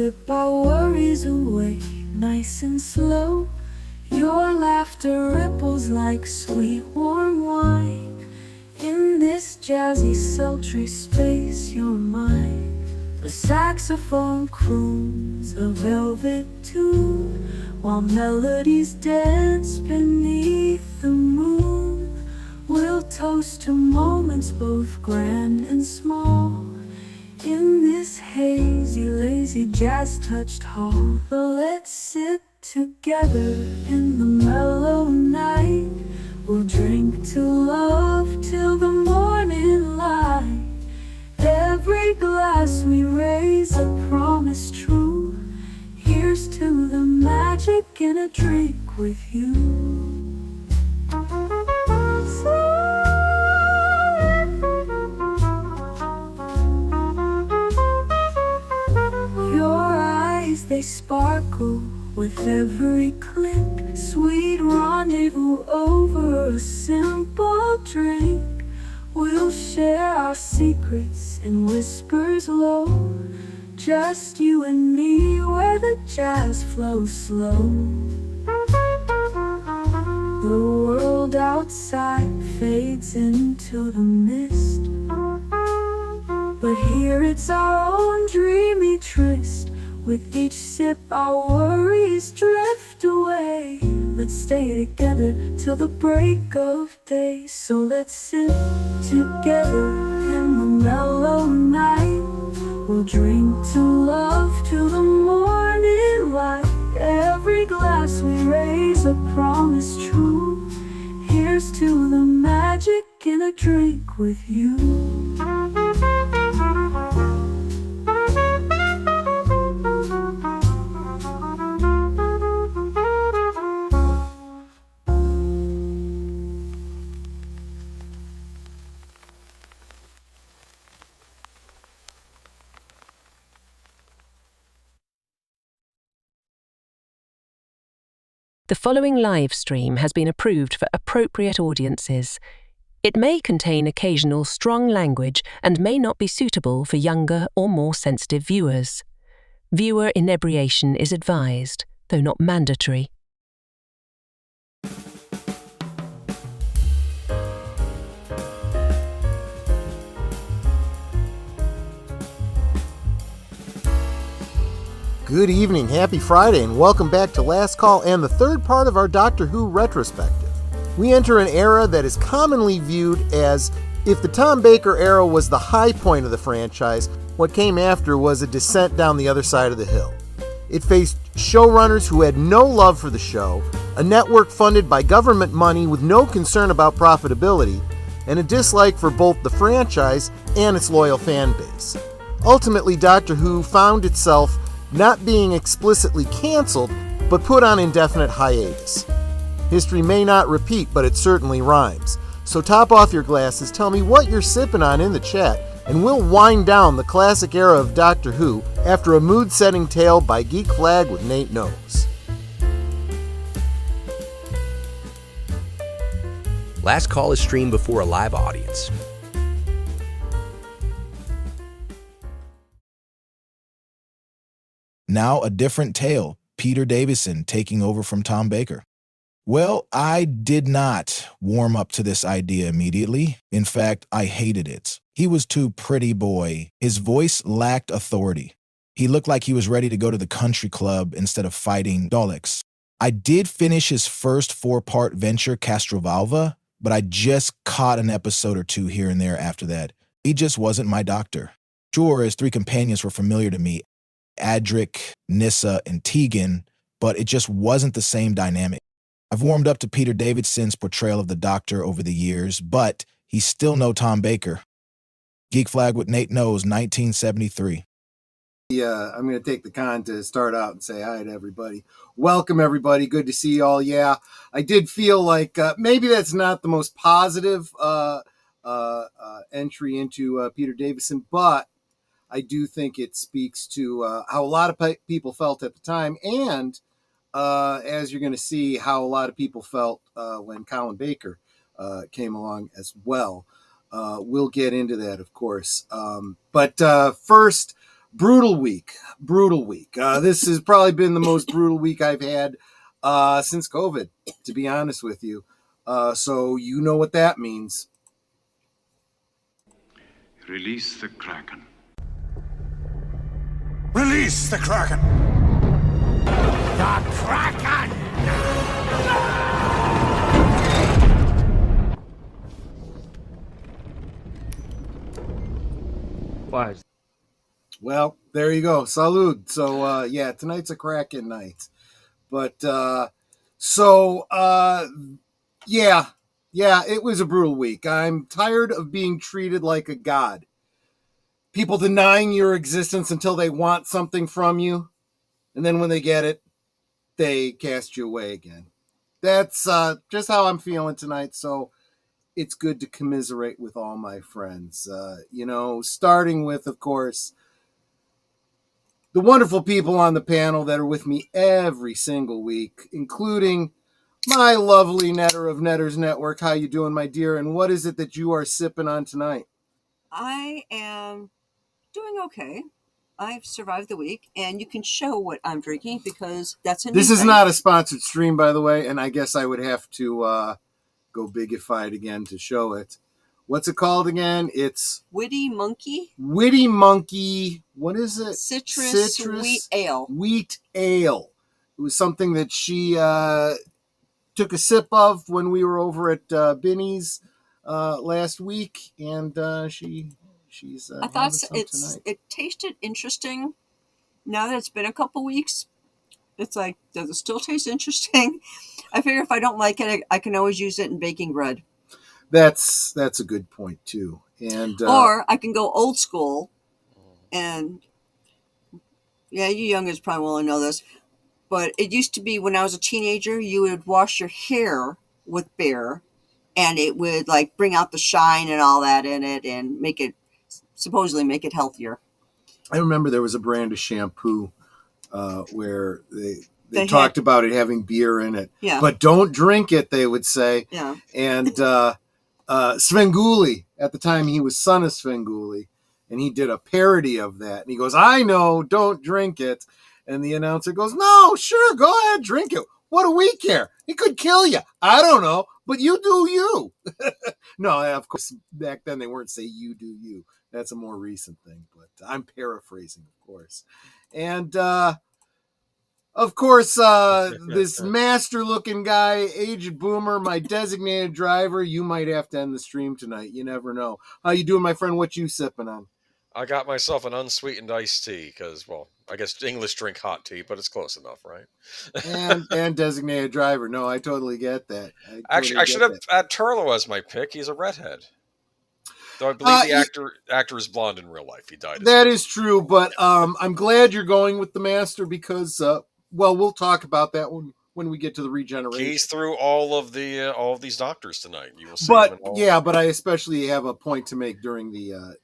sip our worries away, nice and slow. Your laughter ripples like sweet warm wine. In this jazzy sultry space you're mine. The saxophone croons a velvet tune, while melodies dance beneath the moon. We'll toast to moments both grand and small, in this hazy, lazy, jazz-touched hall. Let's sit together in the mellow night. We'll drink to love till the morning light. Every glass we raise a promise true. Here's to the magic in a drink with you. They sparkle with every click, sweet rendezvous over a simple drink. We'll share our secrets in whispers low, just you and me where the jazz flows slow. The world outside fades into the mist, but here it's our own dreamy tryst. With each sip our worries drift away. Let's stay together till the break of day. So let's sit together in the mellow night. We'll drink to love till the morning light. Every glass we raise a promise true. Here's to the magic in a drink with you. The following live stream has been approved for appropriate audiences. It may contain occasional strong language and may not be suitable for younger or more sensitive viewers. Viewer inebriation is advised, though not mandatory. Good evening, happy Friday, and welcome back to Last Call and the third part of our Doctor Who retrospective. We enter an era that is commonly viewed as, if the Tom Baker era was the high point of the franchise, what came after was a descent down the other side of the hill. It faced showrunners who had no love for the show, a network funded by government money with no concern about profitability, and a dislike for both the franchise and its loyal fan base. Ultimately, Doctor Who found itself not being explicitly canceled, but put on indefinite hiatus. History may not repeat, but it certainly rhymes. So top off your glasses, tell me what you're sipping on in the chat, and we'll wind down the classic era of Doctor Who after a mood-setting tale by Geek Flag with Nate Knows. Last Call is streamed before a live audience. Now a different tale, Peter Davison taking over from Tom Baker. Well, I did not warm up to this idea immediately. In fact, I hated it. He was too pretty boy. His voice lacked authority. He looked like he was ready to go to the country club instead of fighting Daleks. I did finish his first 4-part venture, Castrovalva, but I just caught an episode or two here and there after that. He just wasn't my doctor. Sure, his 3 companions were familiar to me, Adric, Nyssa, and Tegan, but it just wasn't the same dynamic. I've warmed up to Peter Davidson's portrayal of the Doctor over the years, but he's still no Tom Baker. Geek Flag with Nate Knows, 1973. I'm going to take the con to start out and say hi to everybody. Welcome, everybody. Good to see you all. Yeah, I did feel like maybe that's not the most positive entry into Peter Davison, but I do think it speaks to how a lot of people felt at the time, and as you're going to see, how a lot of people felt when Colin Baker came along as well. We'll get into that, of course. But first, Brutal week. This has probably been the most brutal week I've had since COVID, to be honest with you. So you know what that means. Release the Kraken. Release the Kraken! The Kraken! Why? Well, there you go. Salud. So, yeah, tonight's a Kraken night. But, yeah, it was a brutal week. I'm tired of being treated like a god. People denying your existence until they want something from you. And then when they get it, they cast you away again. That's just how I'm feeling tonight. So it's good to commiserate with all my friends. Starting with, of course, the wonderful people on the panel that are with me every single week, including my lovely netter of Netters Network. How you doing, my dear? And what is it that you are sipping on tonight? I am doing okay. I've survived the week, and you can show what I'm drinking because that's a This is not a sponsored stream, by the way, and I guess I would have to go bigified again to show it. What's it called again? It's Witty Monkey. Witty Monkey. What is it? Citrus Wheat Ale. Wheat Ale. It was something that she took a sip of when we were over at Binny's last week, and she's. I thought it tasted interesting. Now that it's been a couple weeks, it's like, does it still taste interesting? I figure if I don't like it, I can always use it in baking bread. That's a good point too, and or I can go old school, and yeah, you youngers probably won't know this, but it used to be when I was a teenager, you would wash your hair with beer, and it would like bring out the shine and all that in it, and supposedly make it healthier. I remember there was a brand of shampoo where they talked about it having beer in it, but don't drink it, they would say. Yeah. And Svengoolie, at the time he was son of Svengoolie, and he did a parody of that. And he goes, I know, don't drink it. And the announcer goes, no, sure, go ahead, drink it. What do we care? It could kill you. I don't know, but you do you. No, of course, back then they weren't saying you do you. That's a more recent thing, but I'm paraphrasing, of course. And of course, this master-looking guy, aged boomer, my designated driver. You might have to end the stream tonight. You never know. How you doing, my friend? What you sipping on? I got myself an unsweetened iced tea because, well, I guess English drink hot tea, but it's close enough, right? and designated driver. No, I totally get that. Actually, I should have had Turlo as my pick. He's a redhead. Though I believe the actor is blonde in real life. He died. That is true, but I'm glad you're going with the master because... well, we'll talk about that when we get to the regeneration. He's through all of these doctors tonight. You will see. But I especially have a point to make during the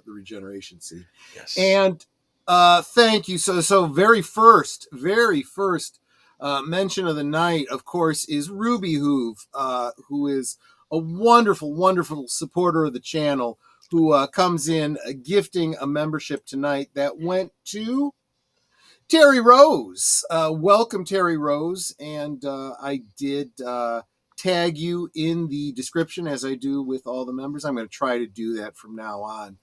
regeneration scene. Yes. And thank you. So very first mention of the night, of course, is Ruby Hoove, who is a wonderful, wonderful supporter of the channel, who comes in gifting a membership tonight that went to Terry Rose. Welcome, Terry Rose. And I did tag you in the description, as I do with all the members. I'm going to try to do that from now on,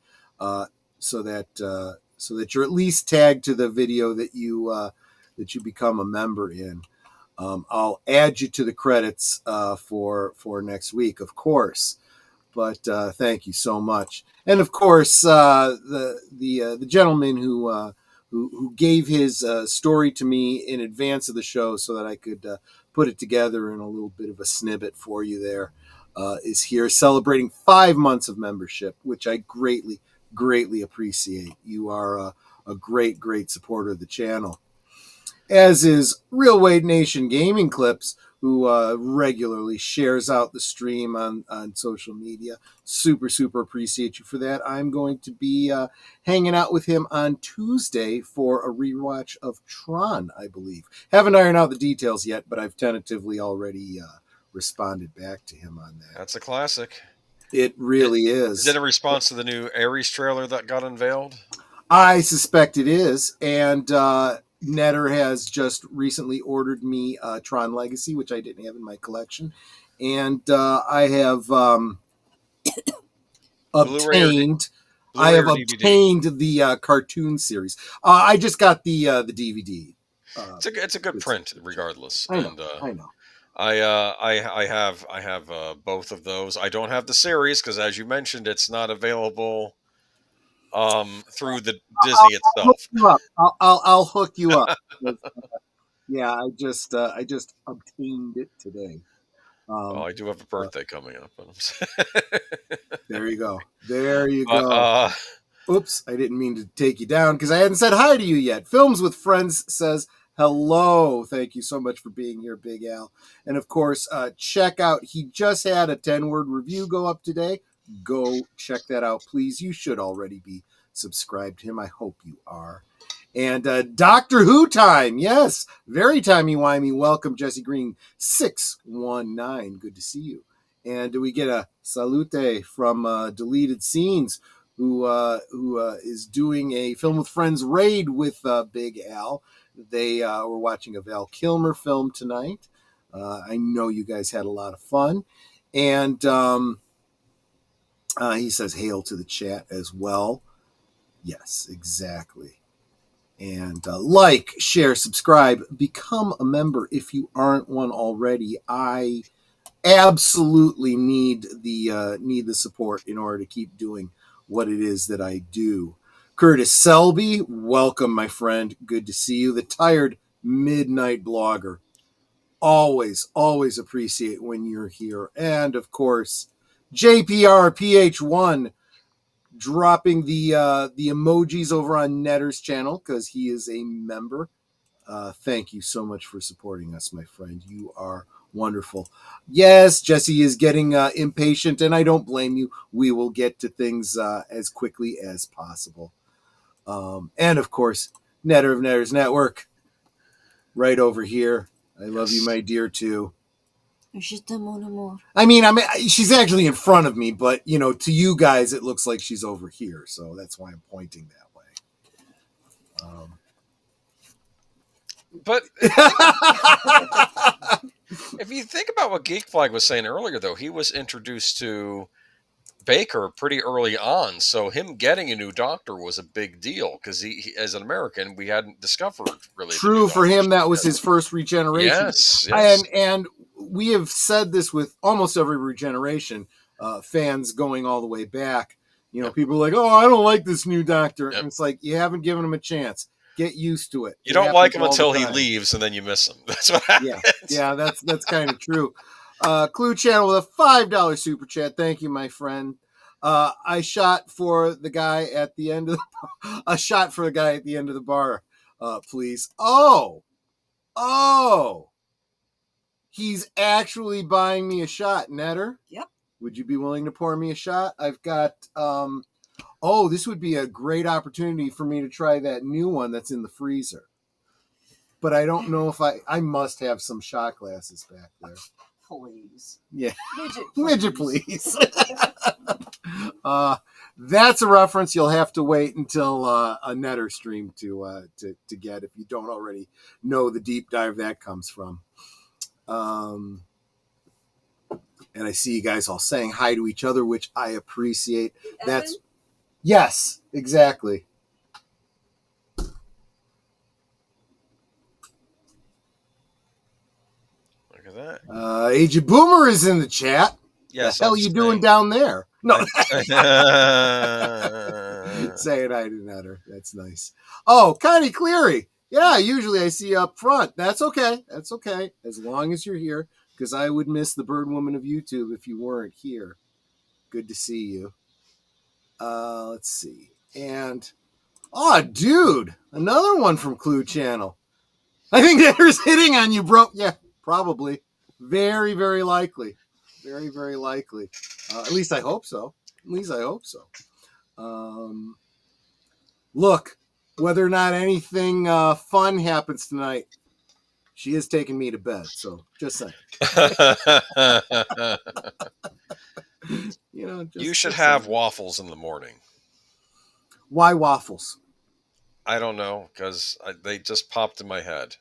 so that you're at least tagged to the video that you become a member in. I'll add you to the credits for next week, of course. But thank you so much. And of course, the gentleman who gave his story to me in advance of the show so that I could put it together in a little bit of a snippet for you there, is here celebrating 5 months of membership, which I greatly, greatly appreciate. You are a great, great supporter of the channel. As is Real Wade Nation Gaming Clips, who regularly shares out the stream on social media. Super, super appreciate you for that. I'm going to be hanging out with him on Tuesday for a rewatch of Tron, I believe. Haven't ironed out the details yet, but I've tentatively already responded back to him on that. That's a classic. It really is. Is it a response to the new Ares trailer that got unveiled? I suspect it is. And Netter has just recently ordered me Tron Legacy, which I didn't have in my collection. And I have obtained. I Blu-ray have or DVD? obtained the cartoon series. I just got the DVD. It's a good print, regardless. I know. And I know. I have both of those. I don't have the series because, as you mentioned, it's not available through the Disney Hook itself. you up. I'll hook you up. Yeah, I just obtained it today. Well, I do have a birthday coming up. There you go. There you But, go. Oops, I didn't mean to take you down because I hadn't said hi to you yet. Films with Friends says hello. Thank you so much for being here, Big Al. And of course, check out, he just had a 10-word review go up today. Go check that out, please. You should already be subscribed to him. I hope you are. And Doctor Who time. Yes, very timey-wimey. Welcome, Jesse Green 619. Good to see you. And we get a salute from Deleted Scenes, who is doing a Film with Friends raid with Big Al. They were watching a Val Kilmer film tonight. I know you guys had a lot of fun. And he says hail to the chat as well. Yes, exactly. And like, share, subscribe, become a member if you aren't one already. I absolutely need the support in order to keep doing what it is that I do. Curtis Selby, welcome, my friend. Good to see you. The tired midnight blogger. Always appreciate when you're here. And of course, JPRPH1 dropping the emojis over on Netter's channel because he is a member. Thank you so much for supporting us, my friend. You are wonderful. Yes, Jesse is getting impatient, and I don't blame you. We will get to things as quickly as possible. And of course, Netter of Netters Network, right over here. I love you, my dear, too. I mean, she's actually in front of me, but to you guys, it looks like she's over here, so that's why I'm pointing that way. But if you think about what Geek Flag was saying earlier, though, he was introduced to Baker pretty early on, so him getting a new doctor was a big deal because he, as an American, we hadn't discovered really. True for him, that was his first regeneration. Yes. And we have said this with almost every regeneration, fans going all the way back. People are like, "Oh, I don't like this new doctor," and it's like you haven't given him a chance. Get used to it. You don't like him until he leaves, and then you miss him. That's what happens. Yeah, that's kind of true. Clue Channel with a $5 super chat. Thank you, my friend. I shot for the guy at the end of the bar. Please. Oh, he's actually buying me a shot, Netter. Yep. Would you be willing to pour me a shot? I've got. This would be a great opportunity for me to try that new one that's in the freezer. But I don't know if I must have some shot glasses back there. Please. Yeah. Midget, please. That's a reference you'll have to wait until a Netter stream to get if you don't already know the deep dive that comes from. And I see you guys all saying hi to each other, which I appreciate. That's yes, exactly. Look at that. Agent Boomer is in the chat. Yes, the hell you doing down there? No. Saying hi to Netter. That's nice. Oh, Connie Cleary. Yeah, usually I see you up front. That's okay. That's okay. As long as you're here, because I would miss the bird woman of YouTube if you weren't here. Good to see you. Let's see. And, dude, another one from Clue Channel. I think Netter's hitting on you, bro. Yeah, probably. Very, very likely. Very, very likely. At least I hope so. Look, whether or not anything fun happens tonight, she is taking me to bed. So just saying. You should have waffles in the morning. Why waffles? I don't know, because they just popped in my head.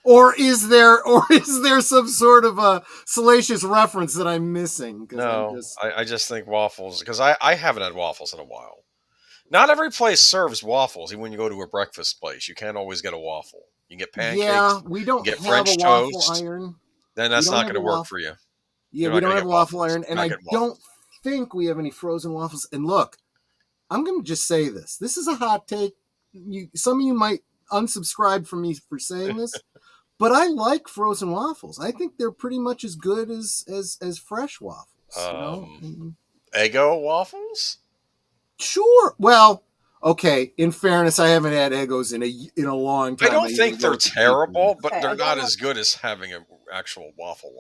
Or is there some sort of a salacious reference that I'm missing? No, I just think waffles, because I haven't had waffles in a while. Not every place serves waffles. Even when you go to a breakfast place, you can't always get a waffle. You can get Yeah, pancakes, we you don't can get have a French waffle toast. iron. Then We that's don't not have going a to work waffle. for you. Yeah, You're we not don't going to have a get waffle waffles. iron, and Not I getting don't waffles. think we have any frozen waffles. And look, I'm going to just say this. This is a hot take. Some of you might unsubscribe from me for saying this, but I like frozen waffles. I think they're pretty much as good as fresh waffles. You know, Eggo waffles? sure. Well, okay. In fairness, I haven't had Eggos in a long time. I don't think they're terrible, but Okay, they're I don't not know. as good as having an actual waffle.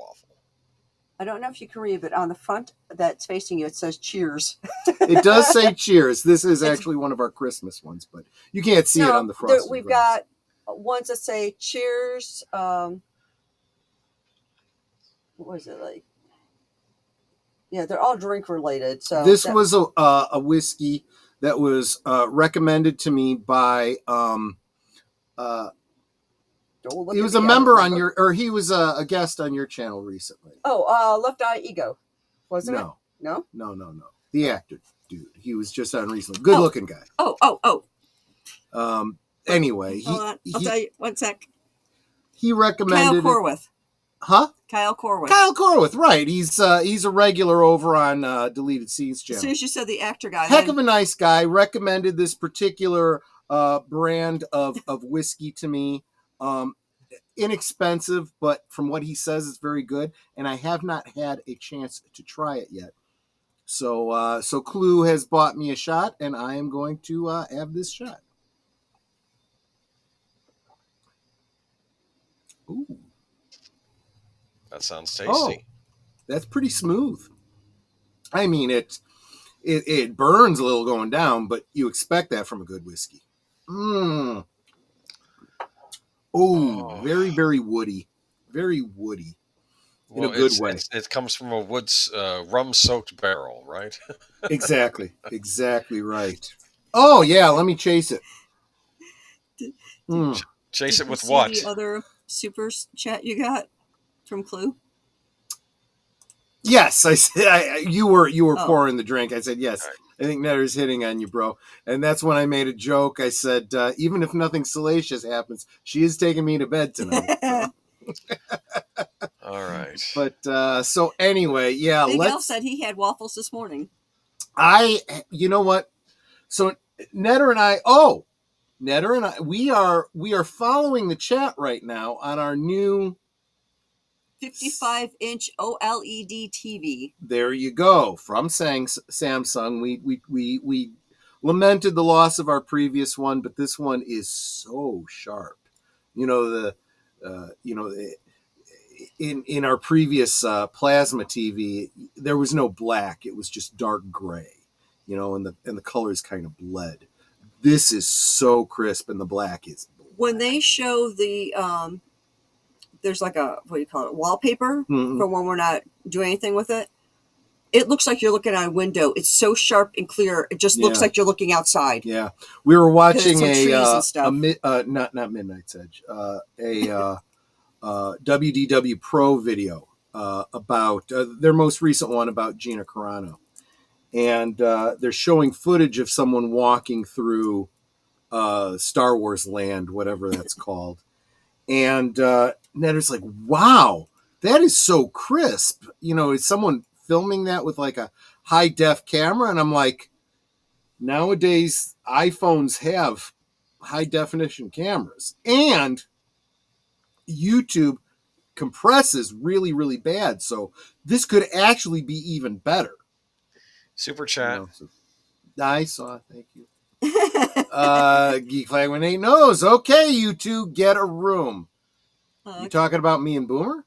I don't know if you can read, but on the front that's facing you, it says cheers. It does say cheers. This is actually one of our Christmas ones, but you can't see it on the frosted We've glass. got ones that say cheers. What was it like? Yeah, they're all drink related. So this was a whiskey that was recommended to me by he was a member on your, or he was a guest on your channel recently. Left Eye Ego, wasn't it? No. The actor dude. He was just on recently. Good looking guy. Anyway, hold on. I'll tell you. 1 sec. He recommended Kyle Corwith. Huh? Kyle Corwith. Kyle Corwith, right? He's a regular over on Deleted Scenes channel. As soon as you said the actor guy, heck of a nice guy. Recommended this particular brand of whiskey to me. Inexpensive, but from what he says, it's very good. And I have not had a chance to try it yet. So Clue has bought me a shot, and I am going to have this shot. Ooh. That sounds tasty. Oh, that's pretty smooth. I mean, it burns a little going down, but you expect that from a good whiskey. Oh, very, very woody. Very woody. In a good way. It comes from a wood's rum-soaked barrel, right? Exactly right. Oh, yeah, let me chase it. Chase it with what? The other super chat you got from Clue? Yes, I said you were pouring the drink. I said yes. Right. I think Netter's hitting on you, bro. And that's when I made a joke. I said, even if nothing salacious happens, she is taking me to bed tonight. So. All right. But so anyway, yeah. Big Al said he had waffles this morning. You know what? So Netter and I, we are following the chat right now on our new 55-inch OLED TV. There you go. From Samsung. We lamented the loss of our previous one, but this one is so sharp. You know, in our previous plasma TV, there was no black. It was just dark gray. You know, and the colors kind of bled. This is so crisp, and the black is black. When they show the there's like a, what do you call it, wallpaper for when we're not doing anything with it. It looks like you're looking at a window. It's so sharp and clear. It just looks like you're looking outside. Yeah. We were watching not Midnight's Edge, a WDW Pro video about their most recent one about Gina Carano. And they're showing footage of someone walking through Star Wars land, whatever that's called. And Netter's like, wow, that is so crisp. You know, is someone filming that with like a high def camera? And I'm like, nowadays iPhones have high definition cameras, and YouTube compresses really, really bad. So this could actually be even better. Super chat. I saw. Thank you. Geek Flag when 8 knows. Okay, you two, get a room. You talking about me and Boomer?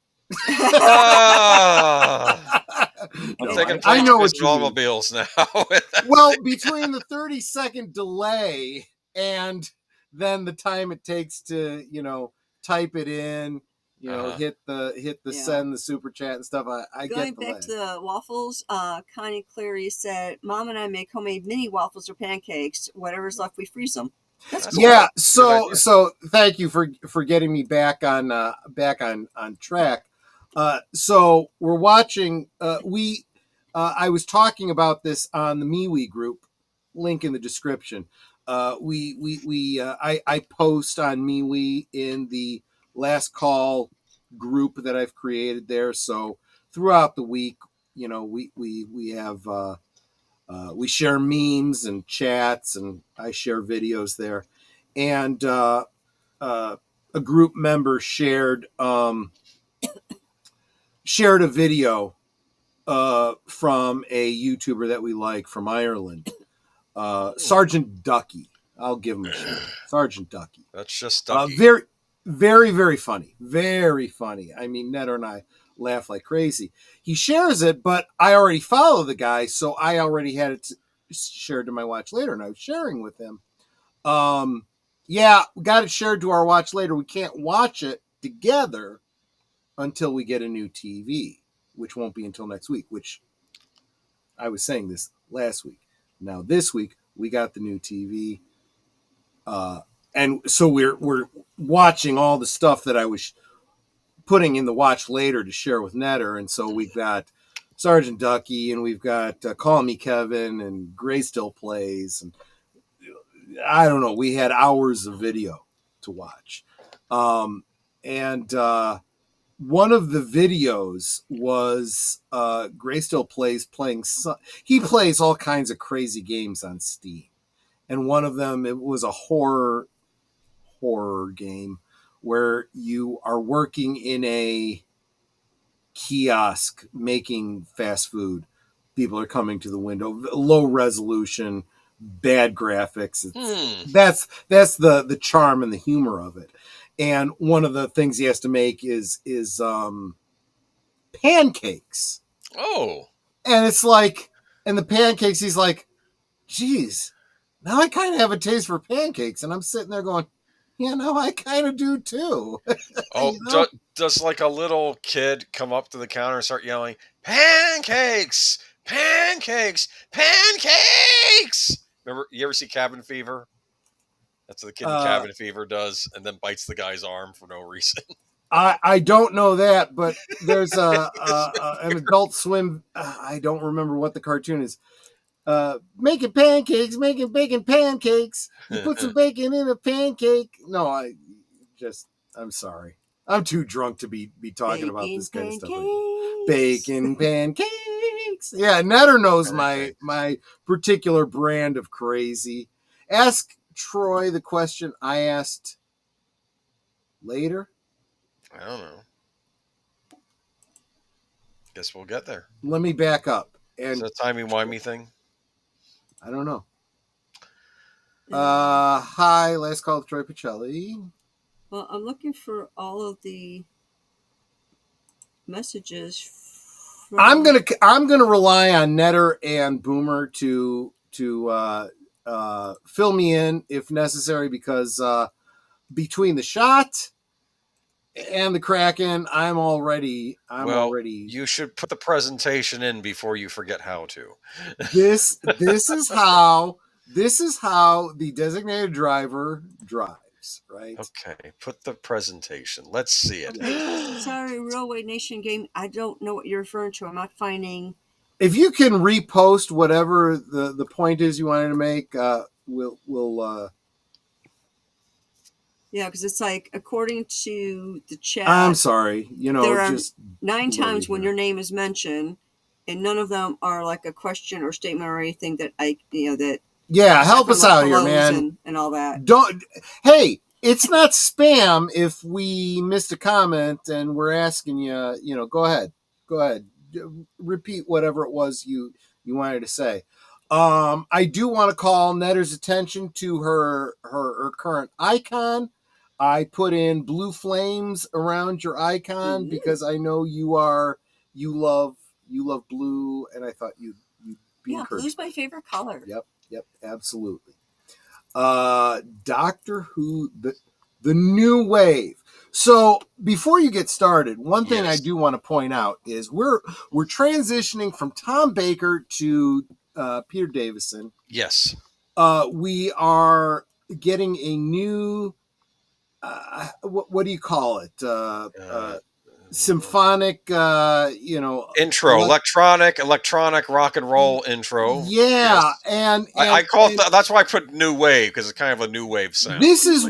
I know what automobiles now. Well, between the 30-second delay and then the time it takes to, type it in, hit the send the super chat and stuff. I Going get the back to the waffles, Connie Cleary said, "Mom and I make homemade mini waffles or pancakes. Whatever's left, we freeze them." That's That's cool. Yeah. good. Good idea. So thank you for getting me back on track. So we're watching. I was talking about this on the MeWe group. Link in the description. I post on MeWe in the last call group that I've created there. So throughout the week, we have. We share memes and chats, and I share videos there. And a group member shared a video from a YouTuber that we like from Ireland, Sergeant Ducky. I'll give him a shout. Sergeant Ducky. That's just Ducky. Very, very, very funny. Very funny. I mean, Netter and I laugh like crazy. He shares it, but I already follow the guy, so I already had it shared to my watch later, and I was sharing with him. Yeah, we got it shared to our watch later. We can't watch it together until we get a new TV, which won't be until next week, which I was saying this last week. Now this week we got the new TV. And so we're watching all the stuff that I was putting in the watch later to share with Netter. And so we've got Sergeant Ducky, and we've got Call Me Kevin, and Gray Still Plays, and I don't know. We had hours of video to watch. And one of the videos was Gray Still Plays he plays all kinds of crazy games on Steam. And one of them, it was a horror game where you are working in a kiosk making fast food. People are coming to the window, low resolution, bad graphics. That's the charm and the humor of it. And one of the things he has to make is pancakes. Oh. And it's like, and the pancakes, he's like, geez, now I kind of have a taste for pancakes. And I'm sitting there going, yeah, now I kind of do too. Oh, You know? does like a little kid come up to the counter and start yelling, pancakes, pancakes, pancakes? Remember, you ever see Cabin Fever? That's what the kid in Cabin Fever does, and then bites the guy's arm for no reason. I don't know that, but there's an Adult Swim. I don't remember what the cartoon is. Making pancakes, making bacon pancakes. You put some bacon in a pancake. No, I'm sorry. I'm too drunk to be talking Bacon about this kind of stuff. pancakes. Bacon pancakes. Yeah, Netter knows my particular brand of crazy. Ask Troy the question I asked later. I don't know. Guess we'll get there. Let me back up. Is that a timey-wimey thing? I don't know. Hi, last call to Troy Pacelli. Well, I'm looking for all of the messages. I'm gonna rely on Netter and Boomer to fill me in if necessary, because between the shot and the Kraken, I'm already. You should put the presentation in before you forget how to. This is how the designated driver drives, right? Okay, put the presentation. Let's see it. Okay, sorry, Railway Nation game. I don't know what you're referring to. I'm not finding. If you can repost whatever the point is you wanted to make, we'll. Yeah, because it's like, according to the chat, I'm sorry. there are just 9 times when your name is mentioned, and none of them are like a question or statement or anything that that. Yeah, help us out here, man. And all that. Hey, it's not spam if we missed a comment and we're asking you, go ahead. Repeat whatever it was you wanted to say. I do want to call Netter's attention to her current icon. I put in blue flames around your icon because I know you love blue, and I thought you'd be encouraged. Blue's my favorite color. Yep, absolutely. Doctor Who, the new wave. So before you get started, one thing I do want to point out is we're transitioning from Tom Baker to Peter Davison. Yes. We are getting a new what do you call it? Symphonic, intro, electronic rock and roll intro. Yeah, Yes. I call it. That's why I put new wave, because it's kind of a new wave sound. This is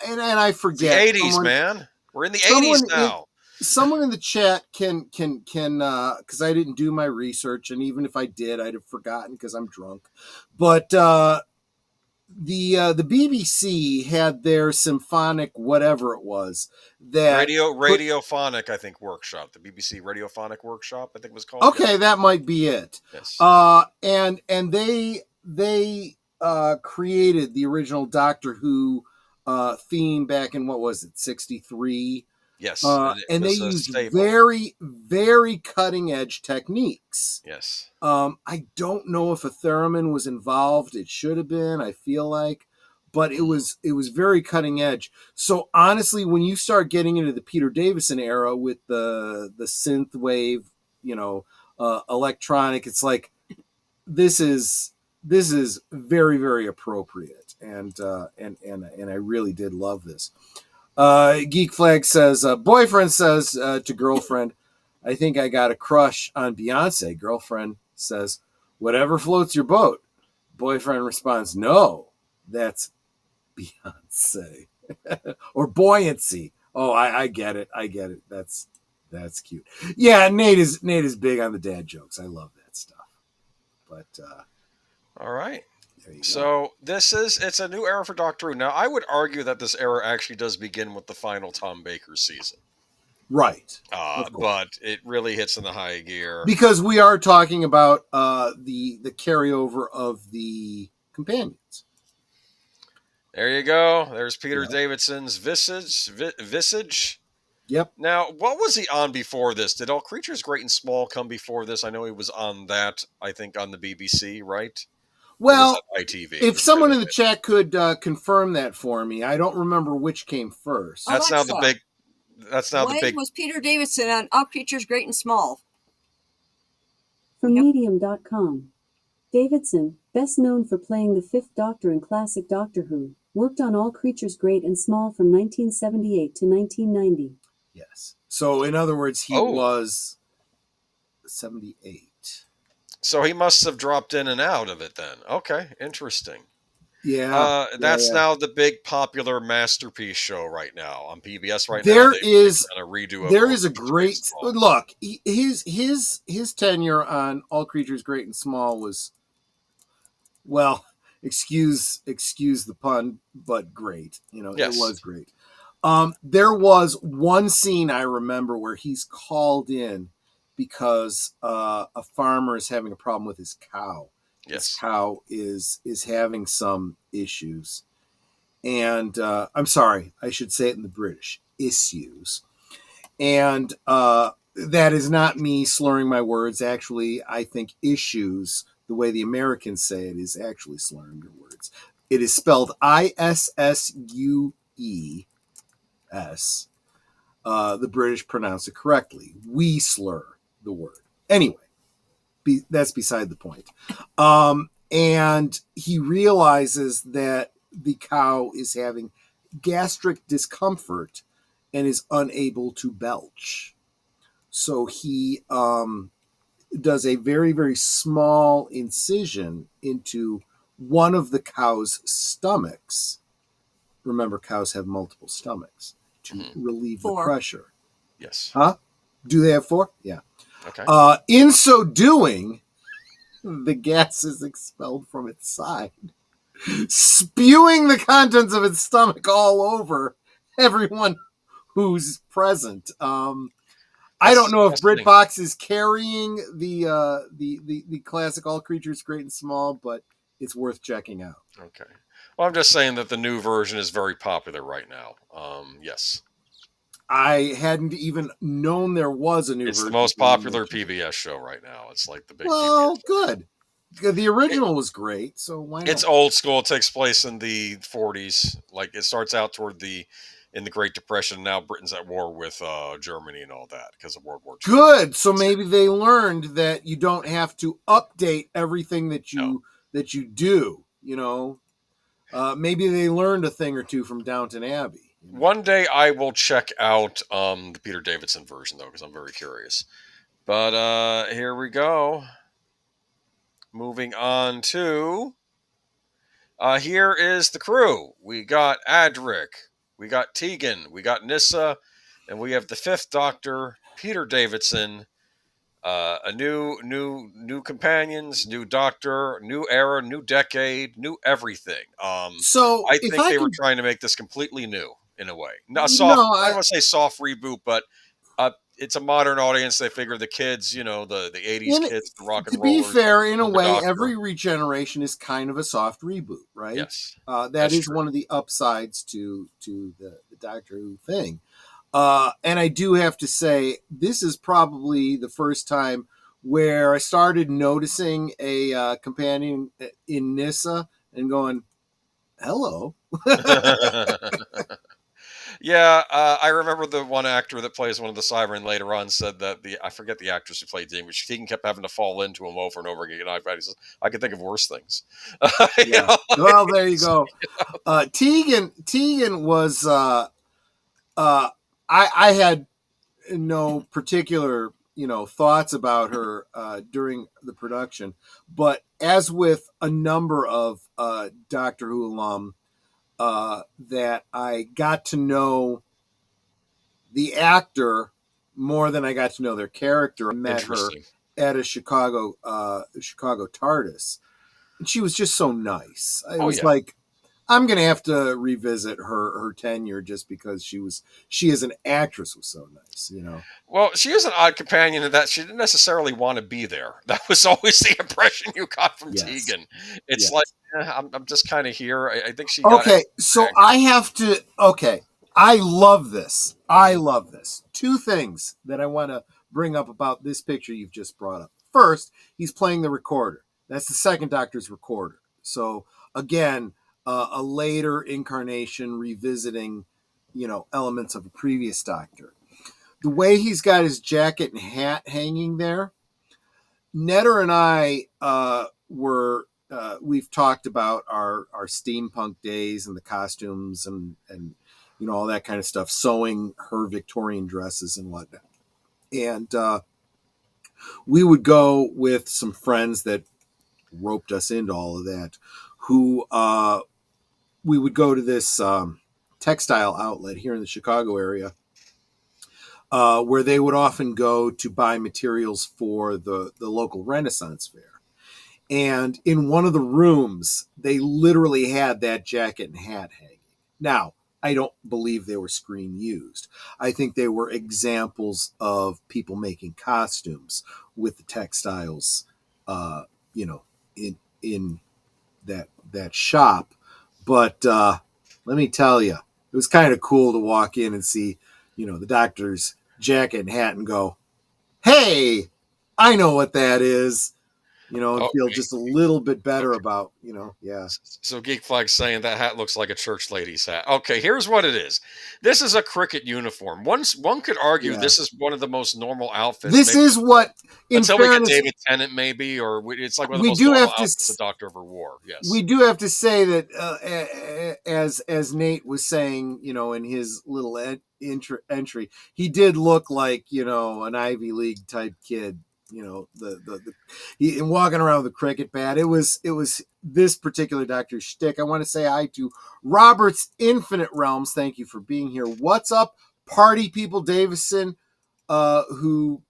and I forget. It's the 80s, man. We're in the 80s now. Someone in the chat can because I didn't do my research, and even if I did, I'd have forgotten because I'm drunk. But the BBC had their symphonic whatever it was that radiophonic, I think, workshop. The BBC Radiophonic Workshop, I think it was called. Okay, yeah. That might be it. Yes. And they created the original Doctor Who theme back in, what was it, 63? Yes. And they used very, very cutting edge techniques. Yes. I don't know if a theremin was involved. It should have been, I feel like, but it was very cutting edge. So honestly, when you start getting into the Peter Davison era with the synth wave, electronic, it's like this is very, very appropriate, and I really did love this. Geek Flag says, boyfriend says to girlfriend, I think I got a crush on Beyonce. Girlfriend says, whatever floats your boat. Boyfriend responds, no, that's Beyonce. Or buoyancy. Oh, I get it. That's cute. Yeah, Nate is big on the dad jokes. I love that stuff. But all right. So it's a new era for Doctor Who. Now, I would argue that this era actually does begin with the final Tom Baker season. Right. But it really hits in the high gear. Because we are talking about the carryover of the companions. There you go. There's Peter Davidson's Visage. Yep. Now, what was he on before this? Did All Creatures Great and Small come before this? I know he was on that, I think, on the BBC, right? Well, ITV? If someone in the chat could confirm that for me, I don't remember which came first. That's now the big. When was Peter Davidson on All Creatures Great and Small? From Medium.com. Davidson, best known for playing the Fifth Doctor in classic Doctor Who, worked on All Creatures Great and Small from 1978 to 1990. Yes. So, in other words, he was 78. So he must have dropped in and out of it then. Okay, interesting. Yeah. That's now the big popular masterpiece show right now on PBS right now. There is a great look. His tenure on All Creatures Great and Small was, well, excuse the pun, but great. It was great. There was one scene I remember where he's called in because a farmer is having a problem with his cow. Yes. His cow is having some issues. And I'm sorry, I should say it in the British, issues. And that is not me slurring my words. Actually, I think issues, the way the Americans say it, is actually slurring your words. It is spelled ISSUES. The British pronounce it correctly. We slur the word. Anyway, that's beside the point. And he realizes that the cow is having gastric discomfort and is unable to belch. So he does a very, very small incision into one of the cow's stomachs. Remember, cows have multiple stomachs to relieve the pressure. Yes. Huh? Do they have 4? Yeah. Okay. In so doing, the gas is expelled from its side, spewing the contents of its stomach all over everyone who's present. I don't know if BritBox is carrying the classic All Creatures Great and Small, but it's worth checking out. Okay. Well, I'm just saying that the new version is very popular right now. Yes. I hadn't even known there was a new version. It's the most popular PBS show right now. It's like the big PBS good. The original was great, so why not? It's old school. It takes place in the 40s. Like, it starts out in the Great Depression. Now Britain's at war with Germany and all that because of World War II. Good. So maybe they learned that you don't have to update everything that you that you do. Maybe they learned a thing or two from Downton Abbey. One day I will check out the Peter Davidson version, though, because I'm very curious. But here we go. Moving on to... here is the crew. We got Adric, we got Tegan, we got Nyssa, and we have the fifth Doctor, Peter Davidson. A new companions, new Doctor, new era, new decade, new everything. So I if think they were could- trying to make this completely new in a way. Not No, soft. I don't want to say soft reboot, but it's a modern audience. They figure the kids, the 80s kids, the rock and to be rollers. fair, in a the way, Doctor. every regeneration is kind of a soft reboot, right? Yes, that is true. one of the upsides to the Doctor Who thing. And I do have to say, this is probably the first time where I started noticing a companion in Nyssa and going, hello. Yeah, I remember the one actor that plays one of the Siren later on said that I forget the actress who played Tegan, but Tegan kept having to fall into him over and over again. He says, I could think of worse things. Yeah. Well, there you go. Tegan was, I had no particular, thoughts about her during the production, but as with a number of Doctor Who alum, that I got to know the actor more than I got to know their character. I met her at a Chicago TARDIS, and she was just so nice. It was like, I'm going to have to revisit her tenure just because she as an actress was so nice, Well, she is an odd companion in that she didn't necessarily want to be there. That was always the impression you got from Tegan. It's like, I'm just kind of here. I think she got... Okay, so I have to... Okay, I love this. Two things that I want to bring up about this picture you've just brought up. First, he's playing the recorder. That's the second Doctor's recorder. So, again... a later incarnation revisiting, elements of a previous Doctor. The way he's got his jacket and hat hanging there, Netter and I we've talked about our steampunk days and the costumes and all that kind of stuff, sewing her Victorian dresses and whatnot. And we would go with some friends that roped us into all of that, who we would go to this textile outlet here in the Chicago area, where they would often go to buy materials for the local Renaissance fair. And in one of the rooms, they literally had that jacket and hat hanging. Now, I don't believe they were screen used. I think they were examples of people making costumes with the textiles, in that shop. But let me tell you, it was kind of cool to walk in and see, the Doctor's jacket and hat and go, hey, I know what that is. And feel just a little bit better about, So Geek Flag's saying that hat looks like a church lady's hat. Okay, here's what it is. This is a cricket uniform. One could argue this is one of the most normal outfits. This is what, until we get David Tennant, maybe, or it's like one of the most normal outfits the Doctor ever wore. Yes, we do have to say that as Nate was saying, in his little entry, he did look like an Ivy League type kid. He walking around with a cricket bat. It was this particular Doctor shtick. I want to say hi to Robert's Infinite Realms. Thank you for being here. What's up, party people? Davison, who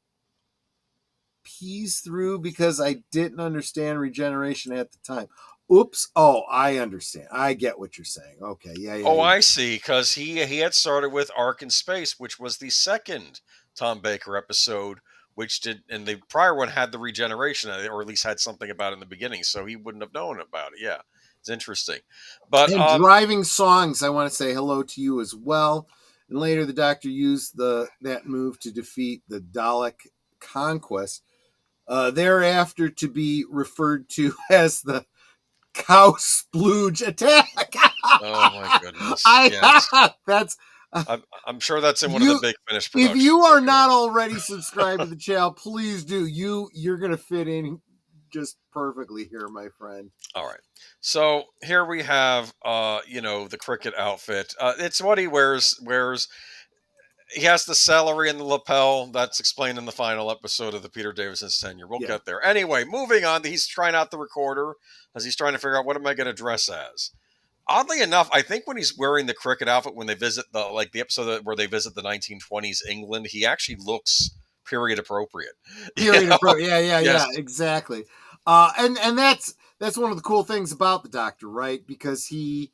pees through because I didn't understand regeneration at the time. Oops. Oh, I understand. I get what you're saying. Okay. Yeah. I see. Because he had started with Ark in Space, which was the second Tom Baker episode, which did, and the prior one had the regeneration, or at least had something about it in the beginning, so he wouldn't have known about it. Yeah, it's interesting. But and driving songs, I want to say hello to you as well. And later, the Doctor used that move to defeat the Dalek conquest, thereafter to be referred to as the cow splooge attack. Oh my goodness! That's. I'm sure that's in one of the Big Finish productions. If you are not already subscribed to the channel, please do. You're going to fit in just perfectly here, my friend. All right. So here we have, the cricket outfit. It's what he wears. He has the celery and the lapel. That's explained in the final episode of the Peter Davison's tenure. We'll get there. Anyway, moving on. He's trying out the recorder as he's trying to figure out what am I going to dress as. Oddly enough, I think when he's wearing the cricket outfit, when they visit the episode where they visit the 1920s England, he actually looks period appropriate. Period appropriate. Yeah, Yes. exactly. And that's one of the cool things about the Doctor, right? Because he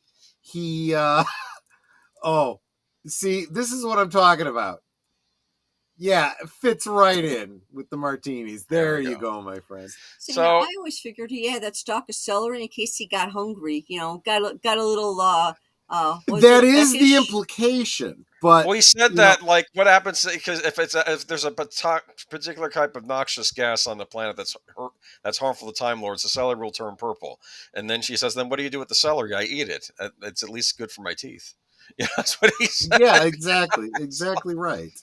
oh, see, this is what I'm talking about. Yeah, it fits right in with the martinis. There you go, my friend. See, I always figured he had that stock of celery in case he got hungry. Got a little. That is the implication. But he said that like what happens because if there's a particular type of noxious gas on the planet that's harmful to Time Lords, the celery will turn purple. And then she says, "Then what do you do with the celery? I eat it. It's at least good for my teeth." Yeah, that's what he said. Yeah, exactly right.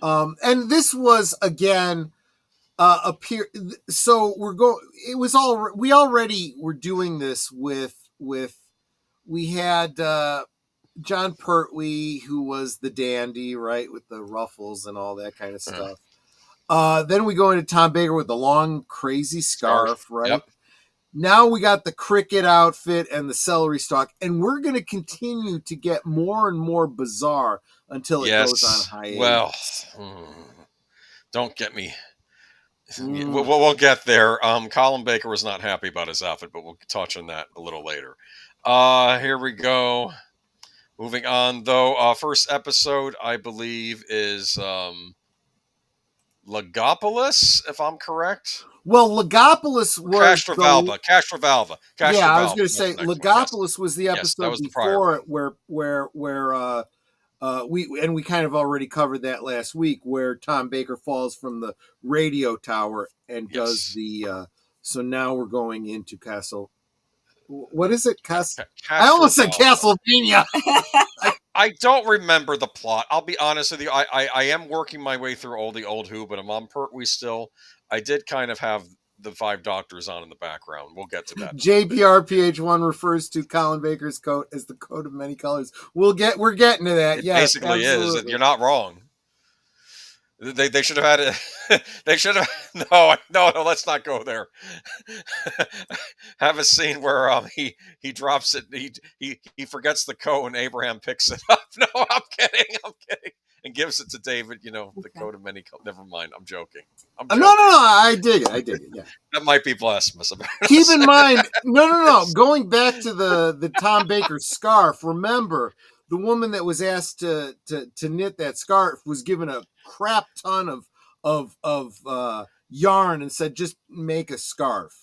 And this was again so we already were doing this with we had John Pertwee, who was the dandy, right, with the ruffles and all that kind of stuff. Then we go into Tom Baker with the long crazy scarf, right? Yep. Now we got the cricket outfit and the celery stalk, and we're going to continue to get more and more bizarre until it goes on hiatus. Well, don't get me. We'll get there. Colin Baker was not happy about his outfit, but we'll touch on that a little later. Here we go. Moving on, though. First episode, I believe, is Legopolis, if I'm correct. Well, Legopolis was Castrovalva. Yeah, I was going to say Legopolis was the episode before it where we kind of already covered that last week, where Tom Baker falls from the radio tower and does the. So now we're going into Castle. What is it? I almost said Castlevania. I don't remember the plot. I'll be honest with you. I am working my way through all the old Who, but I'm on Pertwee still. I did kind of have the 5 Doctors on in the background. We'll get to that. JPRPH1 refers to Colin Baker's coat as the coat of many colors. We're getting to that. Yeah, basically is. You're not wrong. They should have had it. They should have. No. Let's not go there. Have a scene where he drops it. He forgets the coat and Abraham picks it up. No, I'm kidding. And gives it to David. The coat of many colors. Never mind. I'm joking. No. I dig it. Yeah. That might be blasphemous. Keep in mind. No. Going back to the Tom Baker scarf. Remember, the woman that was asked to knit that scarf was given a crap ton of yarn and said, just make a scarf,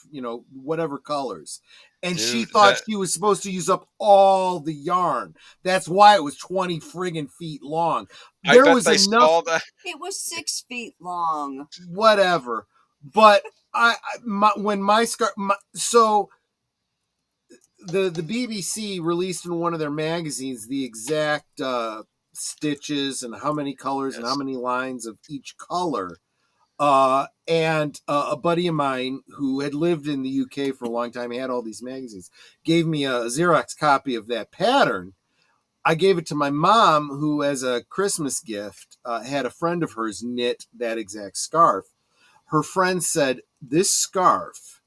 whatever colors. And she thought she was supposed to use up all the yarn. That's why it was 20 friggin' feet long. There was enough. It was 6 feet long. Whatever. But when my scarf, so the BBC released in one of their magazines the exact stitches and how many colors and how many lines of each color. And a buddy of mine who had lived in the UK for a long time, he had all these magazines, gave me a Xerox copy of that pattern. I gave it to my mom, who, as a Christmas gift, had a friend of hers knit that exact scarf. Her friend said, this scarf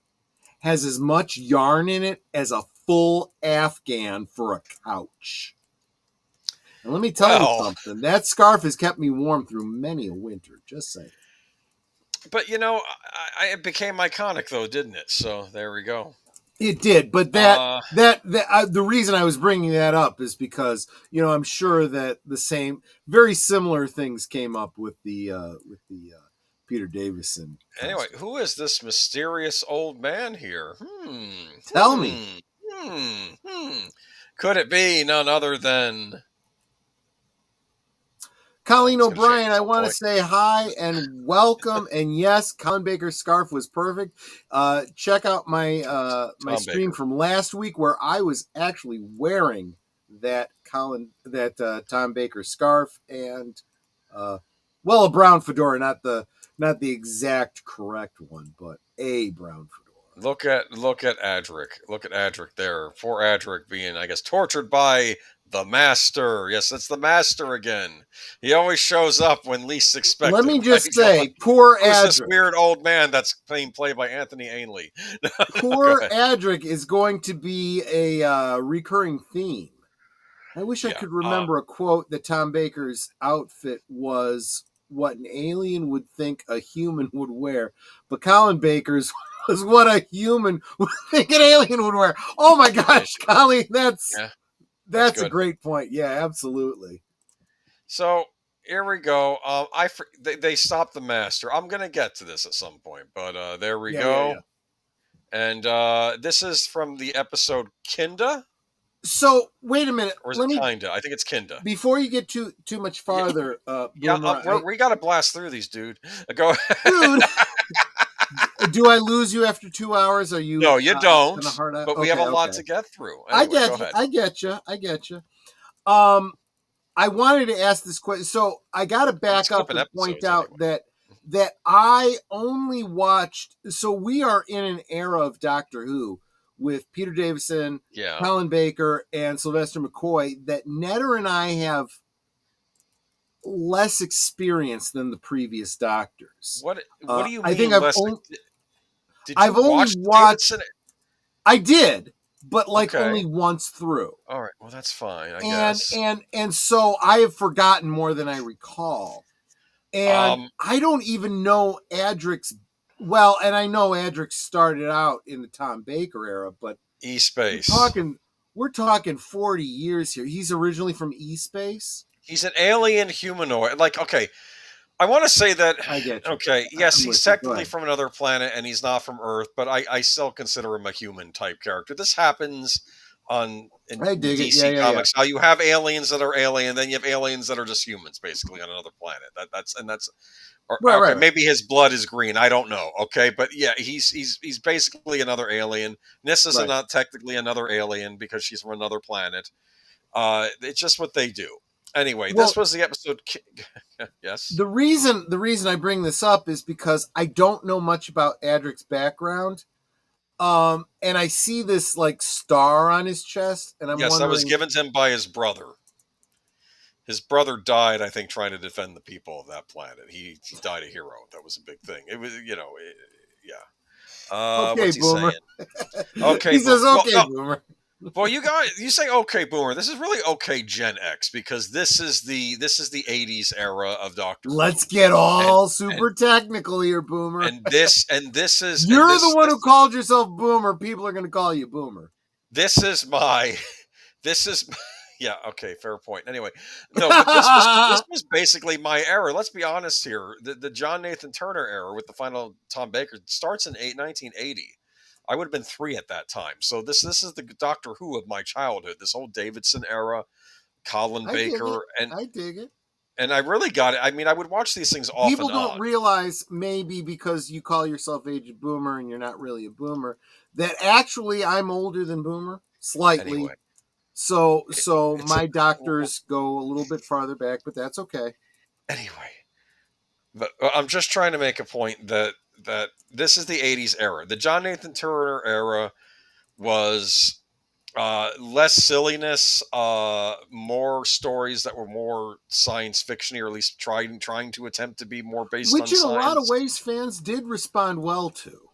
has as much yarn in it as a full Afghan for a couch. And let me tell you something. That scarf has kept me warm through many a winter. Just saying. But it became iconic, though, didn't it? So there we go. It did, but the reason I was bringing that up is because I'm sure that very similar things came up with the Peter Davison. Anyway, who is this mysterious old man here? Tell me. Could it be none other than Colleen O'Brien? I want to say hi and welcome. And yes, Colin Baker's scarf was perfect. Check out my my stream from last week where I was actually wearing that Tom Baker scarf and a brown fedora, not the exact correct one, but a brown fedora. Look at Adric. Look at Adric there. Poor Adric being, I guess, tortured by the Master. Yes, it's the Master again. He always shows up when least expected. Let me right? just say, poor Who's this Adric. weird old man that's being played by Anthony Ainley? Poor Adric is going to be a recurring theme. I wish I could remember a quote that Tom Baker's outfit was what an alien would think a human would wear, but Colin Baker's was what a human would think an alien would wear. Oh my gosh, Colin, that's a great point. Yeah, absolutely. So here we go. They stopped the Master. I'm gonna get to this at some point, but there we go. Yeah. And this is from the episode Kinda. So wait a minute. Or is it Kinda? I think it's Kinda. Before you get too much farther, we got to blast through these, dude. Go ahead. Dude. Do I lose you after 2 hours? Are you? No, you don't. But we have a lot to get through. Anyway, I get you. I wanted to ask this question. So I got to back up and point out that I only watched. So we are in an era of Doctor Who with Peter Davison, Colin Baker, and Sylvester McCoy that Netter and I have less experience than the previous Doctors. What do you mean? I think I've only watched. I did, but only once through. All right, well that's fine. I guess. And so I have forgotten more than I recall, and I don't even know Adric's. Well, and I know Adric started out in the Tom Baker era, but E-Space. We're talking 40 years here. He's originally from E-Space. He's an alien humanoid. I want to say that. I get you. Okay, yes, he's technically from another planet, and he's not from Earth, but I still consider him a human type character. This happens in DC Comics. How you have aliens that are alien, then you have aliens that are just humans, basically on another planet. Right. Maybe his blood is green. I don't know. Okay, but yeah, he's basically another alien. Nissa's not technically another alien because she's from another planet. It's just what they do. Anyway, this was the episode. Yes. The reason I bring this up is because I don't know much about Adric's background. And I see this star on his chest, and I'm wondering. That was given to him by his brother. His brother died, I think, trying to defend the people of that planet. He died a hero. That was a big thing. It was, okay, what's he Boomer. saying? Okay, he says, "Okay, Boomer." Well, you say "Okay, Boomer." This is really "Okay, Gen X" because this is the 80s era of Doctor Who. Let's get all super technical here, Boomer. And this is you're the one who called yourself Boomer. People are going to call you Boomer. This is yeah, okay, fair point. Anyway, no, but this was basically my era. Let's be honest here. The John Nathan Turner era with the final Tom Baker starts in 1980. I would have been 3 at that time. So this is the Doctor Who of my childhood. This whole Davidson era, Colin Baker, and I dig it. And I really got it. I mean, I would watch these things off People and on. don't realize, maybe because you call yourself Aged Boomer and you're not really a Boomer, that actually I'm older than Boomer slightly. Anyway. So my doctors go a little bit farther back, but that's okay. Anyway, but I'm just trying to make a point that this is the 80s era. The John Nathan Turner era was less silliness, more stories that were more science fiction-y, or at least trying to attempt to be more based on science. Which in a lot of ways fans did respond well to.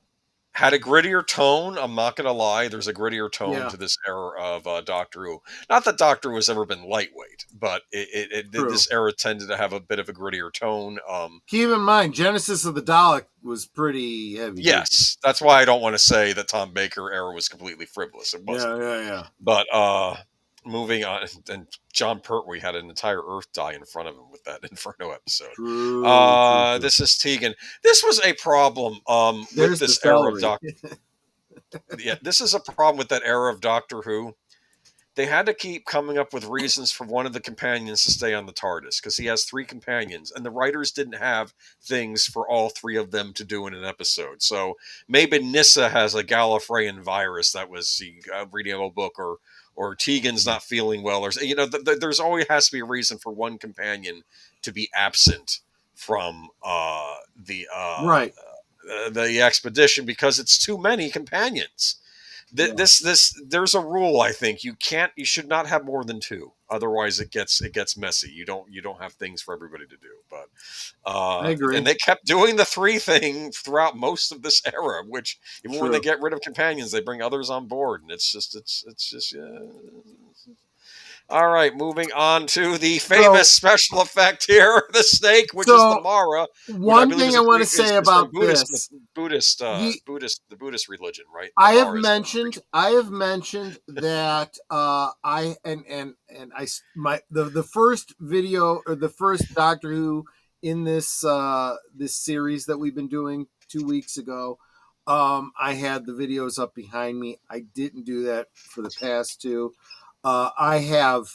Had a grittier tone. I'm not going to lie. There's a grittier tone to this era of Doctor Who. Not that Doctor Who has ever been lightweight, but this era tended to have a bit of a grittier tone. Keep in mind, Genesis of the Dalek was pretty heavy. Yes, that's why I don't want to say the Tom Baker era was completely frivolous. It wasn't. Yeah. But moving on, and John Pertwee had an entire Earth die in front of him with that Inferno episode. True. This is Tegan. This was a problem with this era of Doctor. Yeah, this is a problem with that era of Doctor Who. They had to keep coming up with reasons for one of the companions to stay on the TARDIS because he has 3 companions, and the writers didn't have things for all 3 of them to do in an episode. So maybe Nyssa has a Gallifreyan virus that was reading a little book, or Tegan's not feeling well, or there's always has to be a reason for one companion to be absent from the expedition because it's too many companions. There's a rule. I think you should not have more than two. Otherwise, it gets messy. You don't have things for everybody to do. But I agree. and they kept doing the three thing throughout most of this era. Which even when they get rid of companions, they bring others on board, and it's just. All right, moving on to the famous special effect here, the snake, which is the Mara. One thing I want to say about this, the Buddhist religion, right? I have mentioned that the first video or the first Doctor Who in this this series that we've been doing 2 weeks ago. I had the videos up behind me. I didn't do that for the past two. I have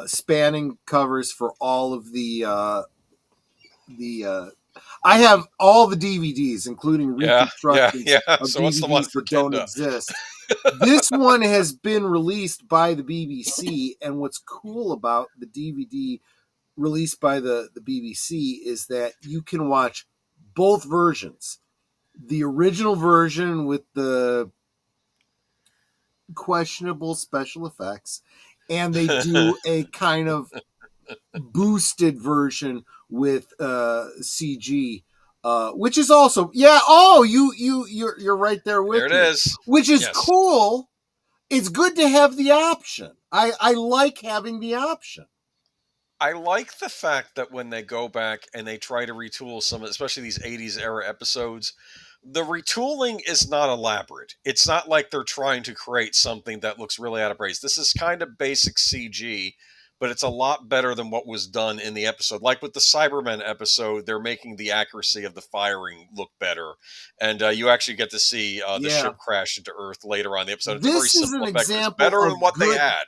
spanning covers for all of the I have all the DVDs, including reconstructions of so DVDs that don't exist. This one has been released by the BBC, and what's cool about the DVD released by the BBC is that you can watch both versions. The original version with the questionable special effects, and they do a kind of boosted version with CG, which is also you're right there with me. There it is, which is cool. It's good to have the option. I like having the option. I like the fact that when they go back and they try to retool some, especially these 80s era episodes, the retooling is not elaborate. It's not like they're trying to create something that looks really out of place. This is kind of basic CG, but it's a lot better than what was done in the episode. Like with the Cybermen episode, they're making the accuracy of the firing look better. And you actually get to see the ship crash into Earth later on in the episode. It's a very simple effect. It's better than what they had.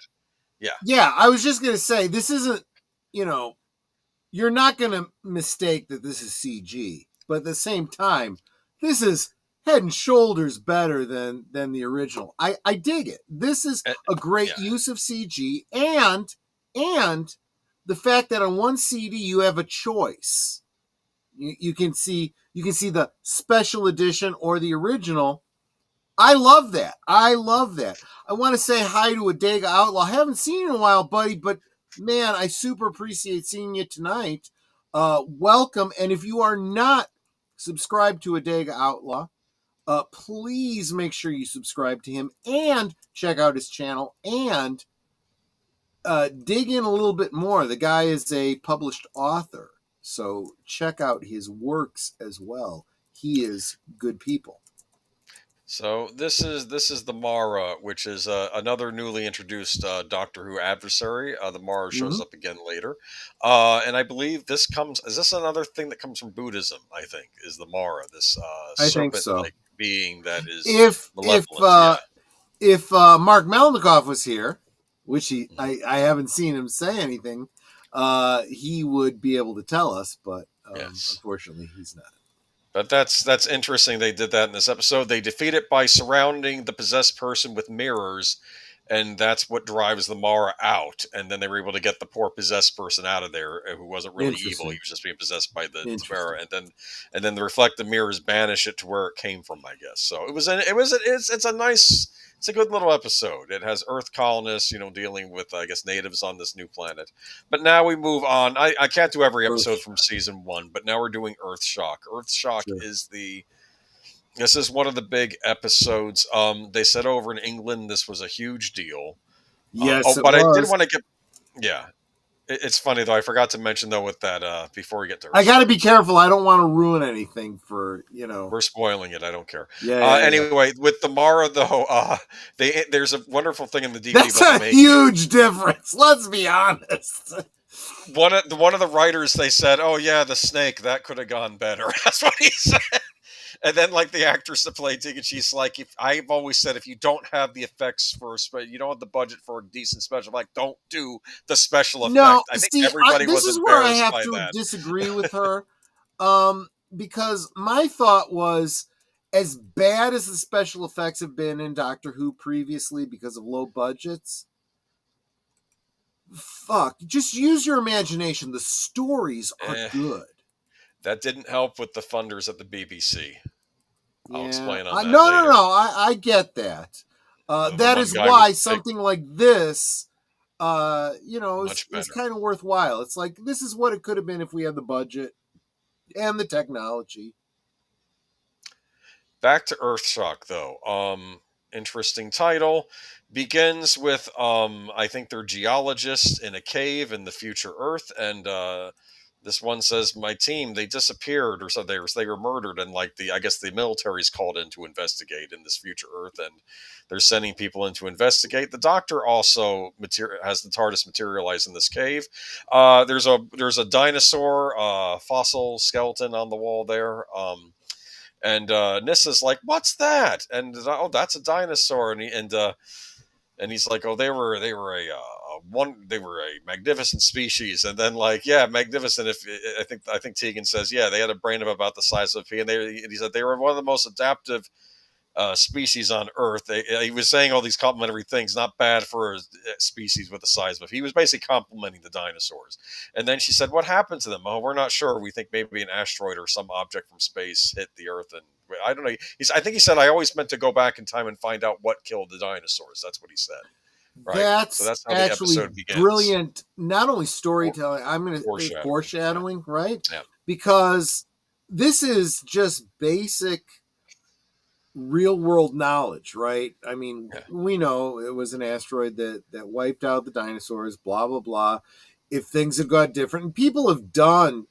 Yeah. Yeah, I was just going to say, this isn't, you're not going to mistake that this is CG. But at the same time, this is head and shoulders better than the original. I dig it. This is a great use of CG, and the fact that on one CD you have a choice. You can see the special edition or the original. I love that. I want to say hi to Adega Outlaw. I haven't seen you in a while, buddy, but man, I super appreciate seeing you tonight. Welcome. And if you are not subscribed to Adega Outlaw, please make sure you subscribe to him and check out his channel and dig in a little bit more. The guy is a published author, so check out his works as well. He is good people. So this is the Mara, which is another newly introduced Doctor Who adversary. The Mara shows up again later, and I believe is this another thing that comes from Buddhism? I think is the Mara, this serpent-like being that is malevolent. If Mark Melnikoff was here, which I haven't seen him say anything, he would be able to tell us, but unfortunately he's not. But that's interesting. They did that in this episode. They defeat it by surrounding the possessed person with mirrors, and that's what drives the Mara out. And then they were able to get the poor possessed person out of there, who wasn't really evil. He was just being possessed by the Mara. And then the reflective mirrors banish it to where it came from, I guess. So it's a good little episode. It has Earth colonists, dealing with, I guess, natives on this new planet. But now we move on. I can't do every episode from season 1, but now we're doing Earthshock. Earthshock this is one of the big episodes. They said over in England this was a huge deal. Yes, but I did want to get, It's funny though. I forgot to mention though with that before we get to. I got to be careful. I don't want to ruin anything for We're spoiling it. I don't care. Anyway, with the Mara though, there's a wonderful thing in the DVD. That's a huge difference. Let's be honest. One of the writers, they said, "Oh yeah, the snake that could have gone better." That's what he said. And then, like the actress that played Tig, she's like, I've always said, if you don't have the effects you don't have the budget for a decent special, don't do the special effect. No, I think everybody was embarrassed by that. This is where I have to disagree with her, because my thought was, as bad as the special effects have been in Doctor Who previously because of low budgets, just use your imagination. The stories are good. That didn't help with the funders at the BBC. I'll explain on that No, later. I get that. The That one is guy was why sick. something like this, Much is better. kind of worthwhile. It's like, this is what it could have been if we had the budget and the technology. Back to Earthshock, though. Interesting title. Begins with I think they're geologists in a cave in the future Earth, and this one says, "My team, they disappeared, or so they were murdered, and like I guess the military's called in to investigate in this future Earth, and they're sending people in to investigate." The Doctor also has the TARDIS materialize in this cave. There's a dinosaur fossil skeleton on the wall there. And Nissa's like, "What's that?" And oh, that's a dinosaur. And he's like, "Oh, they were a magnificent species." And then like, yeah, magnificent. If I think Tegan says, yeah, they had a brain of about the size of a pea, and he said they were one of the most adaptive species on Earth. He was saying all these complimentary things, not bad for a species with the size of. He was basically complimenting the dinosaurs. And then she said, "What happened to them?" "Oh, we're not sure. We think maybe an asteroid or some object from space hit the Earth, and I don't know." I think he said, "I always meant to go back in time and find out what killed the dinosaurs." That's what he said. Right. So That's that's how the actually episode begins. brilliant. Not only storytelling, I'm going to say foreshadowing, right? Yeah. Because this is just basic real world knowledge, right? I mean, we know it was an asteroid that wiped out the dinosaurs, blah blah blah. If things had got different, and people have done,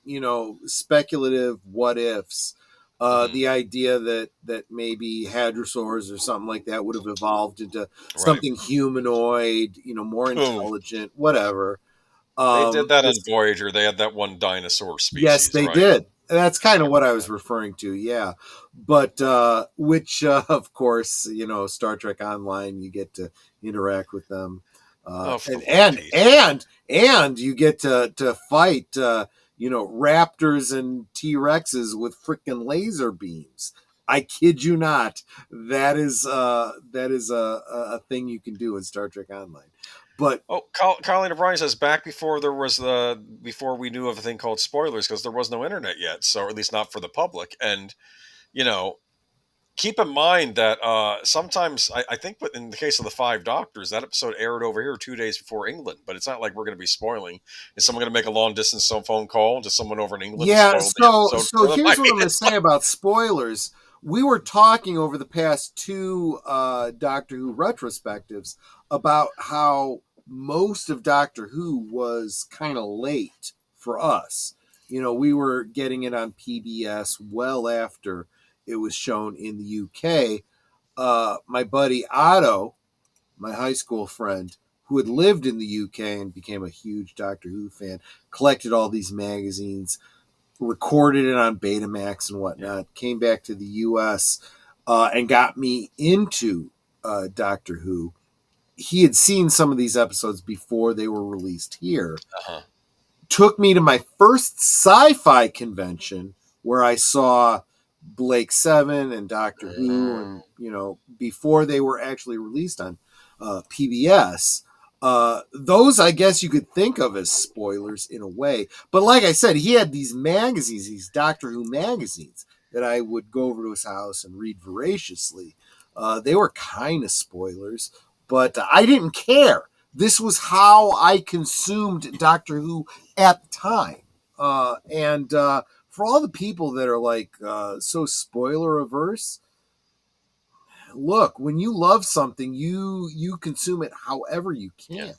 speculative what ifs. The idea that maybe hadrosaurs or something like that would have evolved into something humanoid, more intelligent, whatever. They did that on Voyager. They had that one dinosaur species. Yes, they right? did. That's kind of what I was referring to, yeah. But which, of course, Star Trek Online, you get to interact with them, and you get to fight, raptors and T-Rexes with freaking laser beams. I kid you not. That is a thing you can do in Star Trek Online. But Colleen O'Brien says back before before we knew of a thing called spoilers, because there was no internet yet, so or at least not for the public. And keep in mind that sometimes I think, but in the case of the Five Doctors, that episode aired over here 2 days before England. But it's not like we're going to be spoiling. Is someone going to make a long distance phone call to someone over in England? Yeah. So here's what I'm going to say about spoilers. We were talking over the past two Doctor Who retrospectives about how most of Doctor Who was kind of late for us. We were getting it on PBS well after it was shown in the UK. My buddy Otto, my high school friend, who had lived in the UK and became a huge Doctor Who fan, collected all these magazines, recorded it on Betamax and whatnot, came back to the US and got me into Doctor Who. He had seen some of these episodes before they were released here. Took me to my first sci-fi convention where I saw Blake 7 and Doctor Who, and before they were actually released on PBS. Those, I guess you could think of as spoilers in a way. But like I said, he had these magazines, these Doctor Who magazines, that I would go over to his house and read voraciously. They were kind of spoilers, but I didn't care. This was how I consumed Doctor Who at the time. And for all the people that are like so spoiler averse, look, when you love something, you consume it however you can.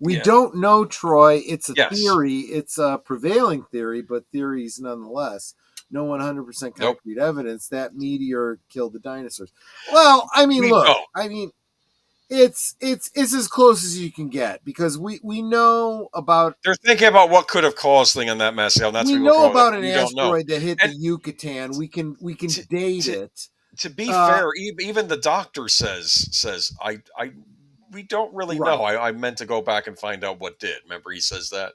We don't know, Troy. It's a theory. It's a prevailing theory, but theories nonetheless. No 100% concrete evidence that meteor killed the dinosaurs. Well, I mean, it's as close as you can get, because we know about. They're thinking about what could have caused thing on that mass. We know about an asteroid that hit the Yucatan. We can date it. To be fair, even the Doctor says we don't really know. I meant to go back and find out what did. Remember, he says that.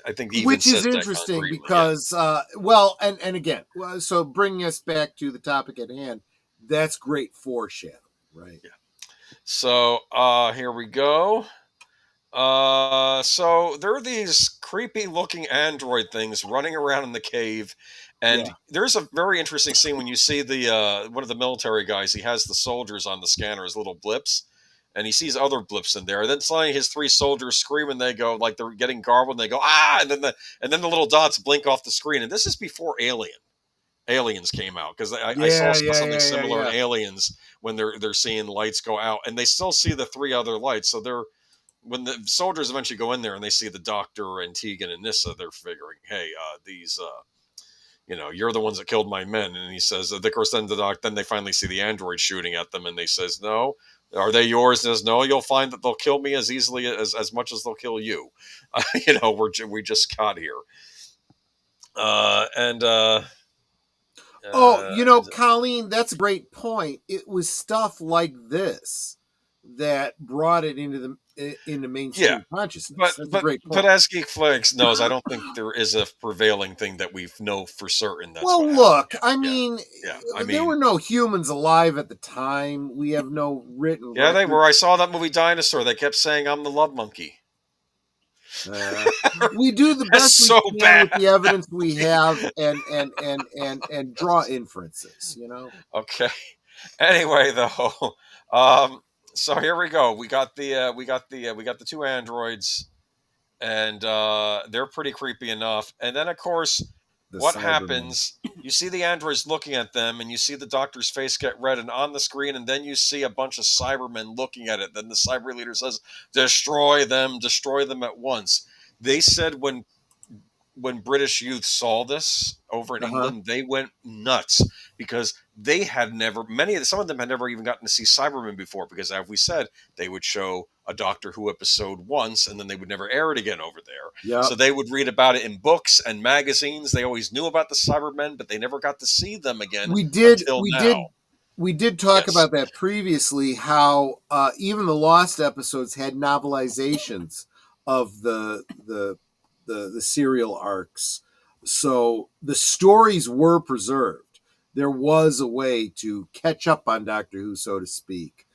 I think he which is interesting because and again, so bringing us back to the topic at hand, that's great foreshadowing, right? Yeah. So here we go. So there are these creepy looking android things running around in the cave, and Yeah. there's a very interesting scene when you see the one of the military guys. He has the soldiers on the scanner as little blips, and he sees other blips in there. And then suddenly his three soldiers scream, and they go like they're getting garbled, and they go ah, and then the little dots blink off the screen. And this is before Aliens came out, because I saw something similar in Aliens when they're seeing lights go out, and they still see the three other lights. So they're when the soldiers eventually go in there and they see the doctor and Tegan and Nyssa, they're figuring, hey, these, you're the ones that killed my men. And he says, of course, then they finally see the android shooting at them, and they says, no, are they yours? And says, no, you'll find that they'll kill me as easily as much as they'll kill you. We just got here. Colleen, that's a great point. It was stuff like this that brought it into mainstream consciousness. That's a great point. But as Geek Flags knows, I don't think there is a prevailing thing that we know for certain. That's there were no humans alive at the time. We have no written. Yeah, they were. I saw that movie Dinosaur. They kept saying, "I'm the love monkey." We do the best we can with the evidence we have, and draw inferences. Okay. Anyway, though, so here we go. We got the two androids, and they're pretty creepy enough. And then, of course, what happens? You see the androids looking at them, and you see the doctor's face get red, and on the screen, and then you see a bunch of Cybermen looking at it. Then the cyber leader says, destroy them at once. They said when British youth saw this over in England, they went nuts, because some of them had never even gotten to see Cybermen before, because as we said, they would show a Doctor Who episode once and then they would never air it again over there. Yep. So they would read about it in books and magazines. They always knew about the Cybermen, but they never got to see them again. We did talk about that previously, how even the Lost episodes had novelizations of the serial arcs. So the stories were preserved. There was a way to catch up on Doctor Who, so to speak.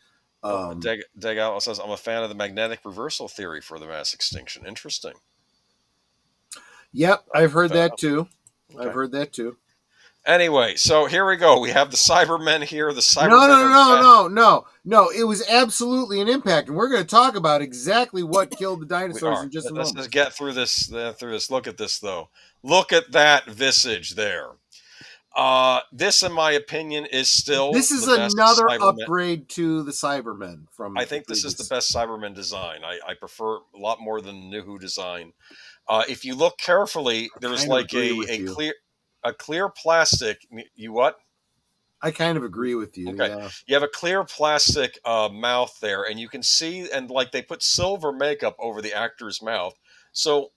Adega Outlaw says, I'm a fan of the magnetic reversal theory for the mass extinction. Interesting. Yep, I've heard that too. Okay. I've heard that too. Anyway, so here we go. We have the Cybermen here. The Cybermen. No. It was absolutely an impact, and we're going to talk about exactly what killed the dinosaurs in just a moment. Let's get through this. Look at this, though. Look at that visage there. This, in my opinion, is still. This is another upgrade to the Cybermen from. I think this is the best Cybermen design. I prefer a lot more than the New Who design. If you look carefully, there's like a clear plastic. You what? I kind of agree with you. Okay. Yeah. You have a clear plastic mouth there, and you can see, and like they put silver makeup over the actor's mouth, so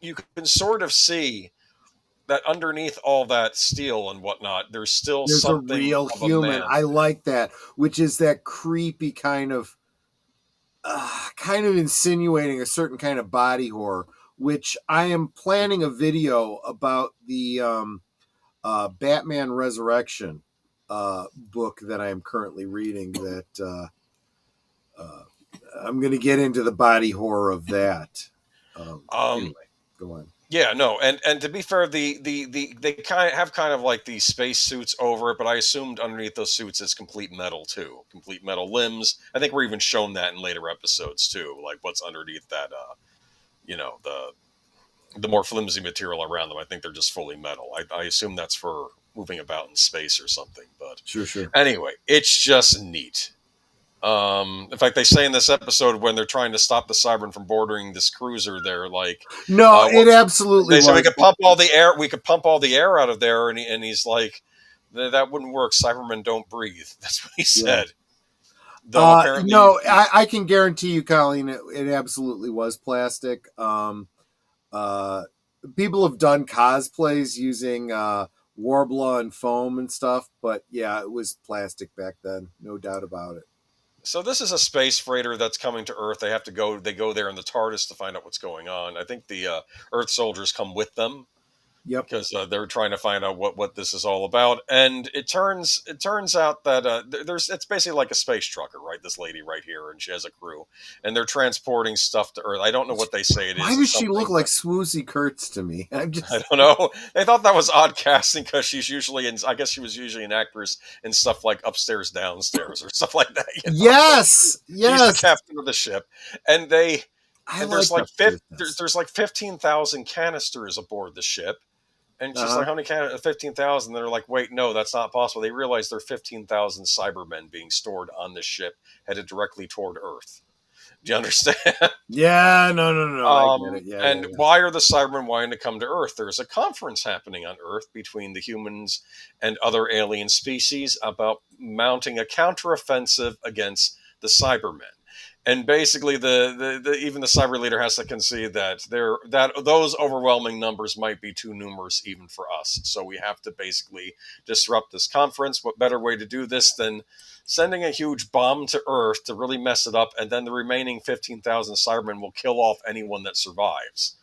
you can sort of see that underneath all that steel and whatnot, there's something a real human. I like that, which is that creepy kind of insinuating a certain kind of body horror. Which I am planning a video about the Batman Resurrection book that I am currently reading. That I'm going to get into the body horror of that. Anyway, go on. Yeah, no, and to be fair, they kind of like these space suits over it, but I assumed underneath those suits is complete metal too, complete metal limbs. I think we're even shown that in later episodes too, like what's underneath that. The more flimsy material around them. I think they're just fully metal. I assume that's for moving about in space or something. But sure. Anyway, it's just neat. In fact, they say in this episode when they're trying to stop the Cybermen from boarding this cruiser, they're like, "No, it absolutely." They say we could pump all the air. We could pump all the air out of there, and he's like, "That wouldn't work. Cybermen don't breathe." That's what he said. No, I can guarantee you, Colleen, it absolutely was plastic. People have done cosplays using Warbler and foam and stuff, but yeah, it was plastic back then, no doubt about it. So this is a space freighter that's coming to Earth. They go there in the TARDIS to find out what's going on. I think the Earth soldiers come with them. Yep. Because they're trying to find out what this is all about, and it turns out that it's basically like a space trucker, right? This lady right here, and she has a crew, and they're transporting stuff to Earth. I don't know what they say it is. Why does she look like Swoozy Kurtz to me? I don't know. They thought that was odd casting because she's usually I guess she was usually an actress in stuff like Upstairs, Downstairs, or stuff like that. Yes, She's the captain of the ship, and there's like 15,000 canisters aboard the ship. And she's like, how many 15,000? They're like, wait, no, that's not possible. They realize there are 15,000 Cybermen being stored on this ship headed directly toward Earth. Do you understand? Yeah, no. I get it. Yeah, why are the Cybermen wanting to come to Earth? There's a conference happening on Earth between the humans and other alien species about mounting a counteroffensive against the Cybermen. And basically, even the cyber leader has to concede that those overwhelming numbers might be too numerous even for us. So we have to basically disrupt this conference. What better way to do this than sending a huge bomb to Earth to really mess it up, and then the remaining 15,000 Cybermen will kill off anyone that survives.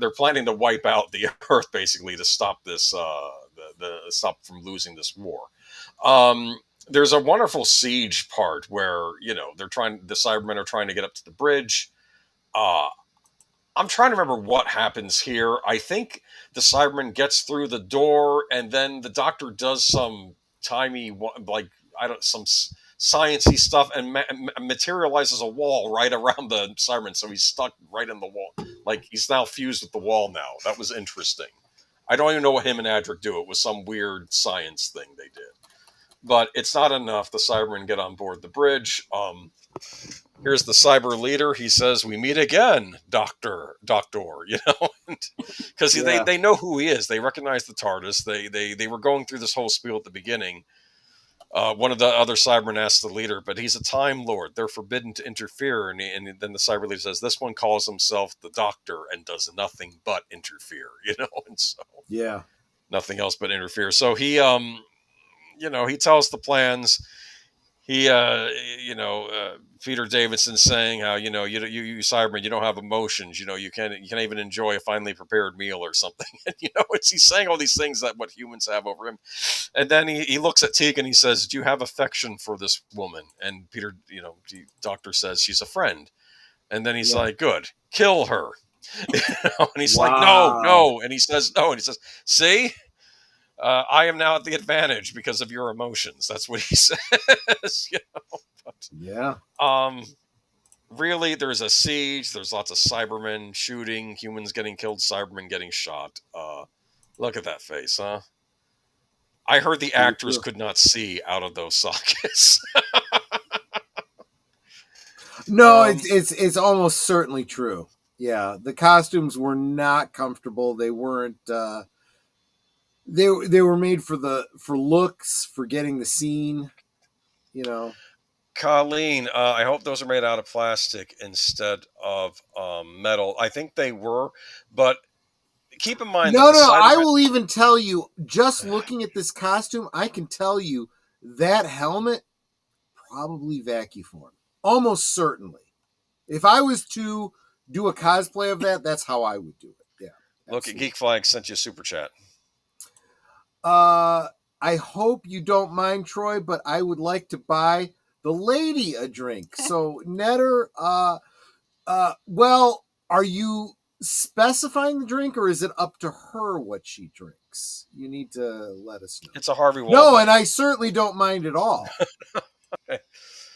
They're planning to wipe out the Earth basically to stop this, stop from losing this war. There's a wonderful siege part where, the Cybermen are trying to get up to the bridge. I'm trying to remember what happens here. I think the Cyberman gets through the door, and then the Doctor does some timey, some sciencey stuff, and materializes a wall right around the Cyberman, so he's stuck right in the wall. Like, he's now fused with the wall now. That was interesting. I don't even know what him and Adric do. It was some weird science thing they did. But it's not enough. The Cybermen get on board the bridge. Here's the cyber leader. He says, "We meet again, Doctor," because they know who he is. They recognize the TARDIS. They were going through this whole spiel at the beginning. One of the other Cybermen asks the leader, but he's a Time Lord. They're forbidden to interfere. And then the cyber leader says, this one calls himself the Doctor and does nothing but interfere, and so nothing else but interfere. So he he tells the plans. He, Peter Davidson saying how, you Cybermen, you don't have emotions. You can't even enjoy a finely prepared meal or something. And, he's saying all these things that what humans have over him. And then he looks at Tegan and he says, do you have affection for this woman? And Peter, the Doctor says she's a friend. And then he's like, good, kill her. And he's like, no. And he says, no. And he says, see? I am now at the advantage because of your emotions. That's what he says. Really, there's a siege. There's lots of Cybermen shooting, humans getting killed, Cybermen getting shot. Look at that face, huh? I heard the actors could not see out of those sockets. No, it's almost certainly true. Yeah, the costumes were not comfortable. They weren't. They were made for looks, for getting the scene, Colleen, I hope those are made out of plastic instead of metal. I think they were, but keep in mind. No. I will even tell you, just looking at this costume, I can tell you that helmet probably vacuum formed, almost certainly. If I was to do a cosplay of that, that's how I would do it. Yeah. Look at Geek Flag sent you a super chat. I hope you don't mind, Troy, but I would like to buy the lady a drink. So, Netter, well, are you specifying the drink, or is it up to her what she drinks? You need to let us know. It's a Harvey Wallback. No, and I certainly don't mind at all. Okay.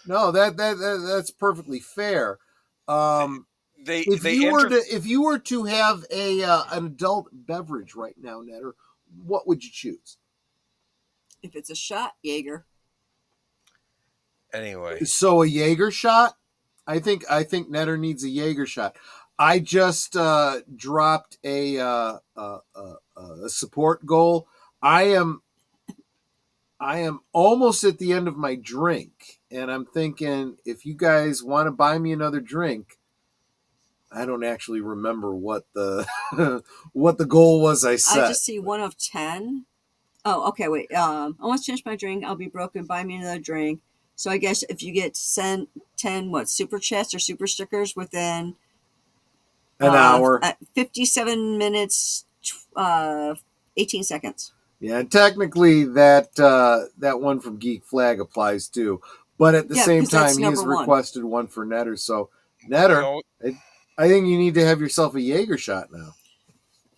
No, that's perfectly fair. If you were to have an adult beverage right now, Netter, what would you choose? If it's a shot, Jaeger. Anyway, so a Jaeger shot. I think Netter needs a Jaeger shot. I just dropped a support goal. I am almost at the end of my drink, and I'm thinking if you guys want to buy me another drink. I don't actually remember what the what the goal was I set. I just see 1 of 10. Oh, okay, wait. I want to finish my drink. I'll be broken. Buy me another drink. So I guess if you get 10 super chats or super stickers within an hour, at 57 minutes 18 seconds. Yeah, and technically that one from Geek Flag applies too. But at the same time, he has requested one for Netter. So, Netter, I think you need to have yourself a Jaeger shot now.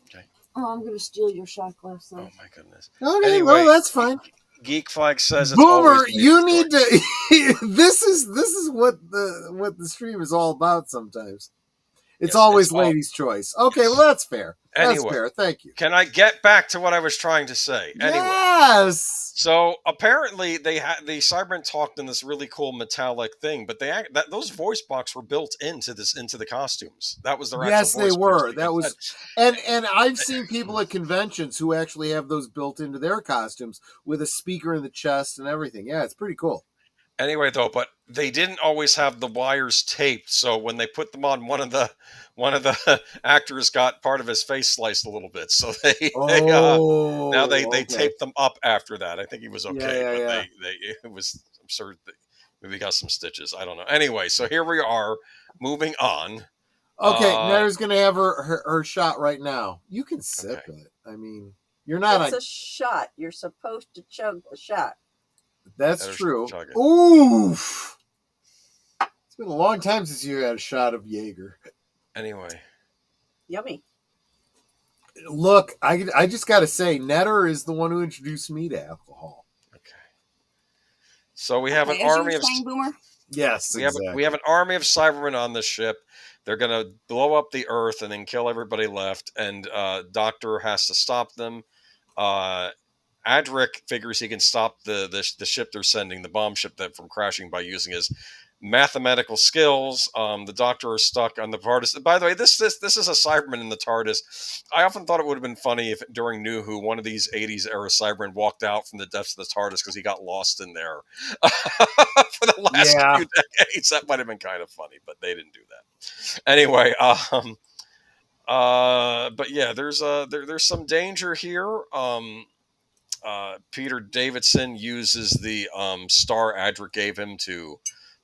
Okay. Oh, I'm going to steal your shot glass, though. Oh, my goodness. Okay, anyway, well, that's fine. Geek Flag says it's Boomer, always you need to. this is what the stream is all about. Sometimes it's always ladies' choice. Okay, well that's fair. That's fair. Thank you. Can I get back to what I was trying to say? Yes. So apparently the Cybermen talked in this really cool metallic thing, but those voice box were built into the costumes. That was their yes, actual voice they were. box. That was and I've seen people at conventions who actually have those built into their costumes with a speaker in the chest and everything. Yeah, it's pretty cool. Anyway, though, but they didn't always have the wires taped, so when they put them on, one of the actors got part of his face sliced a little bit. So they taped them up after that. I think he was okay, but it was absurd. Maybe got some stitches. I don't know. Anyway, so here we are, moving on. Okay, Netter's gonna have her shot right now. You can sip it. I mean, you're not. It's a shot. You're supposed to chug the shot. That's true. Oof. It's been a long time since you had a shot of Jaeger. Anyway. Yummy. Look, I just got to say, Netter is the one who introduced me to alcohol. Okay. So we have an army of... Boomer? Yes, we have an army of Cybermen on the ship. They're going to blow up the Earth and then kill everybody left. And Doctor has to stop them. Adric figures he can stop the ship they're sending, the bomb ship, from crashing by using his mathematical skills. The Doctor is stuck on the TARDIS. By the way, this is a Cyberman in the TARDIS. I often thought it would have been funny if during New Who, one of these 80s era Cybermen walked out from the depths of the TARDIS because he got lost in there for the last few decades. That might have been kind of funny, but they didn't do that. Anyway, but yeah, there's some danger here. Peter Davidson uses the star Adric gave him to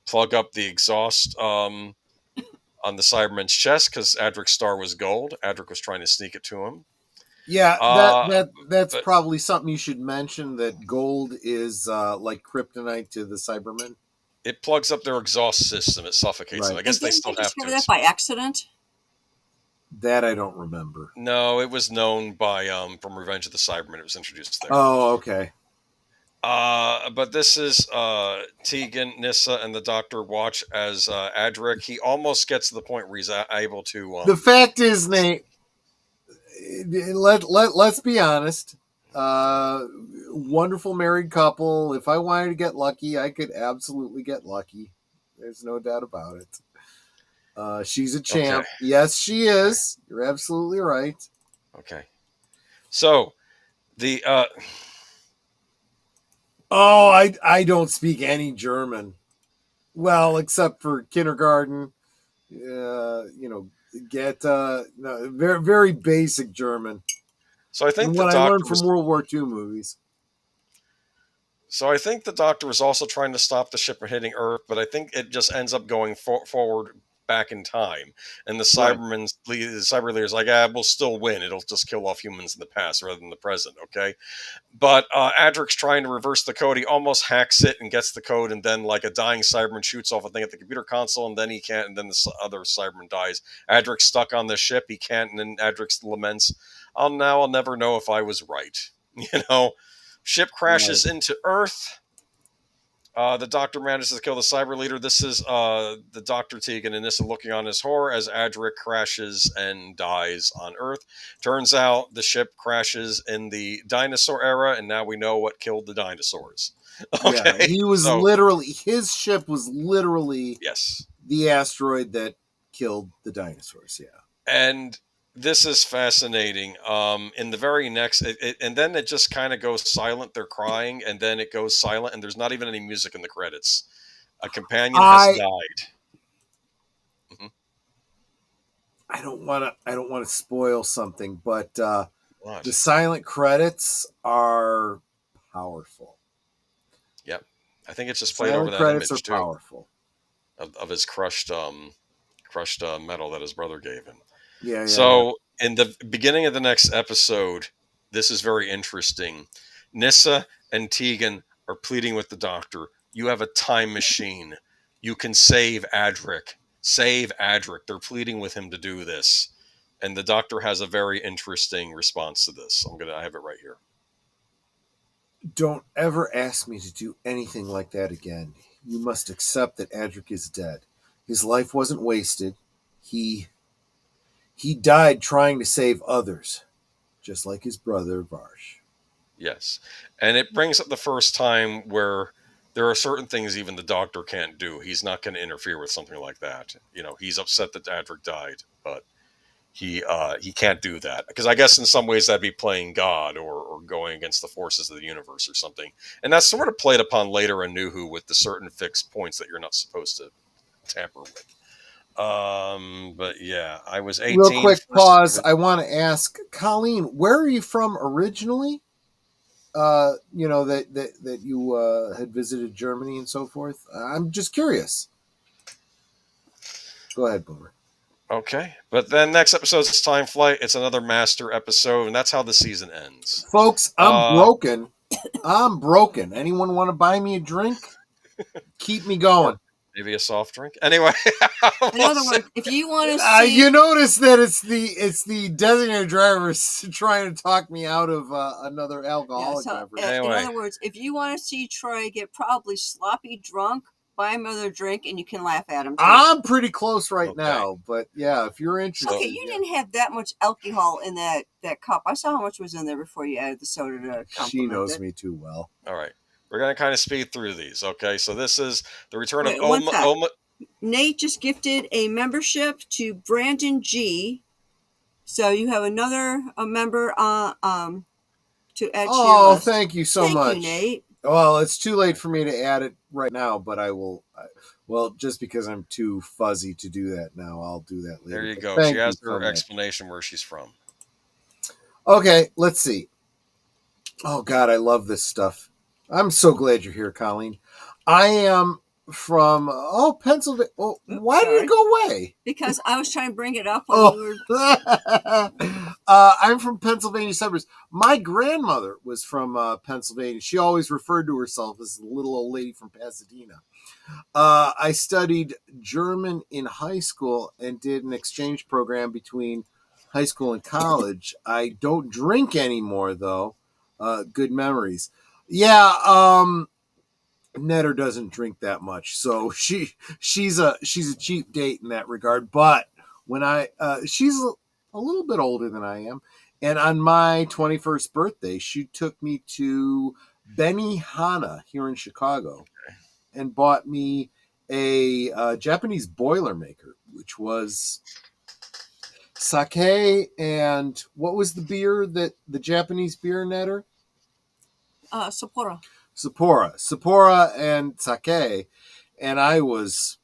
plug up the exhaust on the Cyberman's chest because Adric's star was gold. Adric was trying to sneak it to him. Yeah, that's probably something you should mention, that gold is like kryptonite to the Cybermen. It plugs up their exhaust system. It suffocates them. I guess they still have to. That by accident? That I don't remember. No, it was known by from Revenge of the Cybermen. It was introduced there. Oh, okay. But this is Tegan, Nyssa, and the Doctor watch as Adric. He almost gets to the point where he's able to. The fact is, Nate, let's be honest. Wonderful married couple. If I wanted to get lucky, I could absolutely get lucky. There's no doubt about it. She's a champ. Okay. Yes, she is. You're absolutely right. Okay. So, the... I don't speak any German. Well, except for kindergarten. Get very, very basic German. So I think what I learned from World War II movies. So I think the Doctor was also trying to stop the ship from hitting Earth, but I think it just ends up going forward back in time. And the Cybermen, the Cyber leader's like, we'll still win. It'll just kill off humans in the past rather than the present, okay? But Adric's trying to reverse the code. He almost hacks it and gets the code, and then like a dying Cyberman shoots off a thing at the computer console, and then he can't, and then the other Cyberman dies. Adric's stuck on the ship. He can't, and then Adric's laments, I'll never know if I was right. Ship crashes into Earth. The Doctor manages to kill the Cyber Leader. This is the Dr. Tegan and Nyssa looking on his horror as Adric crashes and dies on Earth. Turns out the ship crashes in the dinosaur era, and now we know what killed the dinosaurs. Okay, yeah, he was his ship was literally the asteroid that killed the dinosaurs. Yeah, and this is fascinating. In the very next, and then it just kind of goes silent. They're crying, and then it goes silent, and there's not even any music in the credits. A companion has died. Mm-hmm. I don't want to spoil something, but the silent credits are powerful. Yep, I think it's just played over that image too. Powerful of his crushed metal that his brother gave him. Yeah. So In the beginning of the next episode, this is very interesting. Nyssa and Tegan are pleading with the Doctor. You have a time machine. You can save Adric. Save Adric. They're pleading with him to do this. And the Doctor has a very interesting response to this. I have it right here. Don't ever ask me to do anything like that again. You must accept that Adric is dead. His life wasn't wasted. He died trying to save others, just like his brother Varsh. Yes. And it brings up the first time where there are certain things even the Doctor can't do. He's not going to interfere with something like that. He's upset that Adric died, but he can't do that. Because I guess in some ways that'd be playing God or going against the forces of the universe or something. And that's sort of played upon later in New Who with the certain fixed points that you're not supposed to tamper with. But yeah, I was 18. Real quick pause. I want to ask Colleen, where are you from originally? That you had visited Germany and so forth. I'm just curious. Go ahead, Boomer. Okay, but then next episode's Time Flight. It's another master episode, and that's how the season ends. Folks, I'm broken. I'm broken. Anyone want to buy me a drink? Keep me going. Maybe a soft drink. Anyway, in other words, if you want to see, you notice that it's the designated driver trying to talk me out of another alcoholic beverage. In other words, if you want to see Troy get probably sloppy drunk, buy him another drink, and you can laugh at him. Too. I'm pretty close right now, but yeah, if you're interested. Okay, you didn't have that much alcohol in that cup. I saw how much was in there before you added the soda to compliment She knows me too well. All right. We're going to kind of speed through these, okay? So this is the return of Oma. Nate just gifted a membership to Brandon G. So you have another member to add to your list. Thank you so much. Thank you, Nate. Well, it's too late for me to add it right now, but I will. Just because I'm too fuzzy to do that now, I'll do that later. There you go. She has her explanation where she's from. Okay, let's see. Oh, God, I love this stuff. I'm so glad you're here, Colleen. I am from Pennsylvania. Oh, why did it go away? Because I was trying to bring it up while you were. I'm from Pennsylvania suburbs. My grandmother was from Pennsylvania. She always referred to herself as the little old lady from Pasadena. I studied German in high school and did an exchange program between high school and college. I don't drink anymore, though. Good memories. Yeah, Netter doesn't drink that much, so she's a cheap date in that regard. But when she's a little bit older than I am, and on my 21st birthday, she took me to Benihana here in Chicago, and bought me a Japanese Boilermaker, which was sake and what was the beer the Japanese beer, Netter? Sapporo and sake, and I was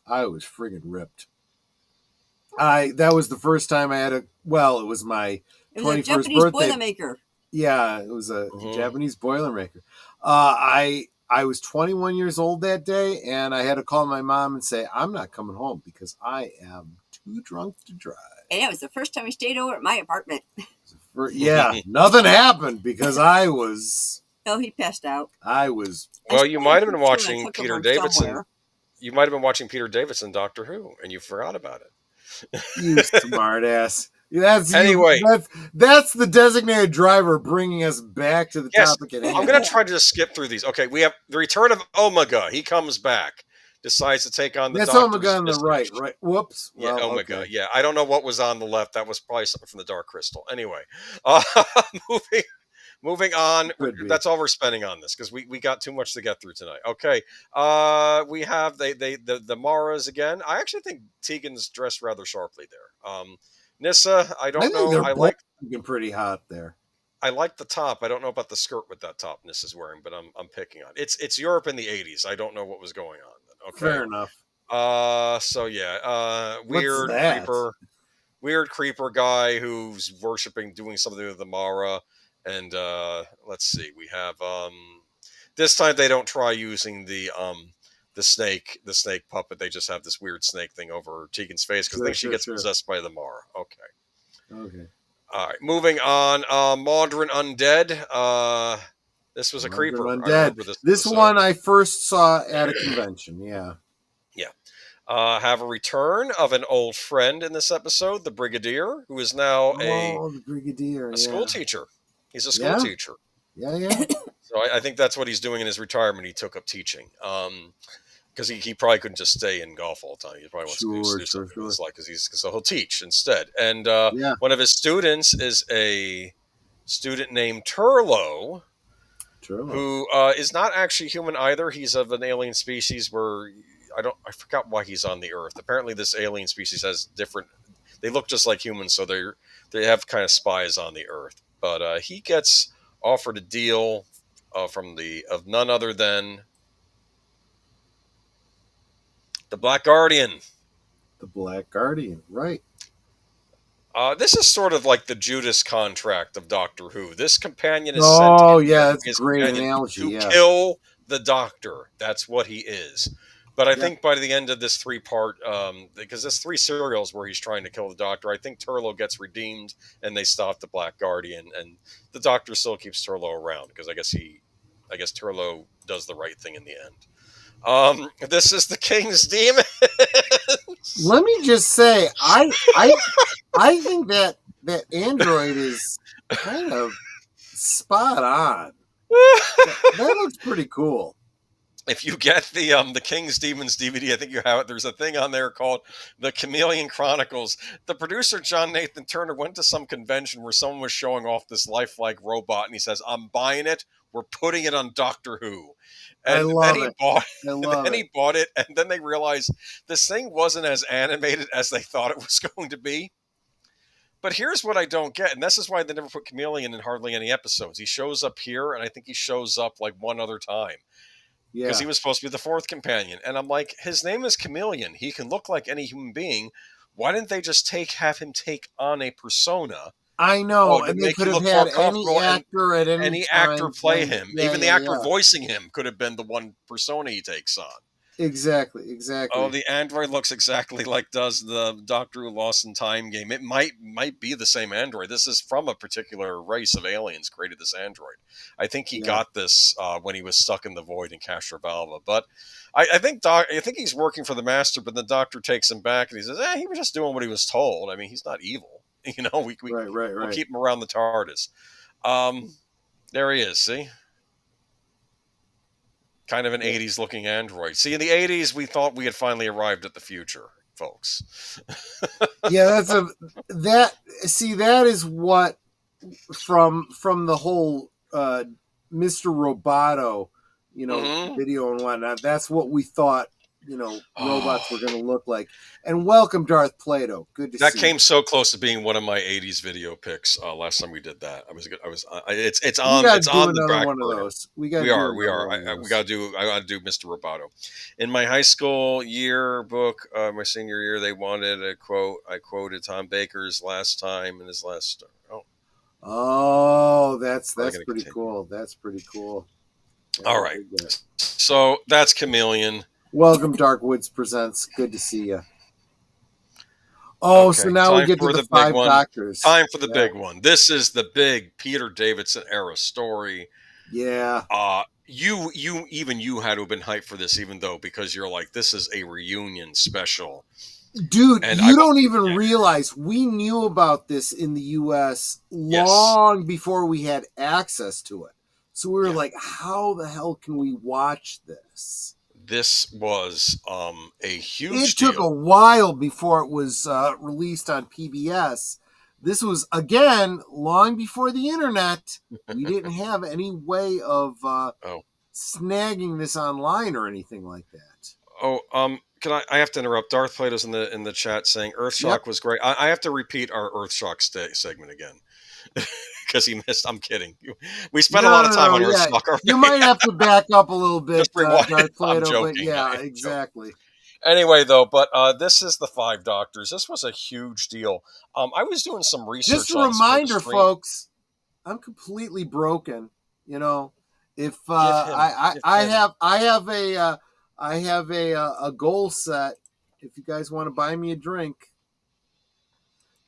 friggin' ripped. That was the first time I had it was my 21st birthday. Boilermaker. Yeah, it was a Japanese Boilermaker. I was 21 years old that day, and I had to call my mom and say, I'm not coming home because I am too drunk to drive. And it was the first time he stayed over at my apartment. Nothing happened because I was... No, he passed out. Well, you might have been watching Peter Davidson. Somewhere. You might have been watching Peter Davidson Doctor Who, and you forgot about it. You smart ass. That's the designated driver bringing us back to the topic at hand. I'm going to try to just skip through these. Okay, we have the return of Omega. He comes back, decides to take on the That's Doctor's Omega on the right. Whoops. Yeah, well, Omega. Okay. Yeah, I don't know what was on the left. That was probably something from the Dark Crystal. Anyway, moving on. That's all we're spending on this because we got too much to get through tonight. Okay, we have the Maras again. I actually think Tegan's dressed rather sharply there. Nyssa, I don't know. I like looking pretty hot there. I like the top. I don't know about the skirt with that top Nyssa's wearing, but I'm picking on. It's Europe in the 80s. I don't know what was going on then. Okay. Fair enough. So yeah, weird creeper guy who's worshiping, doing something with the Mara, and let's see. We have this time they don't try using the snake puppet. They just have this weird snake thing over Tegan's face because I think she gets possessed by the Mara. Okay. Okay. All right, moving on. Modern Undead. This was a creeper. Undead. I remember this. This episode. one I first saw at a convention. Yeah. Yeah. Have a return of an old friend in this episode, the Brigadier, who is now the Brigadier. a school teacher. He's a school Yeah. teacher. Yeah. So I think that's what he's doing in his retirement. He took up teaching. Because he probably couldn't just stay in golf all the time. He probably wants to do something with his life so he'll teach instead. And one of his students is a student named Turlo, who is not actually human either. He's of an alien species where I forgot why he's on the Earth. Apparently, this alien species has different. They look just like humans, so they have kind of spies on the Earth. But he gets offered a deal of none other than the Black Guardian. The Black Guardian, right. This is sort of like the Judas contract of Doctor Who. This companion is that's a great analogy. To kill the Doctor. That's what he is. But I think by the end of this 3-part, because there's 3 serials where he's trying to kill the Doctor, I think Turlo gets redeemed and they stop the Black Guardian, and the Doctor still keeps Turlo around because I guess Turlo does the right thing in the end. This is the King's Demon. Let me just say, I think that android is kind of spot on. That looks pretty cool. If you get the King's Demons DVD, I think you have it. There's a thing on there called The Chameleon Chronicles. The producer, John Nathan Turner, went to some convention where someone was showing off this lifelike robot, and he says, "I'm buying it. We're putting it on Doctor Who." And I love it. He bought it, and then they realized this thing wasn't as animated as they thought it was going to be. But here's what I don't get, and this is why they never put Chameleon in hardly any episodes. He shows up here, and I think he shows up like one other time. Yeah. Because he was supposed to be the 4th companion. And I'm like, his name is Chameleon. He can look like any human being. Why didn't they just have him take on a persona? I know, and they could have had any actor at any actor play him. Even the actor voicing him could have been the one persona he takes on. Exactly. Oh, the android looks exactly like does the Doctor Who Lost in Time game. It might be the same android. This is from a particular race of aliens created this android. I think he got this when he was stuck in the void in Castrovalva. But I think he's working for the Master, but the Doctor takes him back and he says, he was just doing what he was told. I mean, he's not evil. We'll keep him around the TARDIS. There he is, see? Kind of an 80s looking android. See, in the 80s, we thought we had finally arrived at the future, folks. Yeah, that is what from the whole Mr. Roboto, video and whatnot. That's what we thought, robots were going to look like. And welcome, Darth Plato. Good to see you. That came so close to being one of my 80s video picks last time we did that. It's on the back burner. We got to do Mr. Roboto. In my high school yearbook, my senior year, they wanted a quote. I quoted Tom Baker's last time in his last. That's pretty cool. That's pretty cool. All right. So that's Chameleon. Welcome, Dark Woods Presents. Good to see you. So now we get to the 5 Doctors. Time for the big one. This is the big Peter Davidson era story. Yeah. You had to have been hyped for this, even though, because you're like, this is a reunion special. Dude, you don't even realize we knew about this in the U.S. long before we had access to it. So we were like, how the hell can we watch this? This was a huge deal. It took a while before it was released on PBS. This was, again, long before the internet. We didn't have any way of snagging this online or anything like that. I have to interrupt. Darth Plato's in the chat saying Earthshock was great. I have to repeat our Earthshock segment again. Because he missed. I'm kidding. We spent a lot of time on Earthshock. You might have to back up a little bit, Darth Plato. I'm joking. But yeah, exactly. Anyway, though, but this is the 5 Doctors. This was a huge deal. I was doing some research. Just a reminder, folks. I'm completely broken. If I have a goal set. If you guys want to buy me a drink,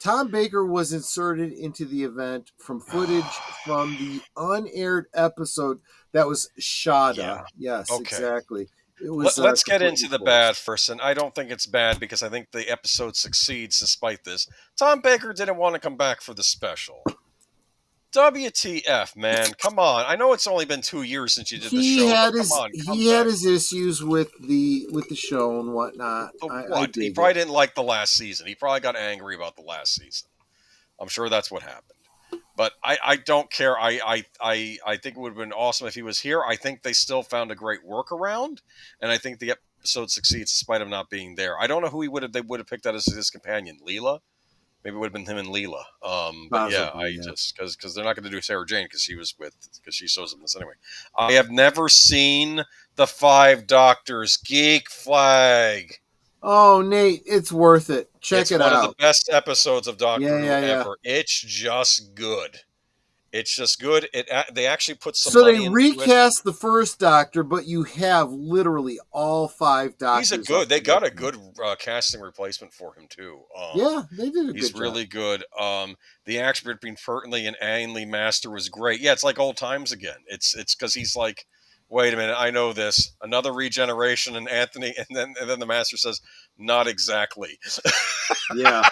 Tom Baker was inserted into the event from footage from the unaired episode that was Shada. Yeah. Yes, Okay. exactly. It was. Let's get into completely the bad first, and I don't think it's bad because I think the episode succeeds despite this. Tom Baker didn't want to come back for the special. WTF, man? Come on! I know it's only been 2 years since you did the show, but come on, he had his issues with the show and whatnot. What? He probably didn't like the last season. He probably got angry about the last season. I'm sure that's what happened. But I don't care. I think it would have been awesome if he was here. I think they still found a great workaround, and I think the episode succeeds despite him not being there. I don't know who they would have picked out as his companion. Leela? Maybe it would have been him and Leela. But Possibly, just because they're not going to do Sarah Jane because she shows up in this anyway. I have never seen the 5 Doctors Geek flag. Oh, Nate, it's worth it. Check it out. It's one of the best episodes of Doctor Who yeah. ever. It's just good. It's just good. They actually put some. So they recast the first Doctor, but you have literally all 5 Doctors. They got a good casting replacement for him too. Yeah, they did a good job. He's really good. The action between Pertwee and Ainley Master was great. Yeah, it's like old times again. It's because he's like, wait a minute, I know this. Another regeneration, and Anthony, and then the Master says, not exactly. Yeah.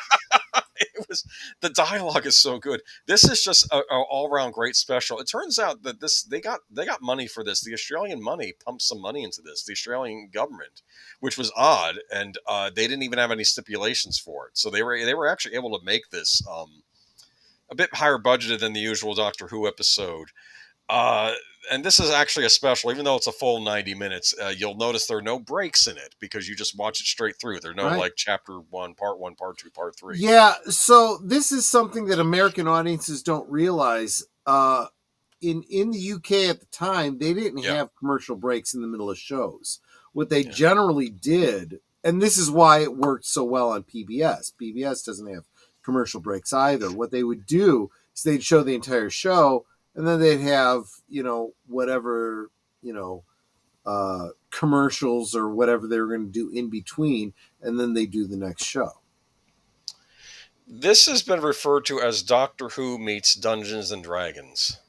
The dialogue is so good. This is just an all-around great special. It turns out that they got money for this. The Australian money pumped some money into this. The Australian government, which was odd, and they didn't even have any stipulations for it. So they were actually able to make this a bit higher budgeted than the usual Doctor Who episode. And this is actually a special, even though it's a full 90 minutes. You'll notice there are no breaks in it because you just watch it straight through. There are no like chapter 1, part 1, part 2, part 3. Yeah, so this is something that American audiences don't realize. In the UK at the time, they didn't have commercial breaks in the middle of shows. What they generally did, and this is why it worked so well on PBS. PBS doesn't have commercial breaks either. What they would do is they'd show the entire show, and then they'd have, whatever, commercials or whatever they were going to do in between, and then they do the next show. This has been referred to as Doctor Who meets Dungeons and Dragons.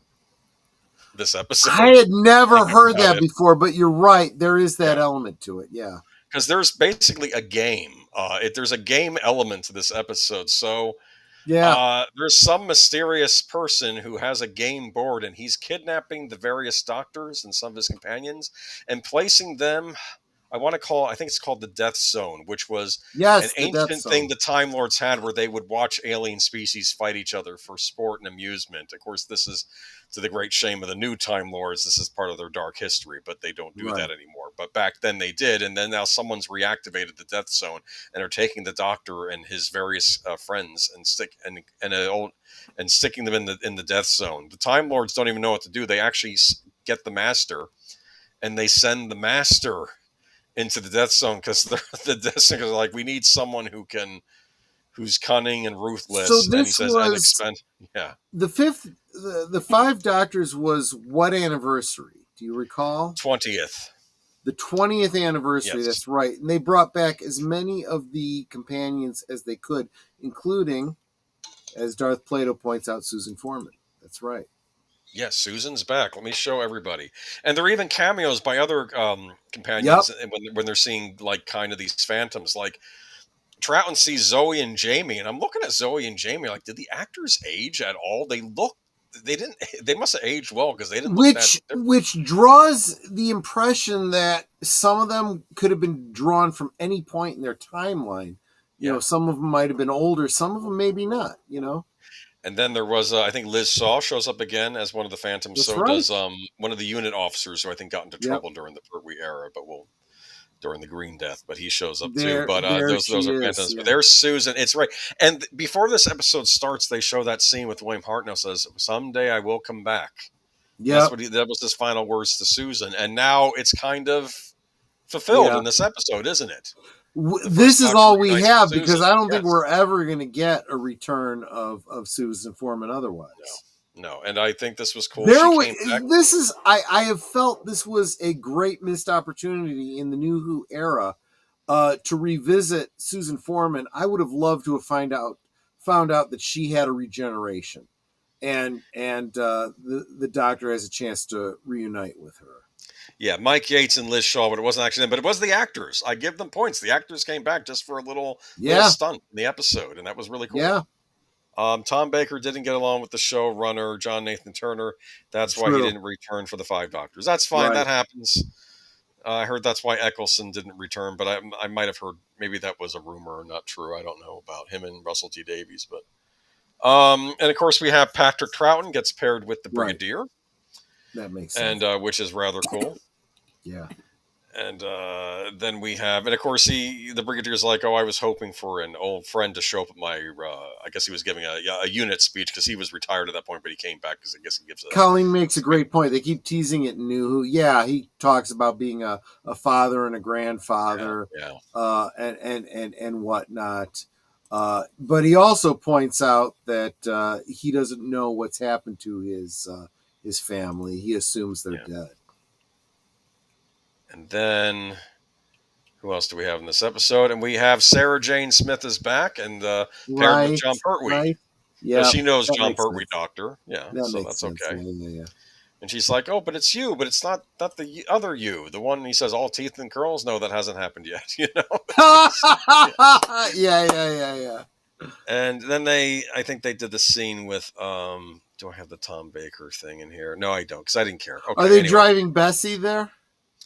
This episode. I had never heard that before, but you're right. There is that element to it, yeah. Because there's basically a game. There's a game element to this episode, so... Yeah. There's some mysterious person who has a game board, and he's kidnapping the various doctors and some of his companions and placing them. I think it's called the Death Zone, which was an ancient thing the Time Lords had where they would watch alien species fight each other for sport and amusement. Of course, this is to the great shame of the new Time Lords. This is part of their dark history, but they don't do that anymore. But back then they did, and then now someone's reactivated the Death Zone and are taking the Doctor and his various friends and sticking them in the Death Zone. The Time Lords don't even know what to do. They actually get the Master, and they send the Master into the Death Zone because the Death Zone is like, we need someone who's cunning and ruthless. So this and he says, the 5 Doctors was what anniversary? Do you recall? 20th. The 20th anniversary, yes. That's right. And they brought back as many of the companions as they could, including, as Darth Plato points out, Susan Foreman. That's right. Yes, Susan's back. Let me show everybody. And there are even cameos by other companions when they're seeing like kind of these phantoms. Like Troughton sees Zoe and Jamie, and I'm looking at Zoe and Jamie like, did the actors age at all? They must have aged well because they didn't look that different. Which draws the impression that some of them could have been drawn from any point in their timeline. Some of them might have been older, some of them maybe not, And then there was, I think Liz Saw shows up again as one of the Phantoms. That's right. Does one of the unit officers who I think got into trouble during the Pertwee era, during the Green Death. But he shows up too. But those are Phantoms. Yeah. But there's Susan. It's right. And before this episode starts, they show that scene with William Hartnell says, "Someday I will come back." Yeah, that was his final words to Susan. And now it's kind of fulfilled in this episode, isn't it? This is all we have because I don't think we're ever going to get a return of Susan Foreman otherwise. No, and I think this was cool. I have felt this was a great missed opportunity in the New Who era to revisit Susan Foreman. I would have loved to have found out that she had a regeneration, and the Doctor has a chance to reunite with her. Yeah, Mike Yates and Liz Shaw, but it wasn't actually them. But it was the actors. I give them points. The actors came back just for a little stunt in the episode, and that was really cool. Yeah. Tom Baker didn't get along with the showrunner, John Nathan Turner. That's why he didn't return for the 5 Doctors. That's fine. Right. That happens. I heard that's why Eccleston didn't return, but I might have heard maybe that was a rumor or not true. I don't know about him and Russell T Davies. But and of course we have Patrick Troughton gets paired with the Brigadier. Right. That makes sense. And which is rather cool. Yeah. And then we have, and of course, the Brigadier's like, oh, I was hoping for an old friend to show up at my, I guess he was giving a unit speech because he was retired at that point, but he came back because I guess he gives Colleen makes a great point. They keep teasing it new. Yeah, he talks about being a father and a grandfather, and whatnot. But he also points out that he doesn't know what's happened to his family. He assumes they're dead. And then, who else do we have in this episode? And we have Sarah Jane Smith is back and paired with John Pertwee. Right. Yeah, she knows John Pertwee, Doctor. Yeah, so that's sense. Okay. Yeah. And she's like, oh, but it's you, but it's not the other you. The one he says all teeth and curls. No, that hasn't happened yet. You know. Yeah. And then I think they did the scene with. Do I have the Tom Baker thing in here? No, I don't, because I didn't care. Okay, are they driving Bessie there?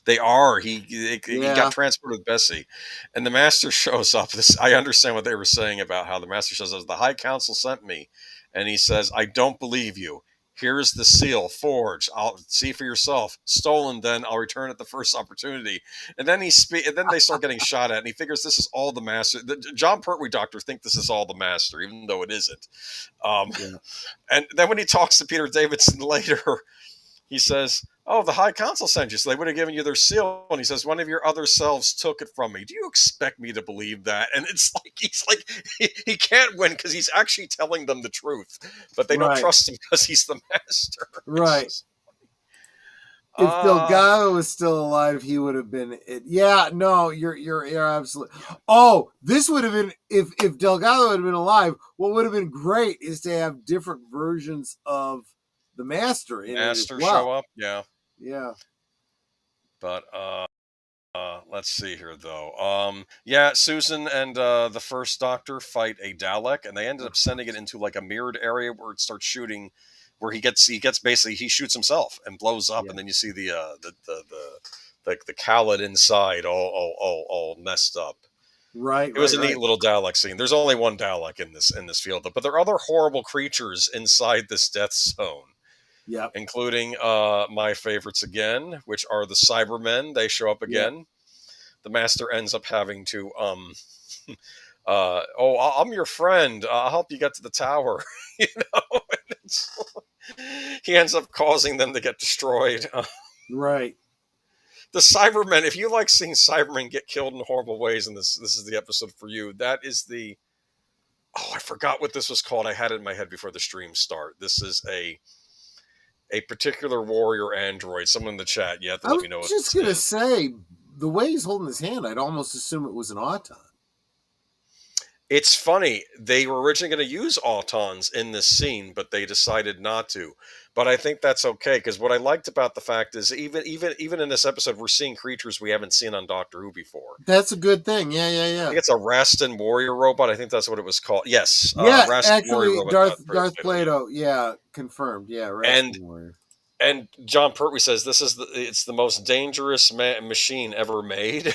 They are. He got transported with Bessie, and the Master shows up. I understand what they were saying about how the Master shows up. The High Council sent me, and he says, "I don't believe you. Here's the seal, forged. I'll see for yourself. Stolen. Then I'll return at the first opportunity." And then and then they start getting shot at, and he figures this is all the Master. The John Pertwee Doctor think this is all the Master, even though it isn't. And then when he talks to Peter Davidson later, he says, oh, the High Council sent you, so they would have given you their seal. And he says, one of your other selves took it from me. Do you expect me to believe that? And it's like, he can't win because he's actually telling them the truth. But they don't trust him because he's the Master. Right. If Delgado was still alive, he would have been it. Yeah, no, you're absolutely. Oh, this would have been if Delgado had been alive. What would have been great is to have different versions of the Master in Master it as well. Show up, yeah. But let's see here though. Susan and the First Doctor fight a Dalek, and they ended up sending it into like a mirrored area where it starts shooting. Where he gets basically he shoots himself and blows up, and then you see the Khaled inside all messed up. Right. It was a neat little Dalek scene. There's only one Dalek in this field, but there are other horrible creatures inside this death zone. Yeah. Including my favorites again, which are the Cybermen. They show up again. Yep. The Master ends up having to I'm your friend. I'll help you get to the tower. You know, he ends up causing them to get destroyed. Right. The Cybermen. If you like seeing Cybermen get killed in horrible ways, and this is the episode for you. That is the. Oh, I forgot what this was called. I had it in my head before the stream start. This is a particular warrior android. Someone in the chat, you have to let me know. I was just going to say, the way he's holding his hand, I'd almost assume it was an Auton. It's funny. They were originally going to use Autons in this scene, but they decided not to. But I think that's okay, because what I liked about the fact is even in this episode, we're seeing creatures we haven't seen on Doctor Who before. That's a good thing. Yeah. I think it's a Rastan warrior robot. I think that's what it was called. Yes. Rastan actually, Darth Plato. Yeah, confirmed. Yeah, Rastan warrior. And John Pertwee says it's the most dangerous machine ever made.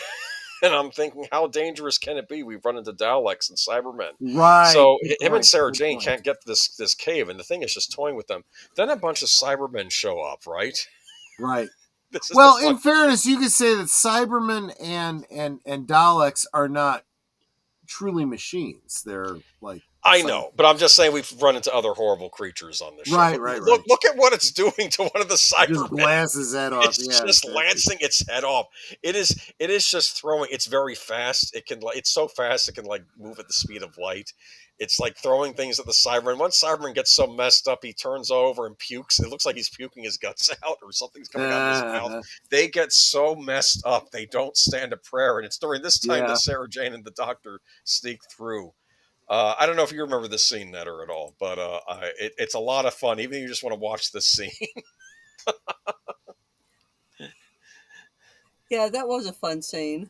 And I'm thinking, how dangerous can it be? We've run into Daleks and Cybermen. Right. So him and Sarah Jane can't get to this cave, and the thing is just toying with them. Then a bunch of Cybermen show up, right? Right. Well, in fairness, you could say that Cybermen and Daleks are not truly machines. They're like... I know, but I'm just saying we've run into other horrible creatures on this show. Right. Look at what it's doing to one of the Cybermen. Just blasts his head off. It's just lancing its head off. It is just throwing. It's very fast. It's so fast it can like move at the speed of light. It's like throwing things at the Cyberman. Once Cyberman gets so messed up, he turns over and pukes. It looks like he's puking his guts out or something's coming out of his mouth. They get so messed up, they don't stand a prayer. And it's during this time that Sarah Jane and the Doctor sneak through. I don't know if you remember this scene, Netter, at all, but it's a lot of fun, even if you just want to watch this scene. Yeah, that was a fun scene.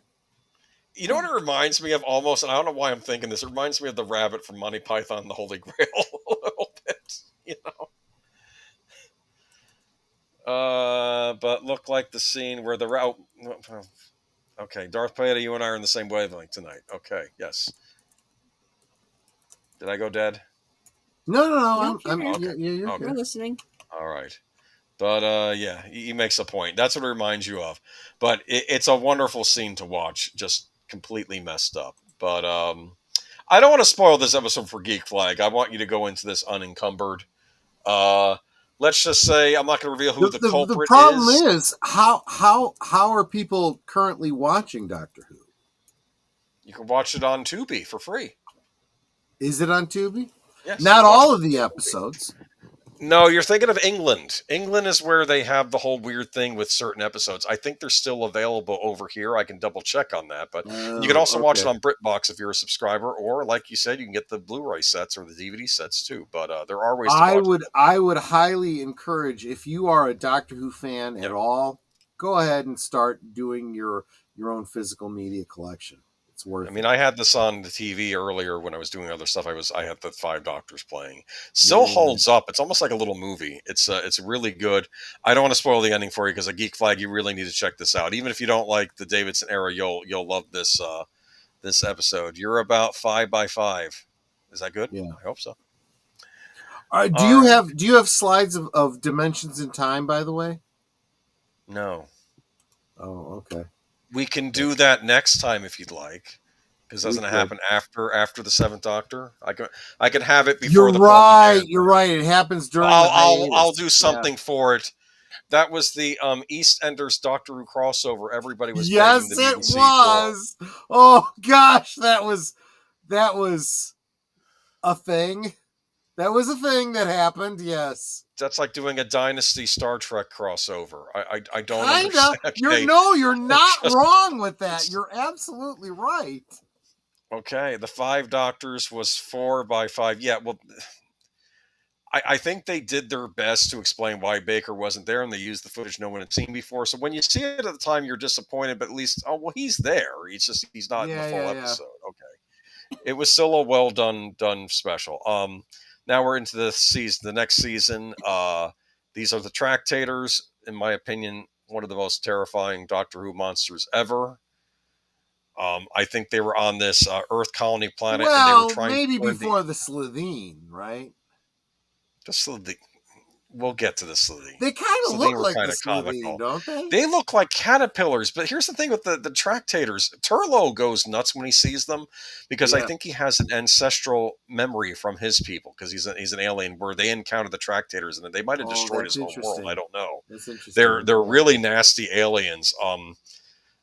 You know what it reminds me of almost, and I don't know why I'm thinking this, it reminds me of the rabbit from Monty Python and the Holy Grail a little bit, you know? But looked like the scene where okay, Darth Plato, you and I are in the same wavelength tonight. Okay, yes. Did I go dead? No. Nope, you're Okay. You're Okay. We're listening. All right. But yeah, he makes a point. That's what it reminds you of. But it's a wonderful scene to watch, just completely messed up. But I don't want to spoil this episode for Geek Flag. I want you to go into this unencumbered. Let's just say I'm not going to reveal who the culprit the problem is. how are people currently watching Doctor Who? You can watch it on Tubi for free. Is it on Tubi? Yes. Not all of the episodes. No, you're thinking of England. England is where they have the whole weird thing with certain episodes. I think they're still available over here. I can double check on that. But you can also watch it on BritBox if you're a subscriber, or like you said, you can get the Blu-ray sets or the DVD sets too. But there are ways to watch it. I would highly encourage, if you are a Doctor Who fan at all, go ahead and start doing your own physical media collection. It's worth it. I mean, I had this on the TV earlier when I was doing other stuff. I had the 5 Doctors playing. Still holds up. It's almost like a little movie. It's really good. I don't want to spoil the ending for you because a Geek Flag, you really need to check this out. Even if you don't like the Davidson era, you'll love this this episode. You're about 5 by 5. Is that good? Yeah, I hope so. Do you have slides of dimensions in time, by the way? No. Oh, okay. We can do that next time if you'd like, because doesn't it happen after the 7th Doctor? I can have it before You're the right. You're right. It happens during. I'll do something for it. That was the EastEnders Doctor Who crossover. Everybody was begging the BBC it was. For. Oh gosh, that was a thing. That was a thing that happened. Yes. That's like doing a Dynasty Star Trek crossover. I don't understand. Okay. You're not wrong with that. You're absolutely right. Okay, the 5 Doctors was 4 by 5. Yeah, well, I think they did their best to explain why Baker wasn't there, and they used the footage no one had seen before. So when you see it at the time, you're disappointed, but at least, he's there. He's not in the full episode. Okay. It was still a well done special. Now we're into the next season. These are the Tractators. In my opinion, one of the most terrifying Doctor Who monsters ever. I think they were on this Earth colony planet. Well, and they were trying maybe before the Slitheen, right? The Slitheen. We'll get to the Slitheen. They kind of look like the Slitheen, don't they? They look like caterpillars. But here's the thing with the Tractators. Turlo goes nuts when he sees them because I think he has an ancestral memory from his people because he's an alien where they encountered the Tractators and they might have destroyed his whole world. I don't know. That's interesting. They're really nasty aliens.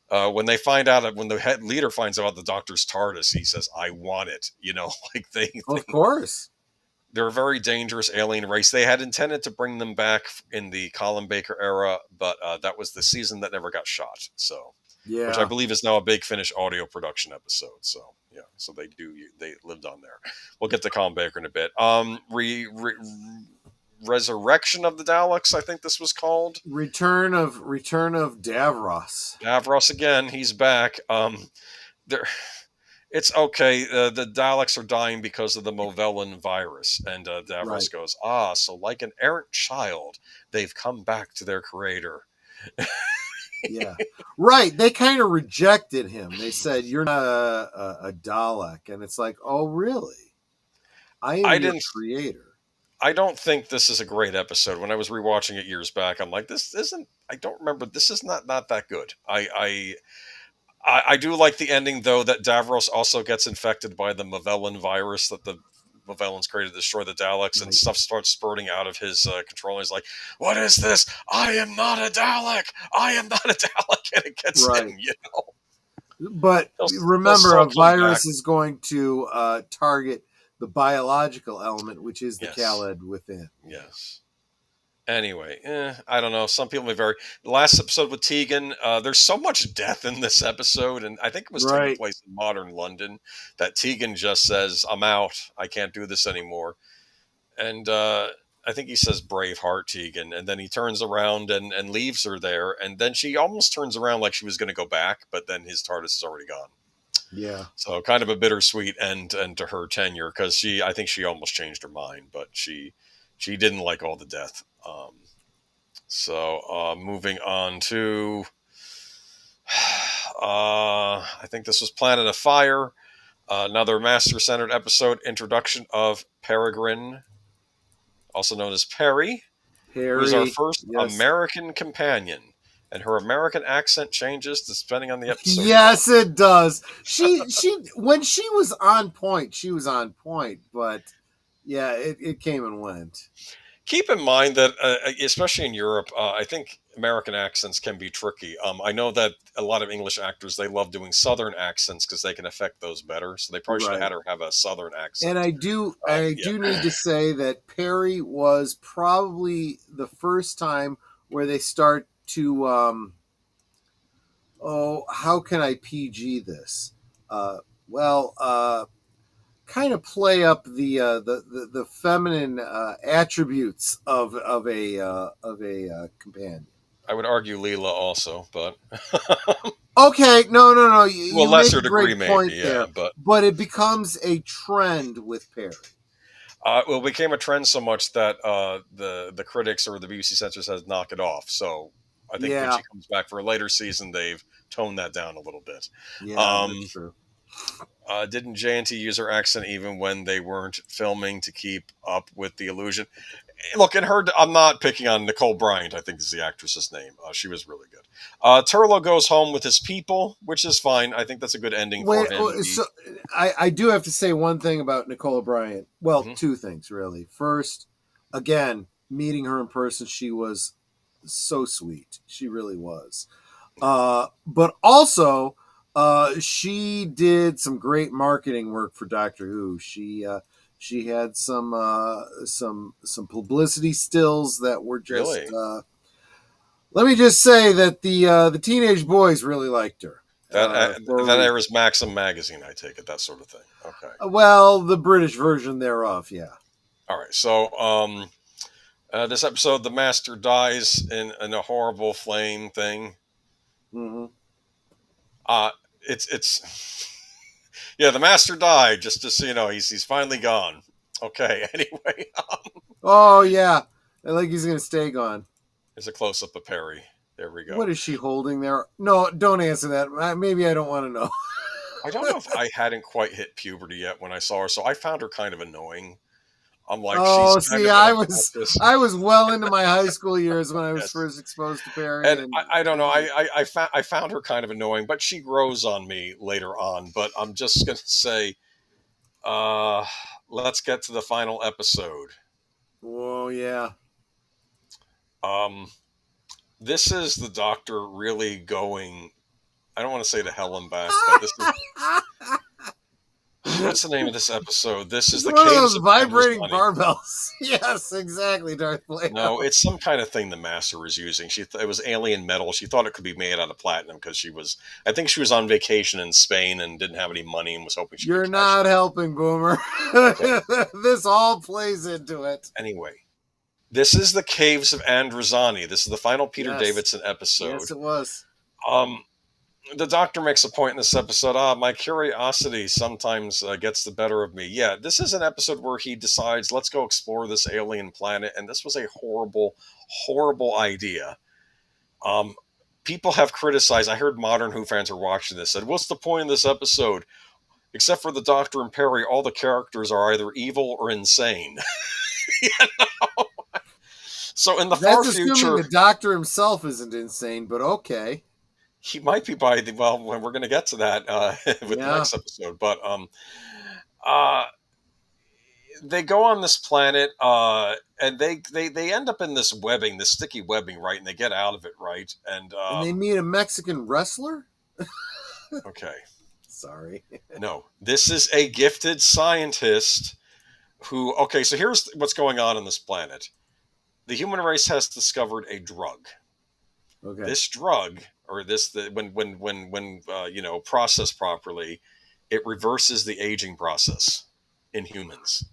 When they find out, when the head leader finds out the Doctor's TARDIS, he says, "I want it." You know, like of course. They're a very dangerous alien race. They had intended to bring them back in the Colin Baker era, but that was the season that never got shot. So, which I believe is now a Big Finish audio production episode. So, yeah, so they lived on there. We'll get to Colin Baker in a bit. Resurrection of the Daleks, I think this was called. Return of Davros. Davros again. He's back. It's okay. The Daleks are dying because of the Movellan virus. And Davros goes, so like an errant child, they've come back to their creator. Yeah. Right. They kind of rejected him. They said, you're not a Dalek. And it's like, oh, really? I am your creator. I don't think this is a great episode. When I was rewatching it years back, I'm like, I don't remember. This is not that good. I do like the ending, though, that Davros also gets infected by the Movellan virus that the Movellans created to destroy the Daleks, and stuff starts spurting out of his control. And he's like, "What is this? I am not a Dalek! I am not a Dalek!" And it gets him, you know. But remember, a virus is going to target the biological element, which is the Khaled within. Yes. Anyway, I don't know. Some people may vary. The last episode with Tegan, there's so much death in this episode, and I think it was taking Right. place in modern London, that Tegan just says, "I'm out. I can't do this anymore." And I think he says Braveheart, Tegan, and then he turns around and leaves her there, and then she almost turns around like she was going to go back, but then his TARDIS is already gone. Yeah. So kind of a bittersweet end to her tenure, because I think she almost changed her mind, but she didn't like all the death. So moving on to, I think this was Planet of Fire, another master-centered episode, introduction of Peregrine, also known as Perry, who is our first American companion. And her American accent changes depending on the episode. Yes, it does. She when she was on point, but yeah, it came and went. Keep in mind that, especially in Europe, I think American accents can be tricky. I know that a lot of English actors, they love doing Southern accents because they can affect those better. So they probably should have had her have a Southern accent. And I do need to say that Perry was probably the first time where they start to, how can I PG this? Kind of play up the feminine attributes of a companion. I would argue Leela also, but okay, no. You lesser make a great degree, point maybe, there, but it becomes a trend with Perry. Well, it became a trend so much that the critics or the BBC censors has knocked it off. So I think when she comes back for a later season, they've toned that down a little bit. Yeah, that's true. Didn't JNT use her accent even when they weren't filming to keep up with the illusion? Look, in her, I'm not picking on Nicole Bryant, I think is the actress's name. She was really good. Turlo goes home with his people, which is fine. I think that's a good ending for him. So I do have to say one thing about Nicole Bryant. Well, two things, really. First, again, meeting her in person, she was so sweet. She really was. But also, she did some great marketing work for Doctor Who. She had some publicity stills that were just. Really? Let me just say that the teenage boys really liked her. That airs Maxim magazine, I take it, that sort of thing. Okay. Well, the British version thereof, yeah. All right. So, this episode, the Master dies in a horrible flame thing. Mm-hmm. It's yeah, the Master died. Just so you know, he's finally gone. Okay. Anyway. Oh yeah, I think he's gonna stay gone. There's a close up of Perry. There we go. What is she holding there? No, don't answer that. Maybe I don't want to know. I don't know if I hadn't quite hit puberty yet when I saw her, so I found her kind of annoying. I'm like, I was well into my high school years when I was first exposed to Perry. And I don't know. I found her kind of annoying, but she grows on me later on. But I'm just gonna say, let's get to the final episode. Oh yeah. This is the Doctor really going, I don't want to say to hell and back, but this is, what's the name of this episode? This is the one of Caves those of vibrating Endless Money. barbells. Yes, exactly, Darth Plato. No, it's some kind of thing the Master was using. It was alien metal. She thought it could be made out of platinum because I think she was on vacation in Spain and didn't have any money and was hoping she You're could not helping, Boomer. This all plays into it. Anyway. This is the Caves of Androzani. This is the final Peter Davidson episode. Yes, it was. The Doctor makes a point in this episode, my curiosity sometimes gets the better of me. Yeah, this is an episode where he decides, let's go explore this alien planet, and this was a horrible, horrible idea. People have criticized, I heard modern Who fans are watching this, said, what's the point of this episode? Except for the Doctor and Perry, all the characters are either evil or insane. You know? So in the far future, the Doctor himself isn't insane, but okay. He might be when we're going to get to that with the next episode. But they go on this planet and they end up in this webbing, this sticky webbing, right? And they get out of it, right? And they meet a Mexican wrestler? Okay. Sorry. No, this is a gifted scientist who, okay, so here's what's going on this planet. the human race has discovered a drug. Okay. This drug, or when processed properly, it reverses the aging process in humans.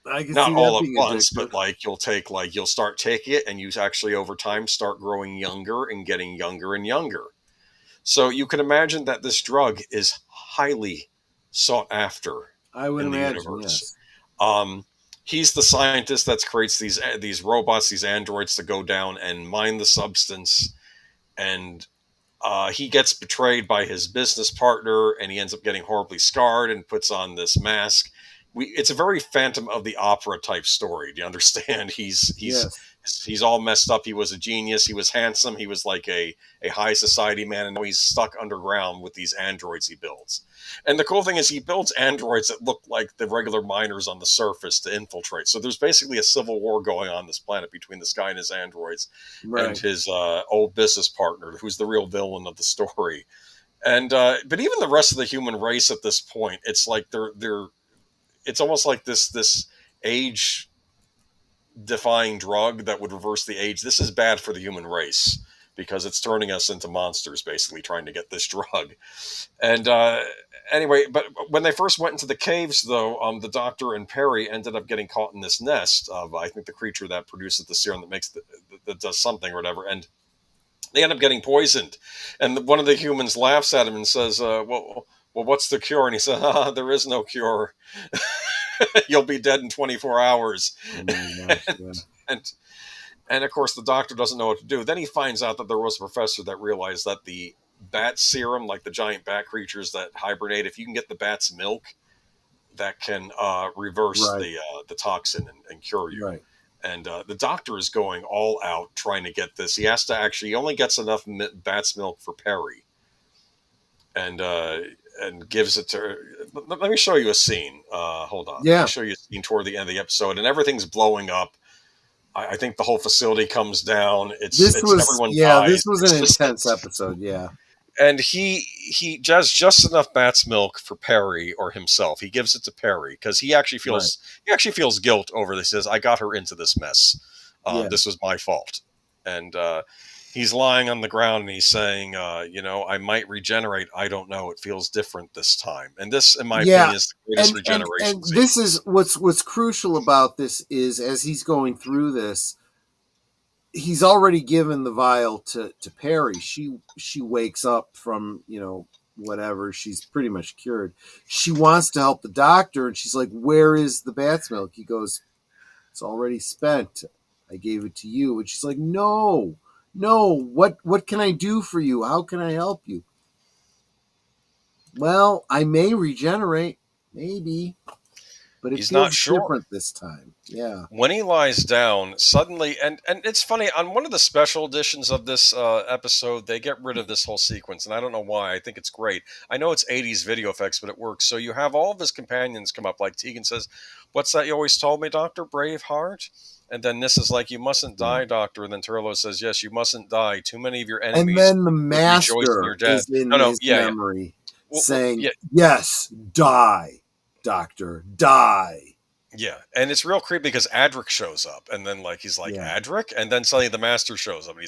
I can see Not that all at being once, addictive. but you'll start taking it, and you actually over time start growing younger and getting younger and younger. So you can imagine that this drug is highly sought after I would in the imagine, universe. yes. He's the scientist that creates these robots, these androids, to go down and mine the substance, and he gets betrayed by his business partner, and he ends up getting horribly scarred and puts on this mask. It's a very Phantom of the Opera type story. Do you understand? He's all messed up. He was a genius. He was handsome. He was like a high society man, and now he's stuck underground with these androids he builds. And the cool thing is he builds androids that look like the regular miners on the surface to infiltrate. So there's basically a civil war going on this planet between this guy and his androids, Right. and his old business partner, who's the real villain of the story. And but even the rest of the human race at this point, it's like it's almost like this age defying drug that would reverse the age. This is bad for the human race because it's turning us into monsters, basically trying to get this drug. And anyway, but when they first went into the caves, though, the Doctor and Perry ended up getting caught in this nest of, I think, the creature that produces the serum that does something or whatever, and they end up getting poisoned. And one of the humans laughs at him and says, well, what's the cure? And he said, there is no cure. You'll be dead in 24 hours. Oh my gosh, and of course, the Doctor doesn't know what to do. Then he finds out that there was a professor that realized that the bat serum, like the giant bat creatures that hibernate, if you can get the bat's milk, that can reverse the toxin and cure you. Right. And the Doctor is going all out trying to get this. He he only gets enough bat's milk for Perry. And gives it to her. Let me show you a scene. Hold on. Yeah. Let me show you a scene toward the end of the episode, and everything's blowing up. I think the whole facility comes down. Everyone dies. This was an intense episode. Yeah. And he does just enough bat's milk for Perry or himself. He gives it to Perry because he actually feels guilt over this. He says, "I got her into this mess. This was my fault." And he's lying on the ground and he's saying, I might regenerate. I don't know. It feels different this time. And this, in my opinion, is the greatest regeneration. And this is what's crucial about this is, as he's going through this, he's already given the vial to Perry. She wakes up from, whatever. She's pretty much cured. She wants to help the Doctor, and she's like, "Where is the bat's milk?" He goes, "It's already spent. I gave it to you." And she's like, No, what can I do for you? How can I help you? Well, I may regenerate, maybe, but he's not sure. Different this time. Yeah. When he lies down, suddenly, and it's funny, on one of the special editions of this episode, they get rid of this whole sequence, and I don't know why. I think it's great. I know it's 80s video effects, but it works. So you have all of his companions come up, like Tegan says, "What's that you always told me, Doctor? Braveheart?" And then this is like, "You mustn't die, Doctor." And then Turlo says, "Yes, you mustn't die. Too many of your enemies." And then the Master is in his memory saying, "Yes, die, Doctor, die." Yeah, and it's real creepy because Adric shows up, and then he's like, "Adric?" And then suddenly the Master shows up, and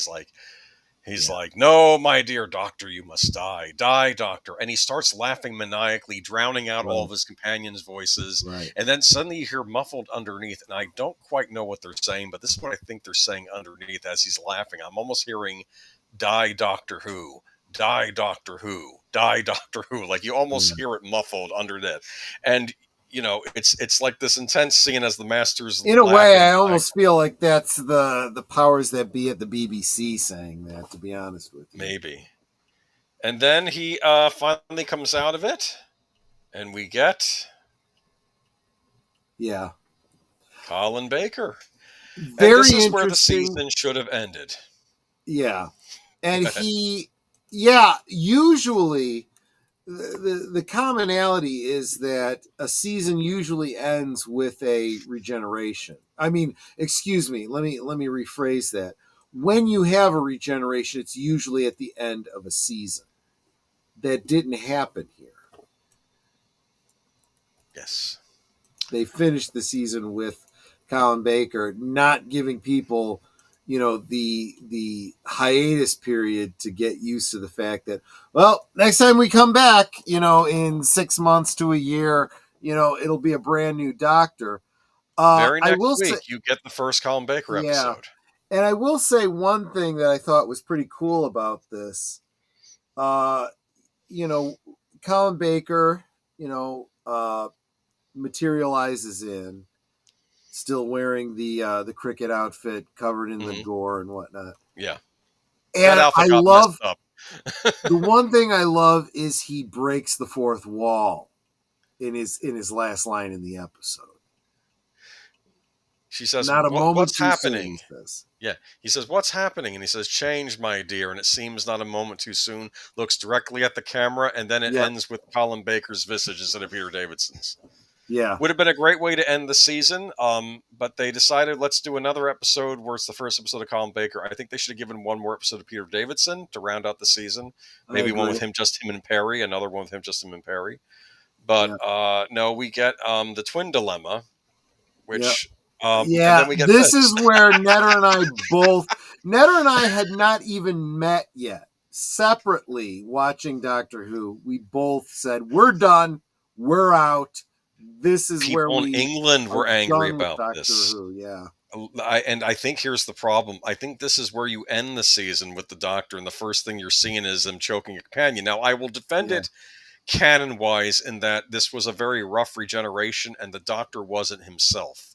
he's like, "No, my dear Doctor, you must die. Die, Doctor." And he starts laughing maniacally, drowning out all of his companions' voices. Right. And then suddenly you hear muffled underneath, and I don't quite know what they're saying, but this is what I think they're saying underneath as he's laughing. I'm almost hearing, "Die, Doctor Who. Die, Doctor Who. Die, Doctor Who." Like you almost hear it muffled underneath. And it's like this intense scene as the Master's in a way. I almost feel like that's the powers that be at the BBC saying that, to be honest with you. Maybe. And then he finally comes out of it, and we get Colin Baker. Very and this is interesting. Where the season should have ended. Yeah. And usually the commonality is that a season usually ends with a regeneration. I mean, excuse me, let me rephrase that. When you have a regeneration, it's usually at the end of a season. That didn't happen here. Yes. They finished the season with Colin Baker, not giving people, the hiatus period to get used to the fact that, well, next time we come back, in 6 months to a year, it'll be a brand new Doctor. Very I next will say, week, you get the first Colin Baker yeah, episode. and I will say one thing that I thought was pretty cool about this. Colin Baker, materializes in, still wearing the cricket outfit, covered in the gore and whatnot. Yeah, that And outfit I got love messed up. the one thing I love is he breaks the fourth wall in his last line in the episode. She says, "Not a moment what's too soon," he happening? says. Yeah, he says, what's happening? And he says, change, my dear. And it seems not a moment too soon. Looks directly at the camera, and then it Yep. ends with Colin Baker's visage instead of Peter Davidson's. Yeah. Would have been a great way to end the season, but they decided, let's do another episode where it's the first episode of Colin Baker. I think they should have given one more episode of Peter Davidson to round out the season. Maybe one with him, just him and Perry, another one with him, just him and Perry. But no, we get the twin dilemma, which... and then we get this is where Netter and I had not even met yet. Separately, watching Doctor Who, we both said, we're done, we're out. This is people where in England were angry about Doctor this. Who, yeah. I think here's the problem. I think this is where you end the season with the Doctor, and the first thing you're seeing is them choking a companion. Now, I will defend it canon-wise in that this was a very rough regeneration, and the Doctor wasn't himself.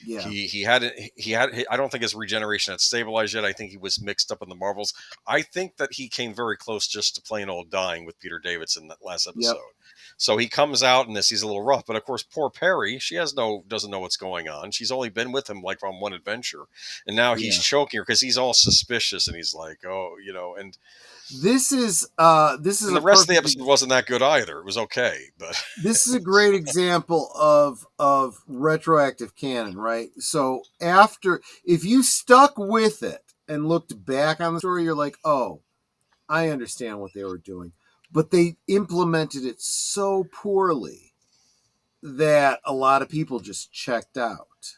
Yeah. He had I don't think his regeneration had stabilized yet. I think he was mixed up in the Marvels. I think that he came very close just to plain old dying with Peter Davidson that last episode. Yep. So he comes out in this, he's a little rough, but of course poor Perry, she doesn't know what's going on. She's only been with him like on one adventure, and now he's choking her because he's all suspicious, and he's like, and this is and the rest of the episode wasn't that good either. It was okay, but this is a great example of retroactive canon, right? So if you stuck with it and looked back on the story, you're like, oh, I understand what they were doing. But they implemented it so poorly that a lot of people just checked out.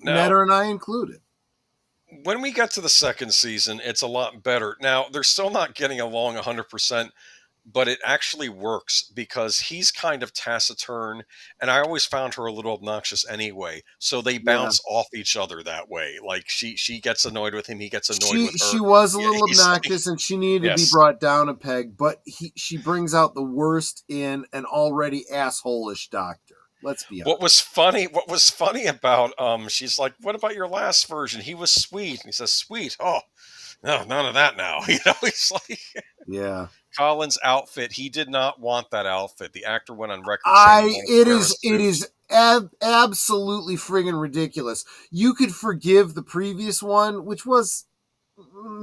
Netter and I included. When we get to the second season, it's a lot better. Now, they're still not getting along 100%, but it actually works because he's kind of taciturn, and I always found her a little obnoxious anyway. So they bounce off each other that way. Like she gets annoyed with him, he gets annoyed with her. She was a little obnoxious, and she needed to be brought down a peg. But she brings out the worst in an already asshole-ish Doctor. Let's be honest. What was funny about she's like, what about your last version? He was sweet. And he says, sweet. Oh, no, none of that now. He's like, yeah. Colin's outfit, he did not want that outfit. The actor went on record saying it is absolutely friggin' ridiculous. You could forgive the previous one, which was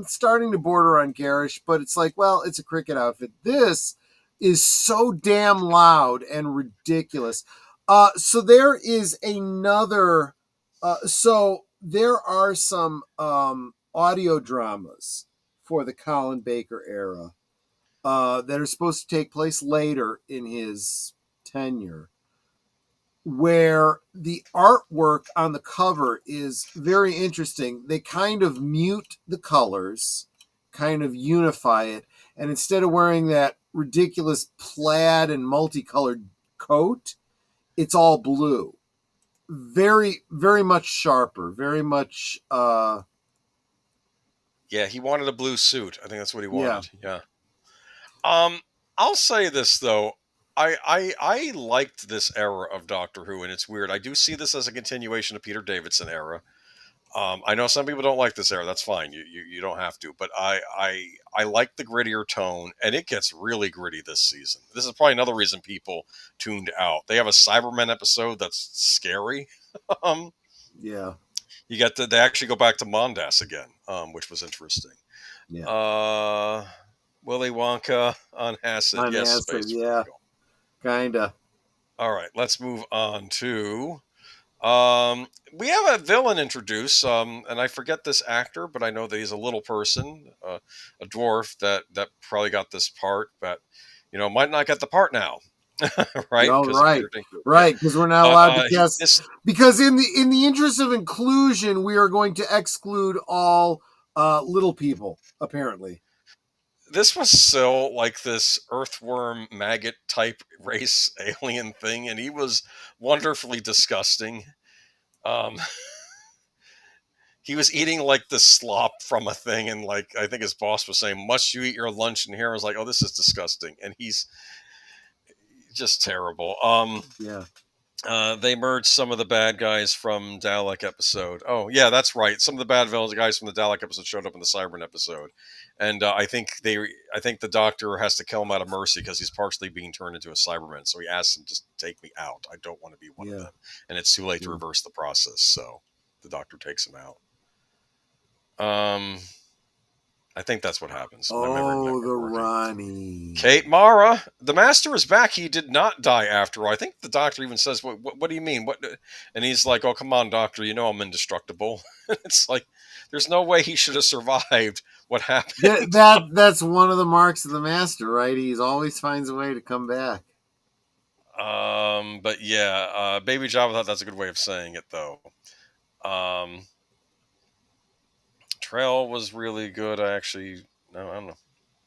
starting to border on garish, but it's like, well, it's a cricket outfit. This is so damn loud and ridiculous. So there is another. So there are some audio dramas for the Colin Baker era that are supposed to take place later in his tenure, where the artwork on the cover is very interesting. They kind of mute the colors, kind of unify it, and instead of wearing that ridiculous plaid and multicolored coat, it's all blue. Very, very much sharper. Very much. Yeah, he wanted a blue suit. I think that's what he wanted. Yeah. I'll say this though. I liked this era of Doctor Who, and it's weird. I do see this as a continuation of Peter Davidson era. I know some people don't like this era. That's fine. You don't have to. But I like the grittier tone, and it gets really gritty this season. This is probably another reason people tuned out. They have a Cybermen episode that's scary. Yeah. They actually go back to Mondas again, which was interesting. Yeah. Willy Wonka on acid. On yes, acid, Space yeah. Kinda. All right, let's move on to. We have a villain introduced, and I forget this actor, but I know that he's a little person, a dwarf that probably got this part, but might not get the part now. right? Oh, right, because we're not allowed to guess. Because in the interest of inclusion, we are going to exclude all little people. Apparently, this was still like this earthworm maggot type race alien thing, and he was wonderfully disgusting. He was eating like the slop from a thing, and like I think his boss was saying, "Must you eat your lunch in here?" I was like, "Oh, this is disgusting," and he's just terrible. Yeah. They merged some of the bad guys from Dalek episode. Oh, yeah, that's right. Some of the bad villains, guys from the Dalek episode, showed up in the Cyberman episode, and I think the Doctor has to kill him out of mercy because he's partially being turned into a Cyberman. So he asks him, "Just take me out. I don't want to be one of them." And it's too late to reverse the process, so the Doctor takes him out. I think that's what happens. Oh, the Ronnie. Kate Mara. The Master is back. He did not die after all. I think the Doctor even says, what do you mean? What? And he's like, "Oh, come on, Doctor. You know I'm indestructible." It's like, there's no way he should have survived what happened. That's one of the marks of the Master, right? He always finds a way to come back. But yeah, Baby Java thought that's a good way of saying it, though. Trail was really good. I don't know.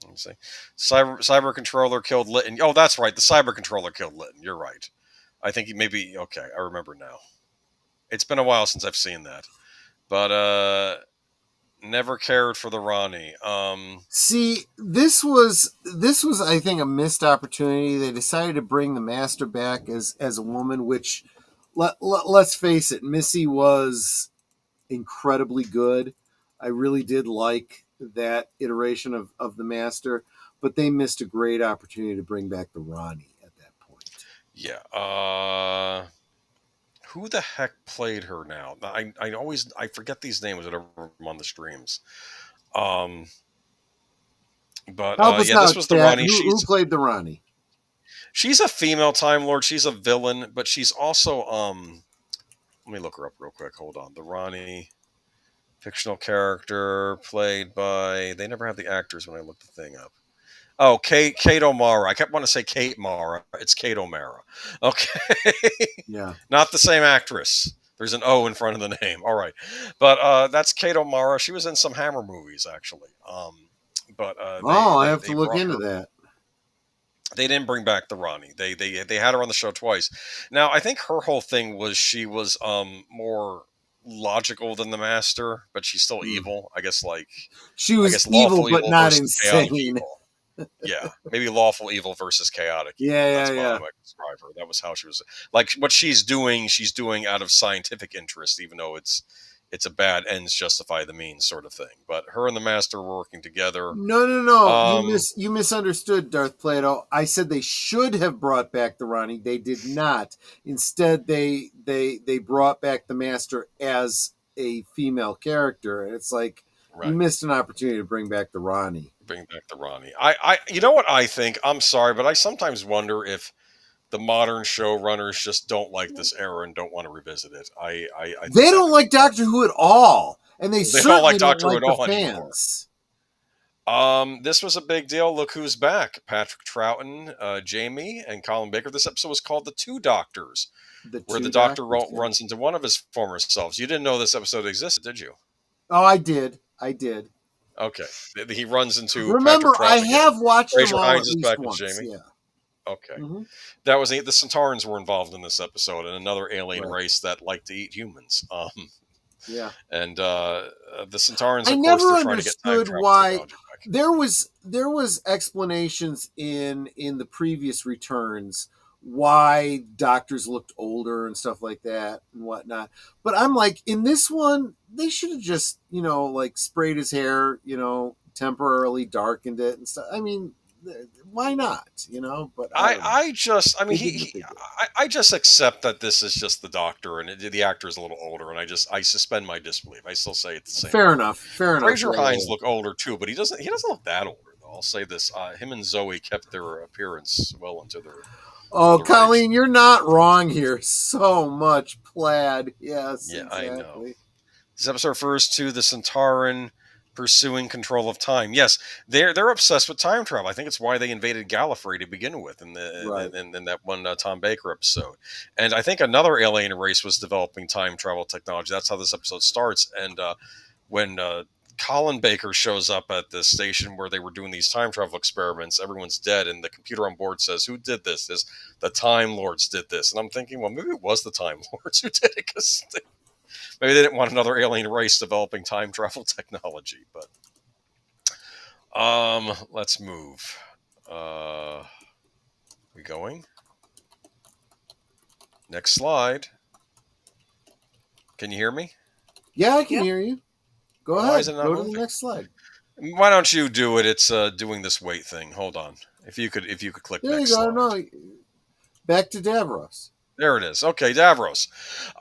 Let me see. Cyber Controller killed Litton. Oh, that's right. The Cyber Controller killed Litton. You're right. I think he maybe... Okay, I remember now. It's been a while since I've seen that. But, never cared for the Ronnie. See, this was, I think, a missed opportunity. They decided to bring the Master back as a woman, which, let's face it, Missy was incredibly good. I really did like that iteration of the Master, but they missed a great opportunity to bring back the Ronnie at that point. Yeah. Who the heck played her now? I forget these names whenever I'm on the streams. But this was the Ronnie. Who played the Ronnie? She's a female Time Lord. She's a villain, but she's also let me look her up real quick. Hold on. The Ronnie. Fictional character played by... They never have the actors when I looked the thing up. Oh, Kate O'Mara. I kept wanting to say Kate Mara. It's Kate O'Mara. Okay. Yeah. Not the same actress. There's an O in front of the name. All right. But that's Kate O'Mara. She was in some Hammer movies, actually. I have to look into that. They didn't bring back the Ronnie. They had her on the show twice. Now, I think her whole thing was she was more... logical than the Master, but she's still evil. I guess she was evil, but not insane. Yeah, maybe lawful evil versus chaotic. Yeah. I might describe her. That was how she was. Like what she's doing out of scientific interest, even though it's a bad ends justify the means sort of thing. But her and the Master were working together. No. You misunderstood, Darth Plato. I said they should have brought back the Ronnie. They did not. Instead, they brought back the Master as a female character. It's like you missed an opportunity to bring back the Ronnie. I you know what I think? I'm sorry, but I sometimes wonder if the modern showrunners just don't like this era and don't want to revisit it. I they don't like Doctor Who at all, and they certainly don't like Doctor Who at all fans. Anymore. This was a big deal. Look who's back: Patrick Troughton, Jamie, and Colin Baker. This episode was called "The Two Doctors," where the Doctor runs into one of his former selves. You didn't know this episode existed, did you? Oh, I did. Okay, he runs into. Remember, Patrick Troughton I have watched them all Hines at least back once. Jamie. Yeah. Okay. That was the Centaurans were involved in this episode, and another alien race that liked to eat humans. Yeah. And the Centaurans, I of never course, they're trying to get time understood travel why technology back. there was explanations in the previous returns why doctors looked older and stuff like that and whatnot. But I'm like, in this one, they should have just, sprayed his hair, temporarily darkened it and stuff. I mean, why not? But I just accept that this is just the Doctor and the actor is a little older, and I suspend my disbelief. I still say it's the same. Fair enough. Fraser Hines look older too, but he doesn't look that older though. I'll say this: him and Zoe kept their appearance well into their. Oh, Colleen, you're not wrong here. So much plaid. Yes. Yeah, exactly. I know. This episode refers to the Centauran pursuing control of time. Yes, they're obsessed with time travel. I think it's why they invaded Gallifrey to begin with in that one Tom Baker episode. And I think another alien race was developing time travel technology. That's how this episode starts. And when Colin Baker shows up at the station where they were doing these time travel experiments, everyone's dead, and the computer on board says, "Who did this?" The Time Lords did this. And I'm thinking, well, maybe it was the Time Lords who did it, because maybe they didn't want another alien race developing time travel technology. But let's move. We going? Next slide. Can you hear me? Yeah, I can hear you. Go Why ahead. is it not Go to moving? the next slide. Why don't you do it? It's doing this wait thing. Hold on. If you could click There next you go. slide. No, back to Davros. There it is. Okay, Davros.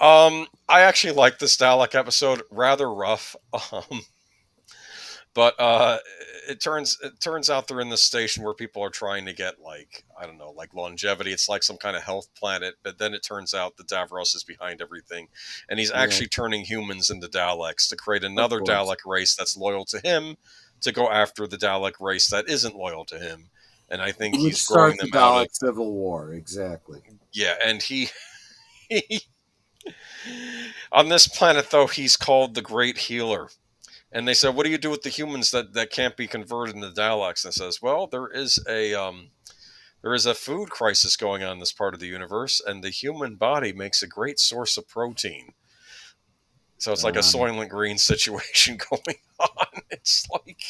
I actually like this Dalek episode. Rather rough. But it turns out they're in this station where people are trying to get, like, I don't know, like longevity. It's like some kind of health planet. But then it turns out that Davros is behind everything, and he's actually turning humans into Daleks to create another Dalek race that's loyal to him, to go after the Dalek race that isn't loyal to him. And I think he's growing them out of the Dalek Civil War. Exactly. Yeah, and he on this planet, though, he's called the Great Healer. And they said, "What do you do with the humans that can't be converted into Daleks?" And it says, "Well, there is a food crisis going on in this part of the universe, and the human body makes a great source of protein." So it's like a Soylent Green situation going on. It's like,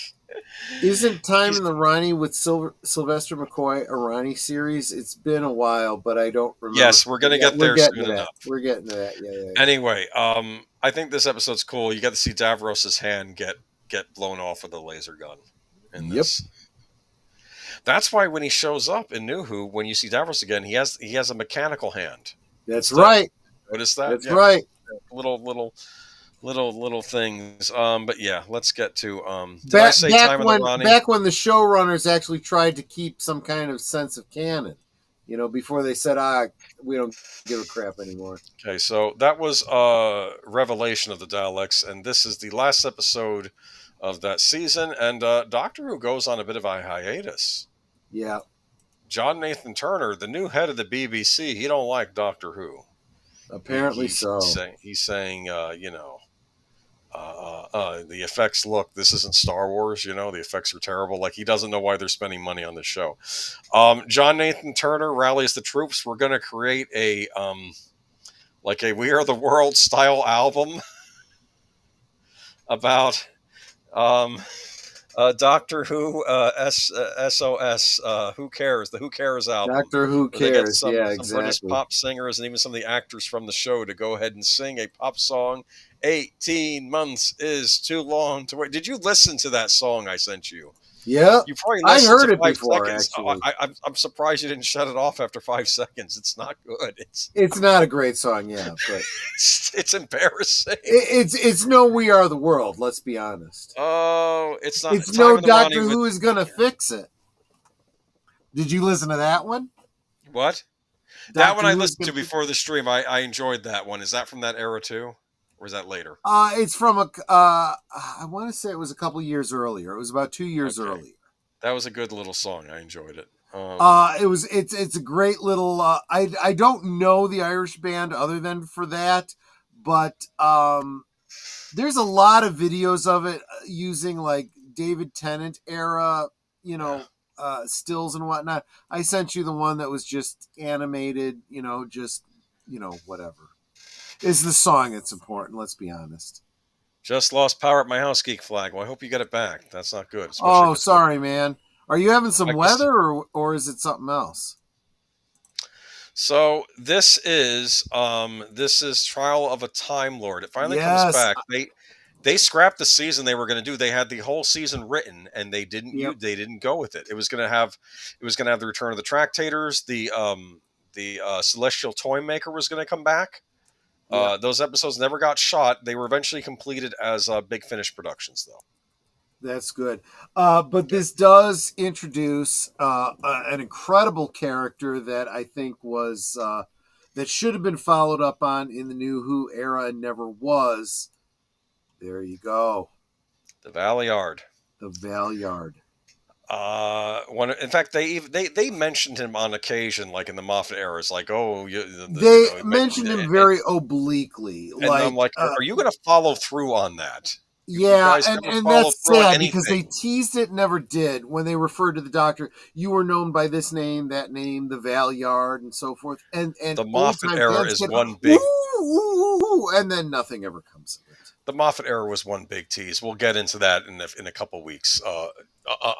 isn't Time in the Ronnie with Sylvester McCoy a Ronnie series? It's been a while, but I don't remember. Yes, we're going to get there soon enough. We're getting to that. Yeah. Anyway, I think this episode's cool. You get to see Davros's hand get blown off with a laser gun in this. That's why when he shows up in New Who, when you see Davros again, he has a mechanical hand. That's right. Notice that? That's right. Little things. But yeah, let's get to back when the showrunners actually tried to keep some kind of sense of canon, before they said, we don't give a crap anymore. Okay, so that was Revelation of the Daleks, and this is the last episode of that season, and Doctor Who goes on a bit of a hiatus. Yeah. John Nathan Turner, the new head of the BBC, he don't like Doctor Who. Apparently so. He's saying, the effects, look, this isn't Star Wars, the effects are terrible. Like, he doesn't know why they're spending money on this show. John Nathan Turner rallies the troops. We're going to create a We Are the World style album about Doctor Who, SOS, Who Cares? The Who Cares album. Doctor Who Cares, some exactly. British pop singers and even some of the actors from the show to go ahead and sing a pop song. 18 months is too long to wait. Did you listen to that song I sent you? Yeah. You probably I listened heard to it 5 before, seconds. actually. I'm surprised you didn't shut it off after 5 seconds. It's not good. It's not a great song, yeah, but it's embarrassing. It's no We Are the World, let's be honest. Oh, it's not. It's no Doctor Who is going to fix it. Did you listen to that one? What? That one I listened to before the stream. I enjoyed that one. Is that from that era too? Or is that later? It's from I want to say it was a couple years earlier. It was about 2 years earlier. That was a good little song. I enjoyed it. It's a great little. I don't know the Irish band other than for that, but there's a lot of videos of it using like David Tennant era, stills and whatnot. I sent you the one that was just animated, whatever. It's the song that's important, let's be honest. Just lost power at my house, Geek Flag. Well, I hope you get it back. That's not good. Oh, sorry, man. Are you having some weather or is it something else? So this is Trial of a Time Lord. It finally comes back. They scrapped the season they were going to do. They had the whole season written, and they didn't. They didn't go with it. It was going to have the Return of the Tractators. The Celestial Toy Maker was going to come back. Those episodes never got shot. They were eventually completed as Big Finish productions, though. That's good. But this does introduce an incredible character that I think was that should have been followed up on in the New Who era and never was. There you go. The Valeyard. The Valeyard. In fact, they mentioned him on occasion, like in the Moffat era. It's like, oh, They mentioned him very obliquely. And like, I'm like, are you going to follow through on that? Yeah, you guys and never follow that's through on sad anything. because they teased it, never did. When they referred to the Doctor, you were known by this name, that name, the Valeyard, and so forth. And the Moffat era is one big, and then nothing ever comes of it. The Moffat era was one big tease. We'll get into that in a couple weeks.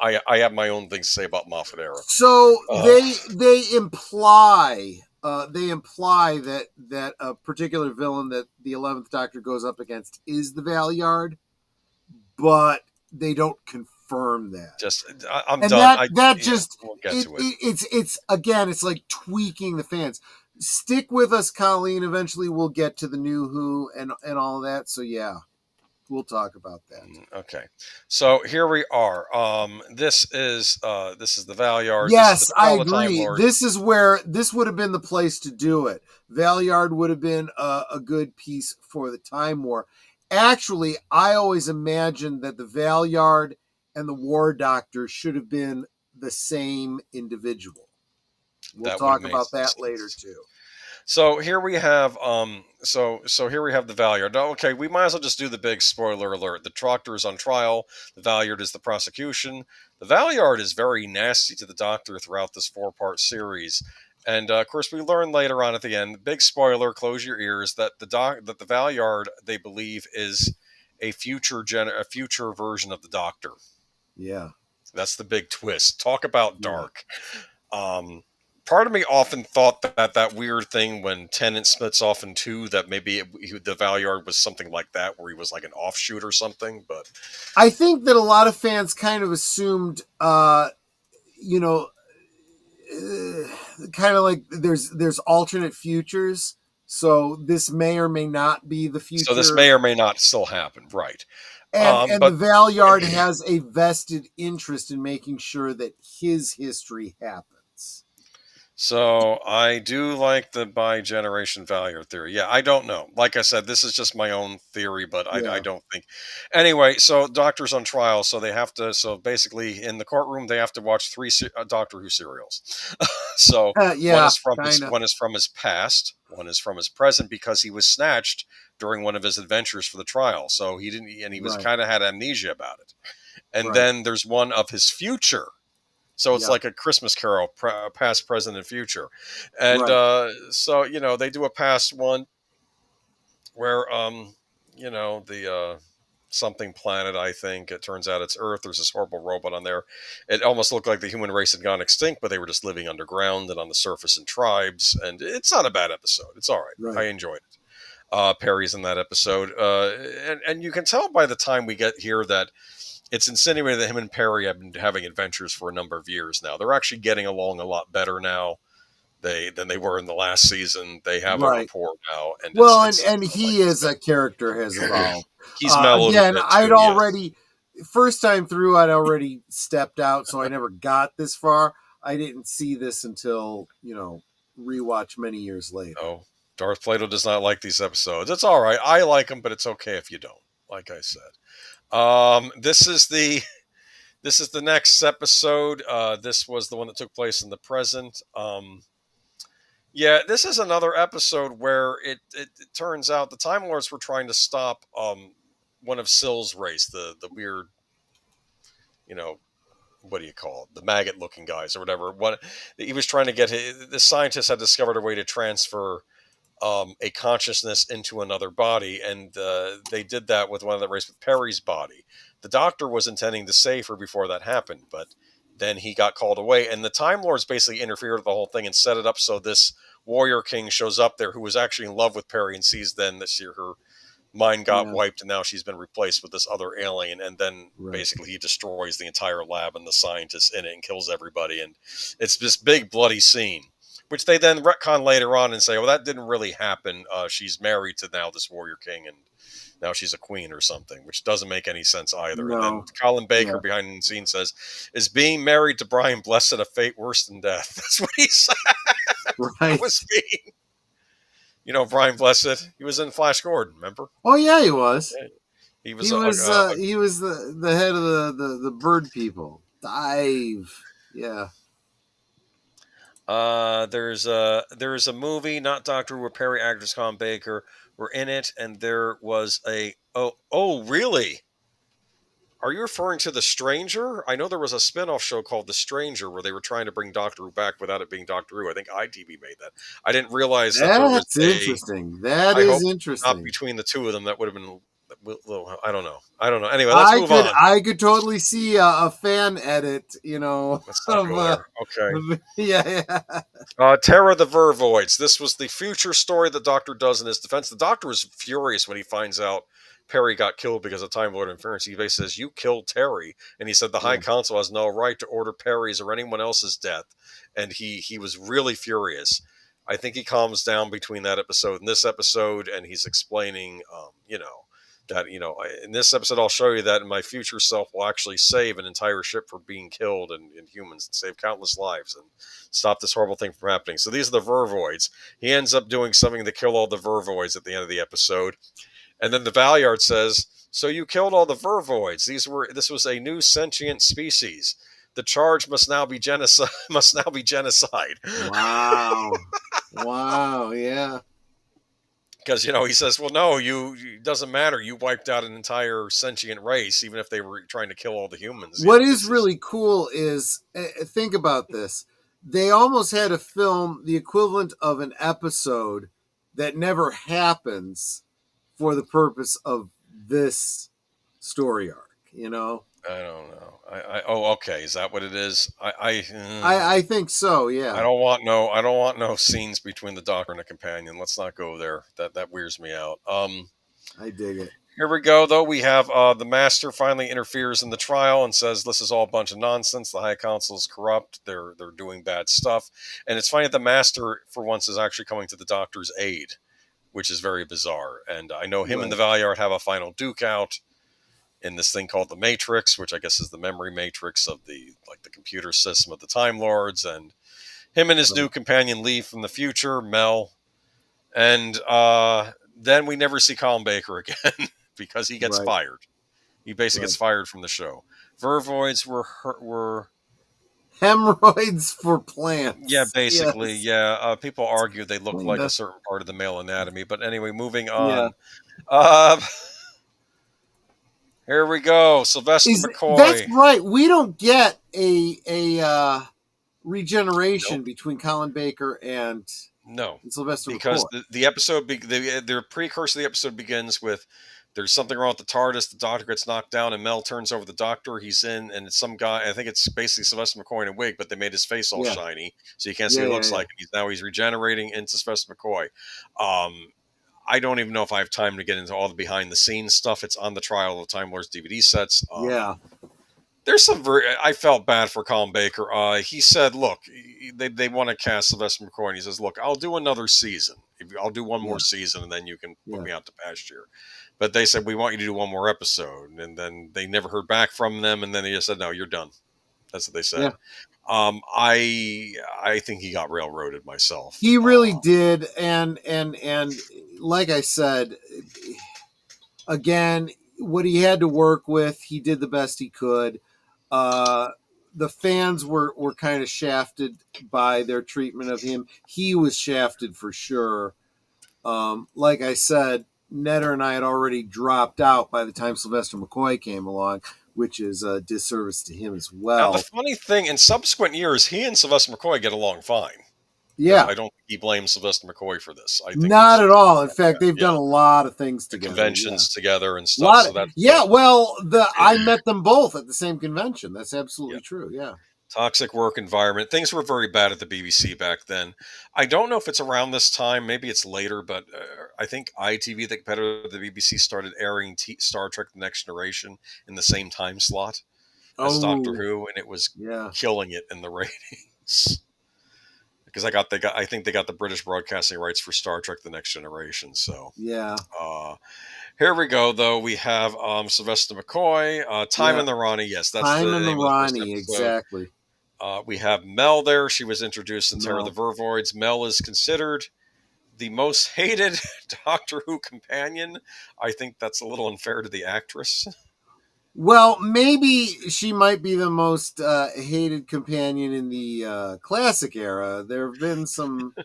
I have my own things to say about Moffat era. So they imply that a particular villain that the 11th Doctor goes up against is the Valeyard, but they don't confirm that. I'm and done. We'll get to it. It's like tweaking the fans. Stick with us, Colleen. Eventually we'll get to the new Who and all of that. So yeah, we'll talk about that. Okay. So here we are. This is the Valeyard. Yes, I agree. This is where this would have been the place to do it. Valeyard would have been a good piece for the Time War. Actually, I always imagined that the Valeyard and the War Doctor should have been the same individual. We'll talk about that later too. So here we have so here we have the Valeyard. Okay, we might as well just do the big spoiler alert. The Doctor is on trial. The Valeyard is the prosecution. The Valeyard is very nasty to the Doctor throughout this 4-part series. And of course, we learn later on at the end, big spoiler, close your ears, that the Valeyard, they believe, is a future version of the Doctor. Yeah, that's the big twist. Talk about dark. Part of me often thought that weird thing when Tennant splits off in two, that maybe the Valeyard was something like that, where he was like an offshoot or something. But I think that a lot of fans kind of assumed, kind of like there's alternate futures. So this may or may not be the future. So this may or may not still happen, right? And the Valeyard has a vested interest in making sure that his history happens. So I do like the bi-generation Valeyard theory. Yeah, I don't know. Like I said, this is just my own theory, but I don't think. Anyway, so Doctor's on trial, so they have to. So basically, in the courtroom, they have to watch 3 Doctor Who serials. So one is from his past, one is from his present, because he was snatched during one of his adventures for the trial. So he didn't, and he was kind of had amnesia about it. And then there's one of his future. So it's like a Christmas Carol, past, present, and future. And so, they do a past one where, the something planet, I think, it turns out it's Earth. There's this horrible robot on there. It almost looked like the human race had gone extinct, but they were just living underground and on the surface in tribes. And it's not a bad episode. It's all right. I enjoyed it. Perry's in that episode. And you can tell by the time we get here that it's insinuated that him and Perry have been having adventures for a number of years now. They're actually getting along a lot better now than they were in the last season. They have a rapport now. And he as a character has evolved. He's mellowed again, a bit too, I'd already, first time through, I'd already stepped out, so I never got this far. I didn't see this until, rewatch many years later. Oh, Darth Plato does not like these episodes. It's all right. I like them, but it's okay if you don't, like I said. This is the next episode. This was the one that took place in the present. This is another episode where it turns out the Time Lords were trying to stop one of Syl's race, the weird, what do you call it? The maggot-looking guys or whatever. He was trying to get the scientists had discovered a way to transfer a consciousness into another body, and they did that with one of the race with Perry's body. The Doctor was intending to save her before that happened, but then he got called away, and the Time Lords basically interfered with the whole thing and set it up so this Warrior King shows up there, who was actually in love with Perry, and sees then that her mind got wiped, and now she's been replaced with this other alien, and then basically he destroys the entire lab and the scientists in it and kills everybody, and it's this big bloody scene, which they then retcon later on and say, well, that didn't really happen. She's married to now this Warrior King, and now she's a queen or something, which doesn't make any sense either. No. And then Colin Baker behind the scenes says, is being married to Brian Blessed a fate worse than death? That's what he said. Right. Was being, Brian Blessed, he was in Flash Gordon, remember? Oh, yeah, he was. He He was was the head of the bird people. Dive. Yeah. There's a movie, not Doctor Who, where Perry actors Colin Baker were in it, and there was a really? Are you referring to The Stranger? I know there was a spin-off show called The Stranger where they were trying to bring Doctor Who back without it being Doctor Who. I think ITV made that. I didn't realize that there was That's interesting. That I is hope not interesting. between the two of them. That would have been. I don't know. Anyway, let's move on. I could totally see a fan edit, Let's not go there. Okay. Yeah. Terror the Vervoids. This was the future story the Doctor does in his defense. The Doctor was furious when he finds out Perry got killed because of Time Lord interference. He basically says, "You killed Terry," and he said the High Council has no right to order Perry's or anyone else's death. And he was really furious. I think he calms down between that episode and this episode, and he's explaining, that in this episode I'll show you that my future self will actually save an entire ship from being killed and humans and save countless lives and stop this horrible thing from happening. So these are the Vervoids. He ends up doing something to kill all the Vervoids at the end of the episode, and then the Valyard says, "So you killed all the Vervoids. This was a new sentient species. The charge must now be genocide. Wow. Wow. Yeah. Because, he says, well, no, it doesn't matter. You wiped out an entire sentient race, even if they were trying to kill all the humans. What is really cool is, think about this. They almost had to film the equivalent of an episode that never happens for the purpose of this story arc, I don't know. Okay. Is that what it is? I think so. Yeah. I don't want no scenes between the Doctor and a companion. Let's not go there. That weirds me out. I dig it. Here we go, though. We have the Master finally interferes in the trial and says this is all a bunch of nonsense. The High Council is corrupt. They're doing bad stuff. And it's funny that the Master, for once, is actually coming to the Doctor's aid, which is very bizarre. And I know him and the Valyard have a final duke out in this thing called the Matrix, which I guess is the memory matrix of the computer system of the Time Lords. And him and his new companion leave from the future, Mel. And then we never see Colin Baker again because he gets fired. He basically gets fired from the show. Vervoids were hemorrhoids for plants. Yeah, basically. Yes. Yeah. People argue they look like a certain part of the male anatomy. But anyway, moving on. Yeah. Here we go. Sylvester McCoy. That's right. We don't get a regeneration between Colin Baker and Sylvester because McCoy. the episode, the precursor of the episode begins with there's something wrong with the TARDIS. The Doctor gets knocked down, and Mel turns over the Doctor. He's in, and it's some guy. I think it's basically Sylvester McCoy in a wig, but they made his face all shiny, so you can't see what he looks like. He's regenerating into Sylvester McCoy. I don't even know if I have time to get into all the behind the scenes stuff. It's on the Trial of the Time Lords DVD sets. There's some I felt bad for Colin Baker. He said, look, they want to cast Sylvester McCoy, and he says, look, I'll do another season. I'll do one more season, and then you can put me out to pasture. But they said, we want you to do one more episode. And then they never heard back from them, and then they just said, no, you're done. That's what they said. I think he got railroaded myself. He really did, and like I said, again, what he had to work with, he did the best he could. The fans were kind of shafted by their treatment of him. He was shafted for sure. Like I said, Netter and I had already dropped out by the time Sylvester McCoy came along, which is a disservice to him as well. Now, the funny thing, in subsequent years, he and Sylvester McCoy get along fine. Yeah. I don't think he blames Sylvester McCoy for this. I think not at all. In fact, they've done a lot of things together. Conventions together and stuff. I met them both at the same convention. That's absolutely true, yeah. Toxic work environment. Things were very bad at the BBC back then. I don't know if it's around this time. Maybe it's later, but I think ITV, the competitor of the BBC, started airing Star Trek The Next Generation in the same time slot as Doctor Who, and it was killing it in the ratings. Because I think they got the British broadcasting rights for Star Trek The Next Generation. So here we go, though. We have Sylvester McCoy, Time in the Ronnie. Yes, that's Time the in the Ronnie, exactly. We have Mel there. She was introduced in Terror of the Vervoids. Mel is considered the most hated Doctor Who companion. I think that's a little unfair to the actress. Well, maybe she might be the most hated companion in the classic era. There have been some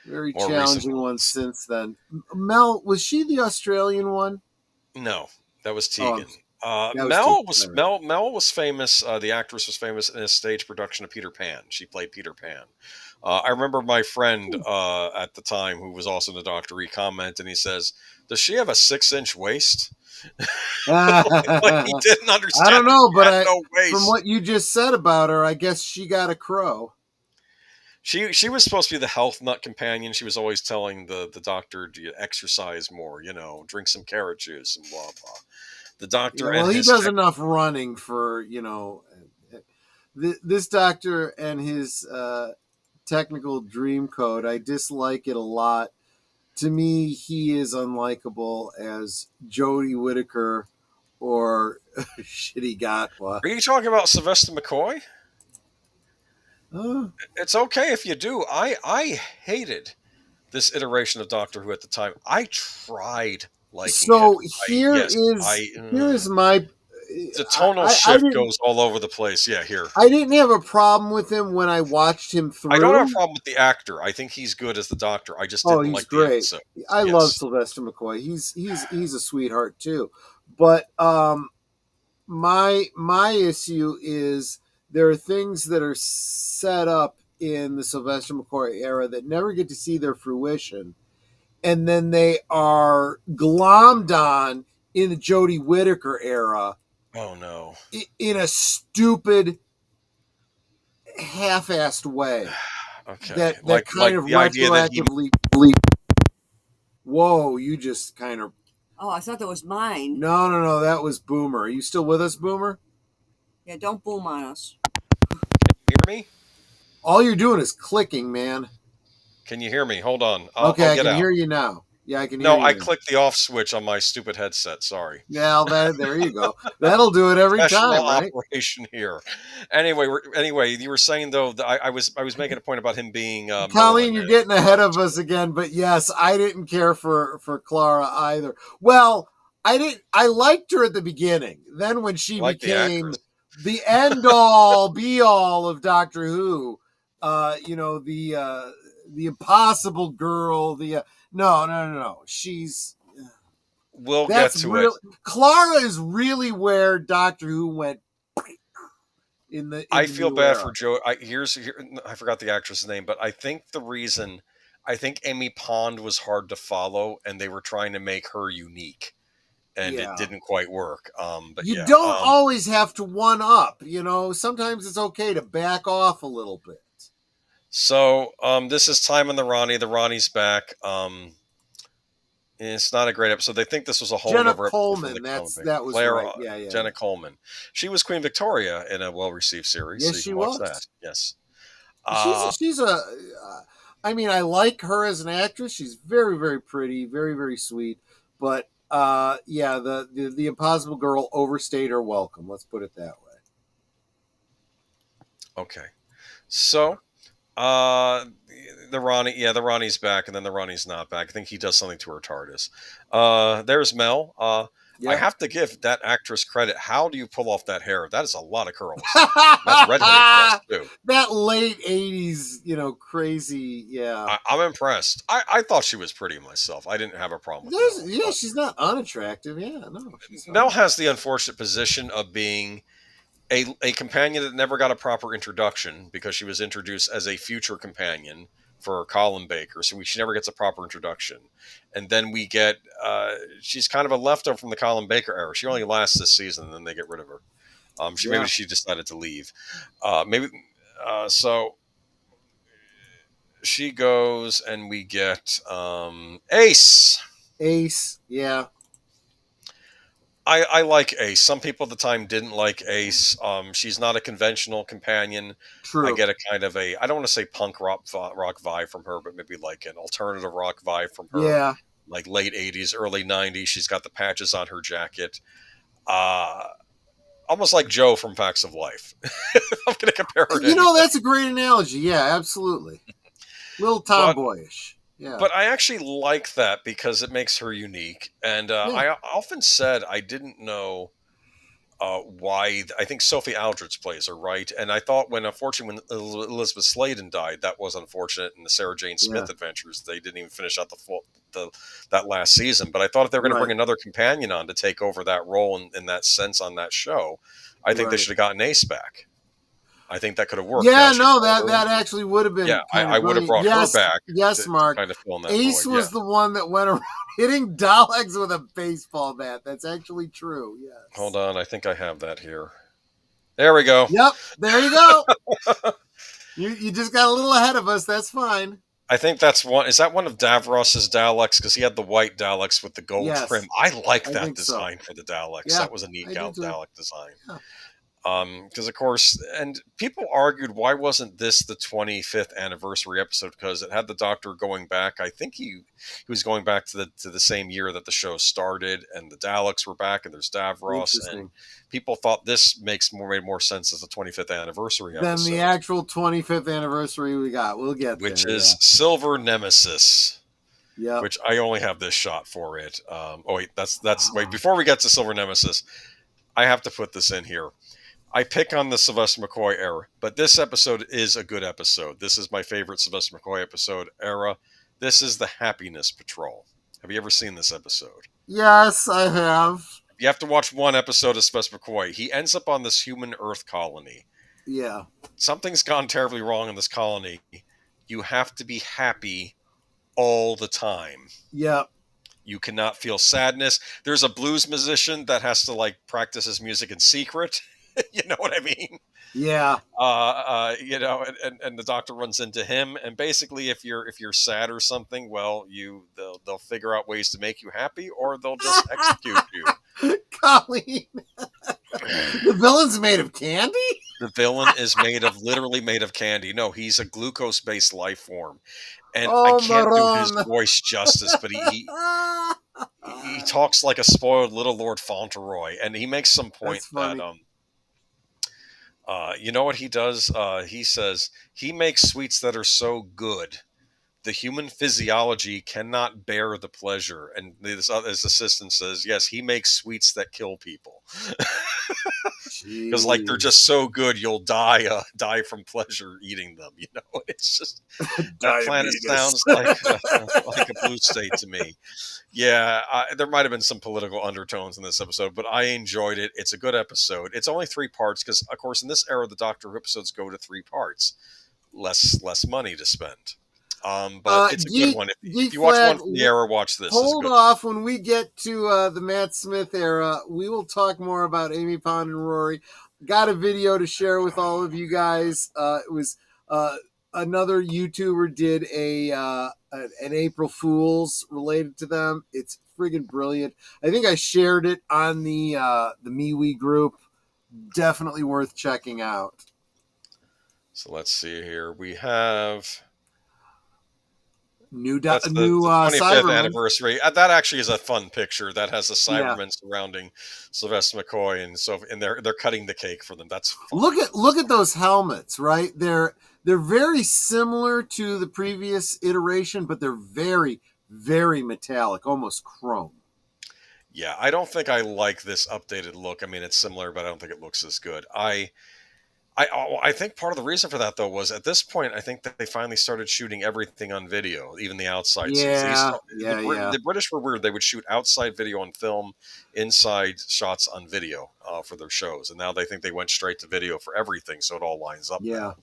very More challenging recent ones since then. Mel, was she the Australian one? No, that was Oh, Tegan. that was Tegan. Mel was famous. The actress was famous in a stage production of Peter Pan. She played Peter Pan. I remember my friend at the time, who was also in the Doctor, he commented and he says, "Does she have a 6-inch waist?" Like he didn't understand. I don't know, but no from what you just said about her, I guess she got a crow. She was supposed to be the health nut companion. She was always telling the doctor to exercise more, drink some carrot juice and blah blah. The doctor, well, he does enough running for this doctor and his technical dream code. I dislike it a lot. To me, he is unlikable as Jodie Whittaker or Shitty Gatwa. Are you talking about Sylvester McCoy? It's okay if you do. I hated this iteration of Doctor Who at the time. I tried liking so it. Here is my the tonal shift goes all over the place. Yeah, here. I didn't have a problem with him when I watched him through. I don't have a problem with the actor. I think he's good as the Doctor. I just didn't like the episode. I love Sylvester McCoy. He's a sweetheart too. But my issue is there are things that are set up in the Sylvester McCoy era that never get to see their fruition, and then they are glommed on in the Jodie Whittaker era. Oh no! In a stupid, half-assed way. Okay. That like kind of the idea that he... Whoa! You just kind of. Oh, I thought that was mine. No. That was Boomer. Are you still with us, Boomer? Yeah, don't boom on us. Can you hear me? All you're doing is clicking, man. Can you hear me? Hold on. I can hear you now. Yeah, I can hear you. No, I clicked the off switch on my stupid headset. Sorry. Yeah, there you go. That'll do it every time, right? Operation here. Anyway, you were saying though that I was making a point about him being. Colleen, you're getting ahead of us again. But yes, I didn't care for Clara either. Well, I liked her at the beginning. Then when she became the end all be all of Doctor Who, the impossible girl, no. She's. We'll get to it. Clara is really where Doctor Who went. I feel bad for Joe. I forgot the actress' name, but I think Amy Pond was hard to follow, and they were trying to make her unique, and it didn't quite work. But you don't always have to one up. Sometimes it's okay to back off a little bit. So this is Time on the Ronnie. The Ronnie's back. It's not a great episode. They think this was a holdover. Jenna Coleman. That was Claire, right. Yeah. Jenna Coleman. She was Queen Victoria in a well-received series. Yes, so she was. That. Yes. She's a. I mean, I like her as an actress. She's very, very pretty, very, very sweet. But the Impossible Girl overstayed her welcome. Let's put it that way. Okay, so. The Ronnie's back, and then the Ronnie's not back. I think he does something to her TARDIS. There's Mel. I have to give that actress credit. How do you pull off that hair? That is a lot of curls. That's redheaded too. That late 80s, crazy, yeah. I'm impressed. I thought she was pretty myself. I didn't have a problem with Mel. Yeah, she's not unattractive. Yeah, no. Mel has the unfortunate position of being a companion that never got a proper introduction because she was introduced as a future companion for Colin Baker, so she never gets a proper introduction. And then we get she's kind of a leftover from the Colin Baker era. She only lasts this season, and then they get rid of her. Maybe she decided to leave. So she goes, and we get Ace. Ace, yeah. I like Ace. Some people at the time didn't like Ace. She's not a conventional companion. True. I get a kind of I don't want to say punk rock vibe from her, but maybe like an alternative rock vibe from her. Yeah. Like late 80s, early 90s. She's got the patches on her jacket. Almost like Joe from Facts of Life. I'm going to compare her to that's a great analogy. Yeah, absolutely. Little tomboyish. Yeah. But I actually like that because it makes her unique. And I often said I didn't know why. I think Sophie Aldrich plays her, right? And I thought unfortunately, when Elizabeth Sladen died, that was unfortunate. In the Sarah Jane Smith adventures, they didn't even finish out that last season. But I thought if they were going to bring another companion on to take over that role in that sense on that show, I think they should have gotten Ace back. I think that could have worked. Yeah, no, that actually would have been. Yeah, I would have brought her back. Yes, Mark. To kind of fill in that Ace void. was the one that went around hitting Daleks with a baseball bat. That's actually true. Yes. Hold on, I think I have that here. There we go. Yep, there you go. you just got a little ahead of us. That's fine. I think that's one. Is that one of Davros's Daleks? Because he had the white Daleks with the gold trim. I like that design for the Daleks. Yeah, that was a neat Dalek design. Yeah. Because of course, and people argued why wasn't this the 25th anniversary episode? Because it had the Doctor going back. I think he was going back to the same year that the show started, and the Daleks were back, and there's Davros, and people thought this made more sense as the 25th anniversary episode than the actual 25th anniversary we got. We'll get which is Silver Nemesis. Yeah, which I only have this shot for it. Wait, wait. Before we get to Silver Nemesis, I have to put this in here. I pick on the Sylvester McCoy era, but this episode is a good episode. This is my favorite Sylvester McCoy episode era. This is the Happiness Patrol. Have you ever seen this episode? Yes, I have. You have to watch one episode of Sylvester McCoy. He ends up on this human Earth colony. Yeah. Something's gone terribly wrong in this colony. You have to be happy all the time. Yeah. You cannot feel sadness. There's a blues musician that has to practice his music in secret. You know what I mean? Yeah. And the Doctor runs into him, and basically, if you're sad or something, well, they'll figure out ways to make you happy, or they'll just execute you. Colleen, the villain's made of candy. The villain is literally made of candy. No, he's a glucose-based life form, and I can't do his voice justice, but he talks like a spoiled little Lord Fauntleroy, and he makes some point that you know what he does? He says he makes sweets that are so good, the human physiology cannot bear the pleasure. And his assistant says, yes, he makes sweets that kill people. Because they're just so good, you'll die from pleasure eating them. You know, it's just that planet sounds like a blue state to me. Yeah, there might have been some political undertones in this episode, but I enjoyed it. It's a good episode. It's only 3 parts because, of course, in this era, the Doctor Who episodes go to 3 parts. Less money to spend. But it's a good one. If you watch one from the era, watch this. Hold off. When we get to the Matt Smith era, we will talk more about Amy Pond and Rory. Got a video to share with all of you guys. It was another YouTuber did an April Fool's related to them. It's friggin' brilliant. I think I shared it on the MeWe group. Definitely worth checking out. So let's see here. We have new 25th Cyberman anniversary. That actually is a fun picture. That has a Cyberman surrounding Sylvester McCoy, and they're cutting the cake for them. That's fun. Look at those helmets, right? They're very similar to the previous iteration, but they're very, very metallic, almost chrome. Yeah, I don't think I like this updated look. I mean, it's similar, but I don't think it looks as good. I think part of the reason for that, though, was at this point, I think that they finally started shooting everything on video, even the outside scenes. The British were weird. They would shoot outside video on film, inside shots on video for their shows. And now they think they went straight to video for everything, so it all lines up. Yeah.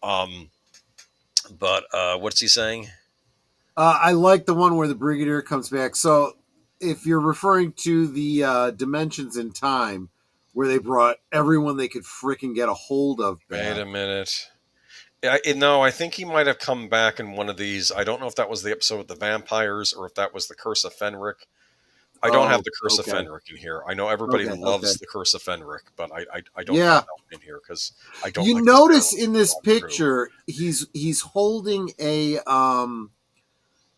But what's he saying? I like the one where the Brigadier comes back. So if you're referring to the Dimensions in Time, where they brought everyone they could fricking get a hold of back. Wait a minute. No, I think he might have come back in one of these. I don't know if that was the episode with the vampires or if that was the Curse of Fenric. I don't have the Curse of Fenric in here. I know everybody loves the Curse of Fenric, but I don't have that in here because I don't. You notice in this picture, he's holding a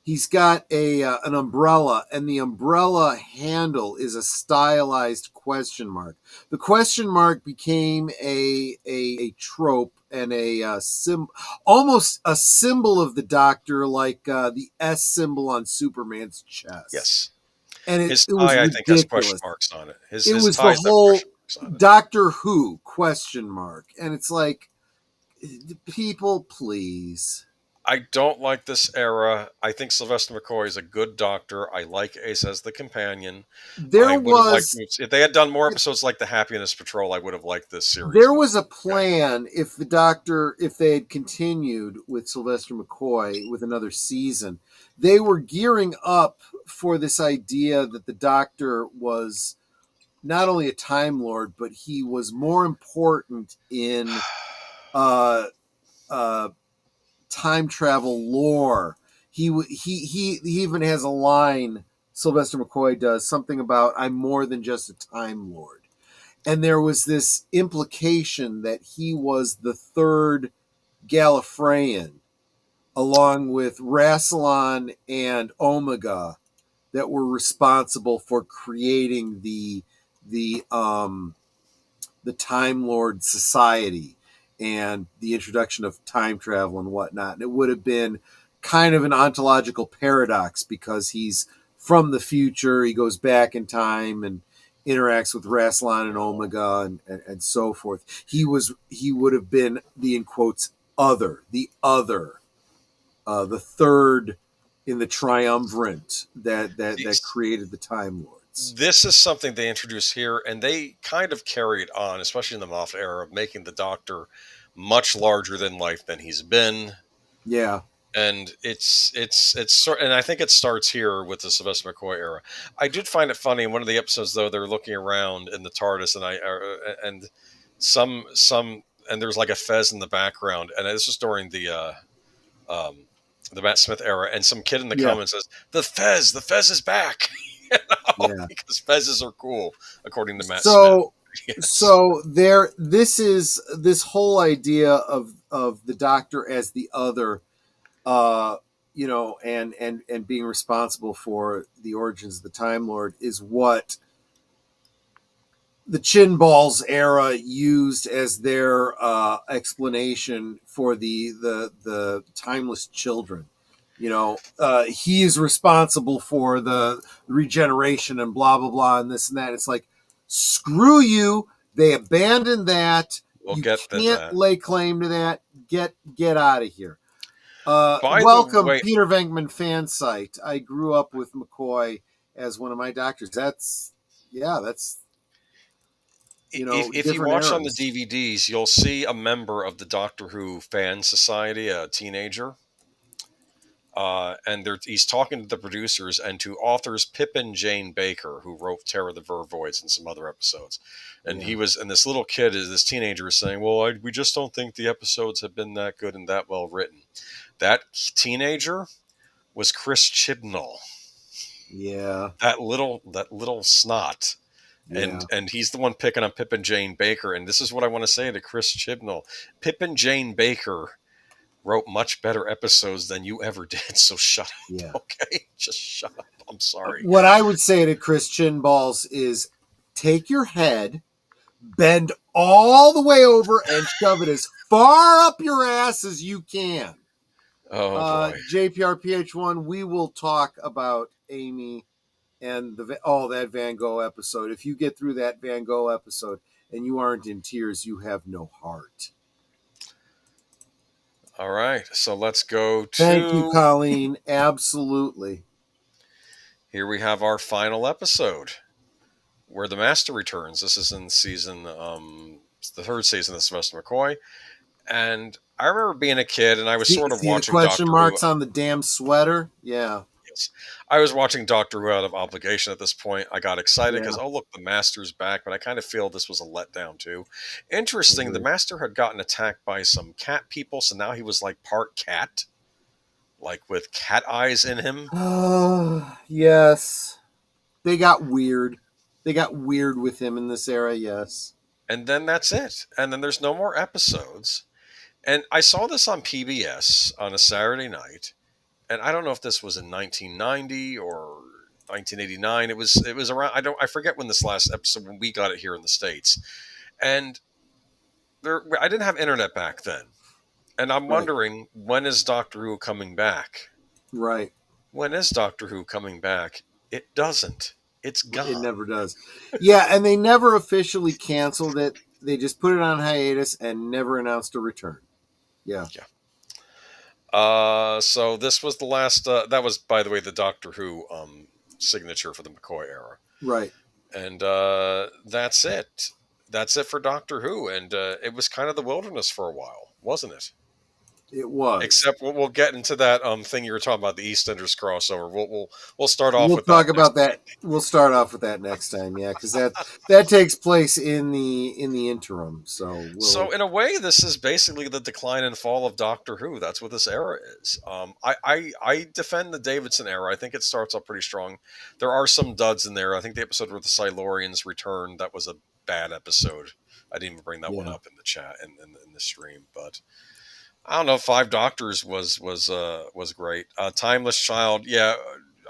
He's got an umbrella, and the umbrella handle is a stylized question mark. The question mark became a trope and almost a symbol of the Doctor, like the S symbol on Superman's chest. Yes. And His it was tie, I think, has ridiculous. question marks on it. It His was the ties have whole question marks on it. Doctor Who question mark, and it's like, people, please. I don't like this era. I think Sylvester McCoy is a good Doctor. I like Ace as the companion. I would have liked if they had done more episodes like the Happiness Patrol. I would have liked this series. There was a plan if they had continued with Sylvester McCoy with another season. They were gearing up for this idea that the Doctor was not only a Time Lord, but he was more important in time travel lore. He even has a line, Sylvester McCoy does, something about, I'm more than just a Time Lord. And there was this implication that he was the third Gallifreyan, along with Rassilon and Omega, that were responsible for creating the Time Lord Society and the introduction of time travel and whatnot. And it would have been kind of an ontological paradox, because he's from the future, he goes back in time and interacts with Rassilon and Omega and so forth. He would have been the, in quotes, the third in the triumvirate that created the Time Lords. This is something they introduced here, and they kind of carried on, especially in the Moffat era, of making the Doctor much larger than life than he's been. Yeah. And it's and I think it starts here with the Sylvester McCoy era. I did find it funny in one of the episodes, though, they're looking around in the TARDIS, and and there's like a fez in the background, and this was during the Matt Smith era, and some kid in the comments says, the fez is back. Because fezzes are cool, according to Matt Smith. Yes. So this whole idea of the Doctor as the other, and being responsible for the origins of the Time Lord is what the Chin Balls era used as their explanation for the timeless children. He is responsible for the regeneration and blah blah blah and this and that. It's like, screw you. They abandoned that. You can't lay claim to that. Get out of here. Welcome, Peter Venkman fan site. I grew up with McCoy as one of my doctors. That's if you watch on the DVDs, you'll see a member of the Doctor Who fan society, a teenager. And he's talking to the producers and to authors Pippin Jane Baker, who wrote Terror of the Vervoids and some other episodes. And this little kid, this teenager, is saying, well, we just don't think the episodes have been that good and that well written. That teenager was Chris Chibnall. Yeah. That little snot. Yeah. And he's the one picking on Pippin Jane Baker. And this is what I want to say to Chris Chibnall. Pippin Jane Baker wrote much better episodes than you ever did. So shut up. Yeah. Okay. Just shut up. I'm sorry. What I would say to Chris Chin Balls is, take your head, bend all the way over, and shove it as far up your ass as you can. Oh, boy. JPRPH1, we will talk about Amy and that Van Gogh episode. If you get through that Van Gogh episode and you aren't in tears, you have no heart. All right, so let's go to... Thank you, Colleen. Absolutely. Here we have our final episode, where the Master returns. This is in season, the third season of Sylvester McCoy. And I remember being a kid, and I was sort of watching the question Doctor marks Who. On the damn sweater? Yeah. Yes. I was watching Doctor Who out of obligation at this point. I got excited because, oh, look, the Master's back, but I kind of feel this was a letdown, too. Interesting, the Master had gotten attacked by some cat people, so now he was like part cat, like with cat eyes in him. Yes. They got weird. They got weird with him in this era, yes. And then that's it. And then there's no more episodes. And I saw this on PBS on a Saturday night, and I don't know if this was in 1990 or 1989. It was around. I forget when this last episode when we got it here in the States, and I didn't have internet back then, and I'm Right. wondering, when is Doctor Who coming back? Right. When is Doctor Who coming back? It doesn't. It's gone. It never does. Yeah, and they never officially canceled it. They just put it on hiatus and never announced a return. Yeah. So this was the last. That was, by the way, the Doctor Who signature for the McCoy era. Right. And that's it. That's it for Doctor Who. And it was kind of the wilderness for a while, wasn't it? It was. Except we'll get into that thing you were talking about, the EastEnders crossover. We'll start off. We'll with talk that about that. We'll start off with that next time, yeah, because that takes place in the interim. So in a way, this is basically the decline and fall of Doctor Who. That's what this era is. I defend the Davidson era. I think it starts up pretty strong. There are some duds in there. I think the episode where the Silurians returned, that was a bad episode. I didn't even bring that one up in the chat and in the stream, but I don't know. Five Doctors was great. Timeless Child, yeah.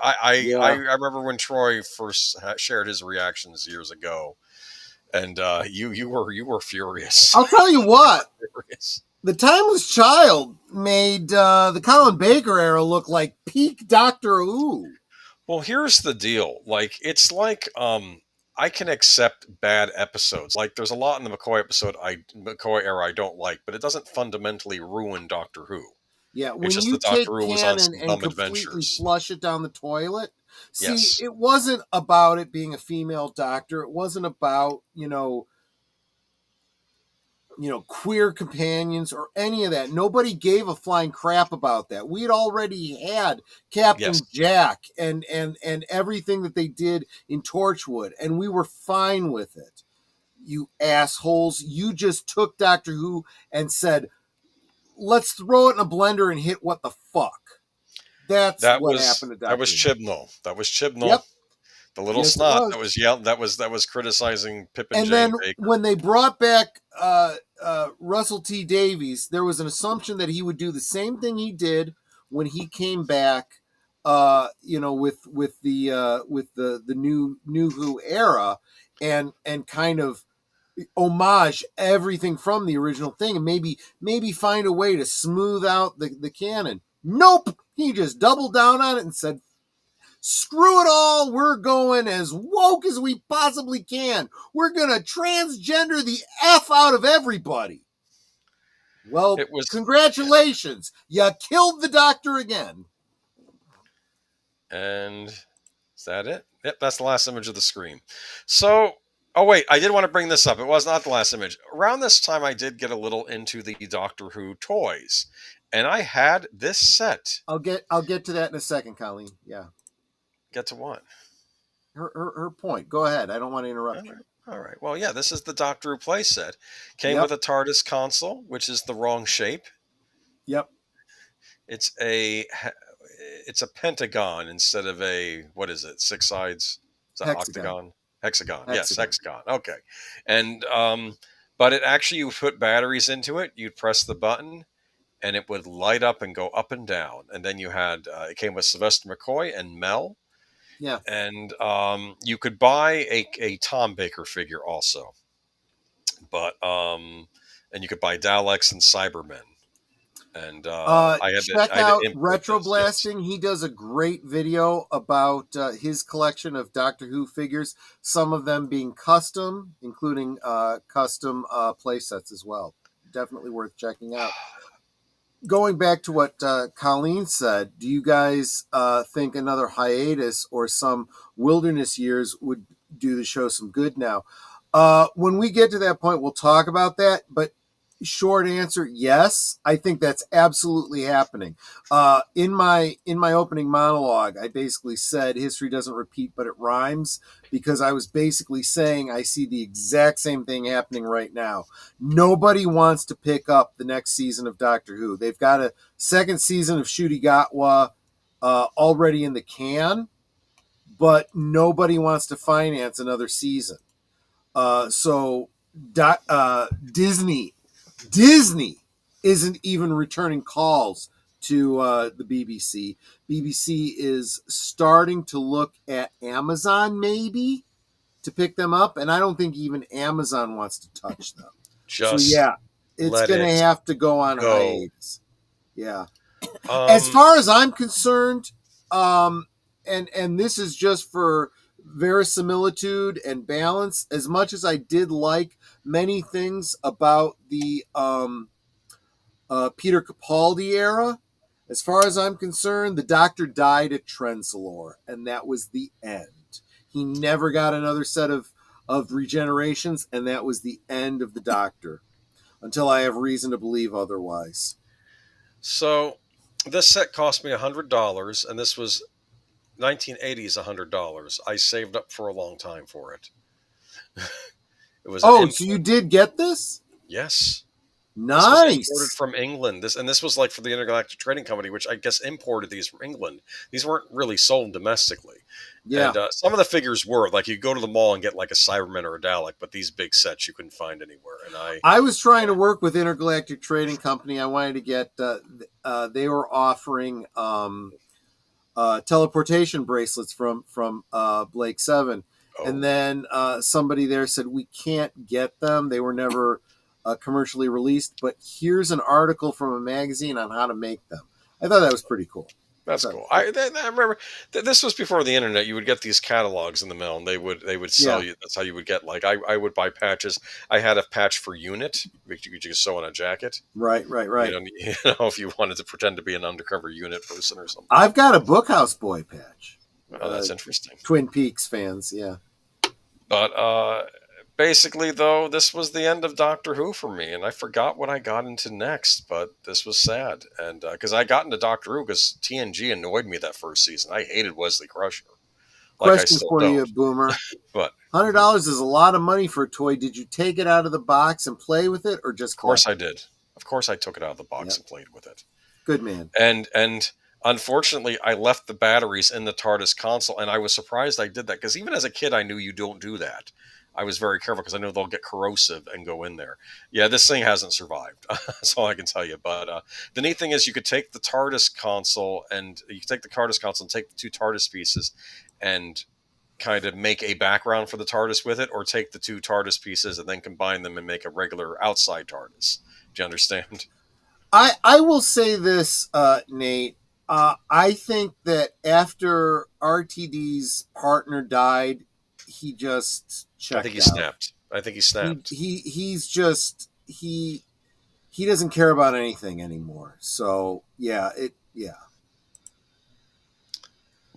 I remember when Troy first shared his reactions years ago, and you were furious. I'll tell you what. The Timeless Child made the Colin Baker era look like peak Doctor Who. Well, here's the deal. Like, it's like I can accept bad episodes. Like, there's a lot in the McCoy era I don't like, but it doesn't fundamentally ruin Doctor Who. Yeah, when it's just you that Doctor take Who was on some canon and dumb completely adventures. flush it down the toilet. See, Yes. it wasn't about it being a female doctor. It wasn't about, queer companions or any of that. Nobody gave a flying crap about that. We'd already had Captain Jack and everything that they did in Torchwood, and we were fine with it. You assholes, you just took Doctor Who and said, let's throw it in a blender and hit what the fuck. That happened to Doctor Who. That was Chibnall. That was Chibnall. Yep. The little snot that was yelled. That was criticizing Pip and Jane then Baker. When they brought back Russell T Davies, there was an assumption that he would do the same thing he did when he came back. With the new Who era, and kind of homage everything from the original thing, and maybe find a way to smooth out the canon. Nope, he just doubled down on it and said, screw it all, we're going as woke as we possibly can. We're going to transgender the F out of everybody. Well, congratulations. You killed the Doctor again. And is that it? Yep, that's the last image of the screen. So, oh wait, I did want to bring this up. It was not the last image. Around this time, I did get a little into the Doctor Who toys. And I had this set. I'll get to that in a second, Colleen. Yeah. Get to what? Her point. Go ahead. I don't want to interrupt you. All right. Well, yeah, this is the Doctor Who play set. Came with a TARDIS console, which is the wrong shape. Yep. It's a pentagon instead of a, what is it? 6 sides? Is that octagon? Hexagon. Yes, hexagon. Okay. And but it actually, you put batteries into it. You'd press the button, and it would light up and go up and down. And then you had it came with Sylvester McCoy and Mel. Yeah. And you could buy a Tom Baker figure also. But and you could buy Daleks and Cybermen. And check out Retro Blasting. He does a great video about his collection of Doctor Who figures, some of them being custom, including custom play sets as well. Definitely worth checking out. Going back to what Colleen said, do you guys think another hiatus or some wilderness years would do the show some good now? When we get to that point, we'll talk about that. But short answer, yes. I think that's absolutely happening. In my opening monologue, I basically said history doesn't repeat, but it rhymes, because I was basically saying I see the exact same thing happening right now. Nobody wants to pick up the next season of Doctor Who. They've got a second season of Shudigatwa already in the can, but nobody wants to finance another season. So Disney isn't even returning calls to the BBC. BBC is starting to look at Amazon maybe to pick them up, and I don't think even Amazon wants to touch them. So yeah, it's going to have to go on hiatus. Yeah. As far as I'm concerned, and this is just for verisimilitude and balance, as much as I did like many things about the Peter Capaldi era, as far as I'm concerned, the Doctor died at Trenzalore, and that was the end. He never got another set of regenerations, and that was the end of the Doctor, until I have reason to believe otherwise. So this set cost me $100, and this was 1980s $100. I saved up for a long time for it. It was so you did get this? Yes. Nice. This was imported from England. This was like for the Intergalactic Trading Company, which I guess imported these from England. These weren't really sold domestically. Yeah. And some of the figures were like you go to the mall and get like a Cyberman or a Dalek, but these big sets you couldn't find anywhere. And I was trying to work with Intergalactic Trading Company. I wanted to get. They were offering teleportation bracelets from Blake 7, and then somebody there said we can't get them. They were never commercially released, but here's an article from a magazine on how to make them. I thought that was pretty cool. That's cool. I remember this was before the internet. You would get these catalogs in the mail, and they would sell you. That's how you would get. Like I would buy patches. I had a patch for Unit, which you could just sew on a jacket. Right. You know, if you wanted to pretend to be an undercover Unit person or something. I've got a Bookhouse Boy patch. Oh, that's interesting. Twin Peaks fans, yeah. But basically, though, this was the end of Doctor Who for me, and I forgot what I got into next, but this was sad. And because I got into Doctor Who because TNG annoyed me that first season. I hated Wesley Crusher. Question for you, Boomer. What? $100 is a lot of money for a toy. Did you take it out of the box and play with it, or just Of course I did. Of course I took it out of the box and played with it. Good man. And unfortunately, I left the batteries in the TARDIS console, and I was surprised I did that because even as a kid, I knew you don't do that. I was very careful because I know they'll get corrosive and go in there. Yeah, this thing hasn't survived. That's all I can tell you. But the neat thing is you could take the TARDIS console and take the two TARDIS pieces and kind of make a background for the TARDIS with it, or take the two TARDIS pieces and then combine them and make a regular outside TARDIS. Do you understand? I will say this, Nate. I think that after RTD's partner died, he just checked out. I think he snapped. He's just he doesn't care about anything anymore. So yeah.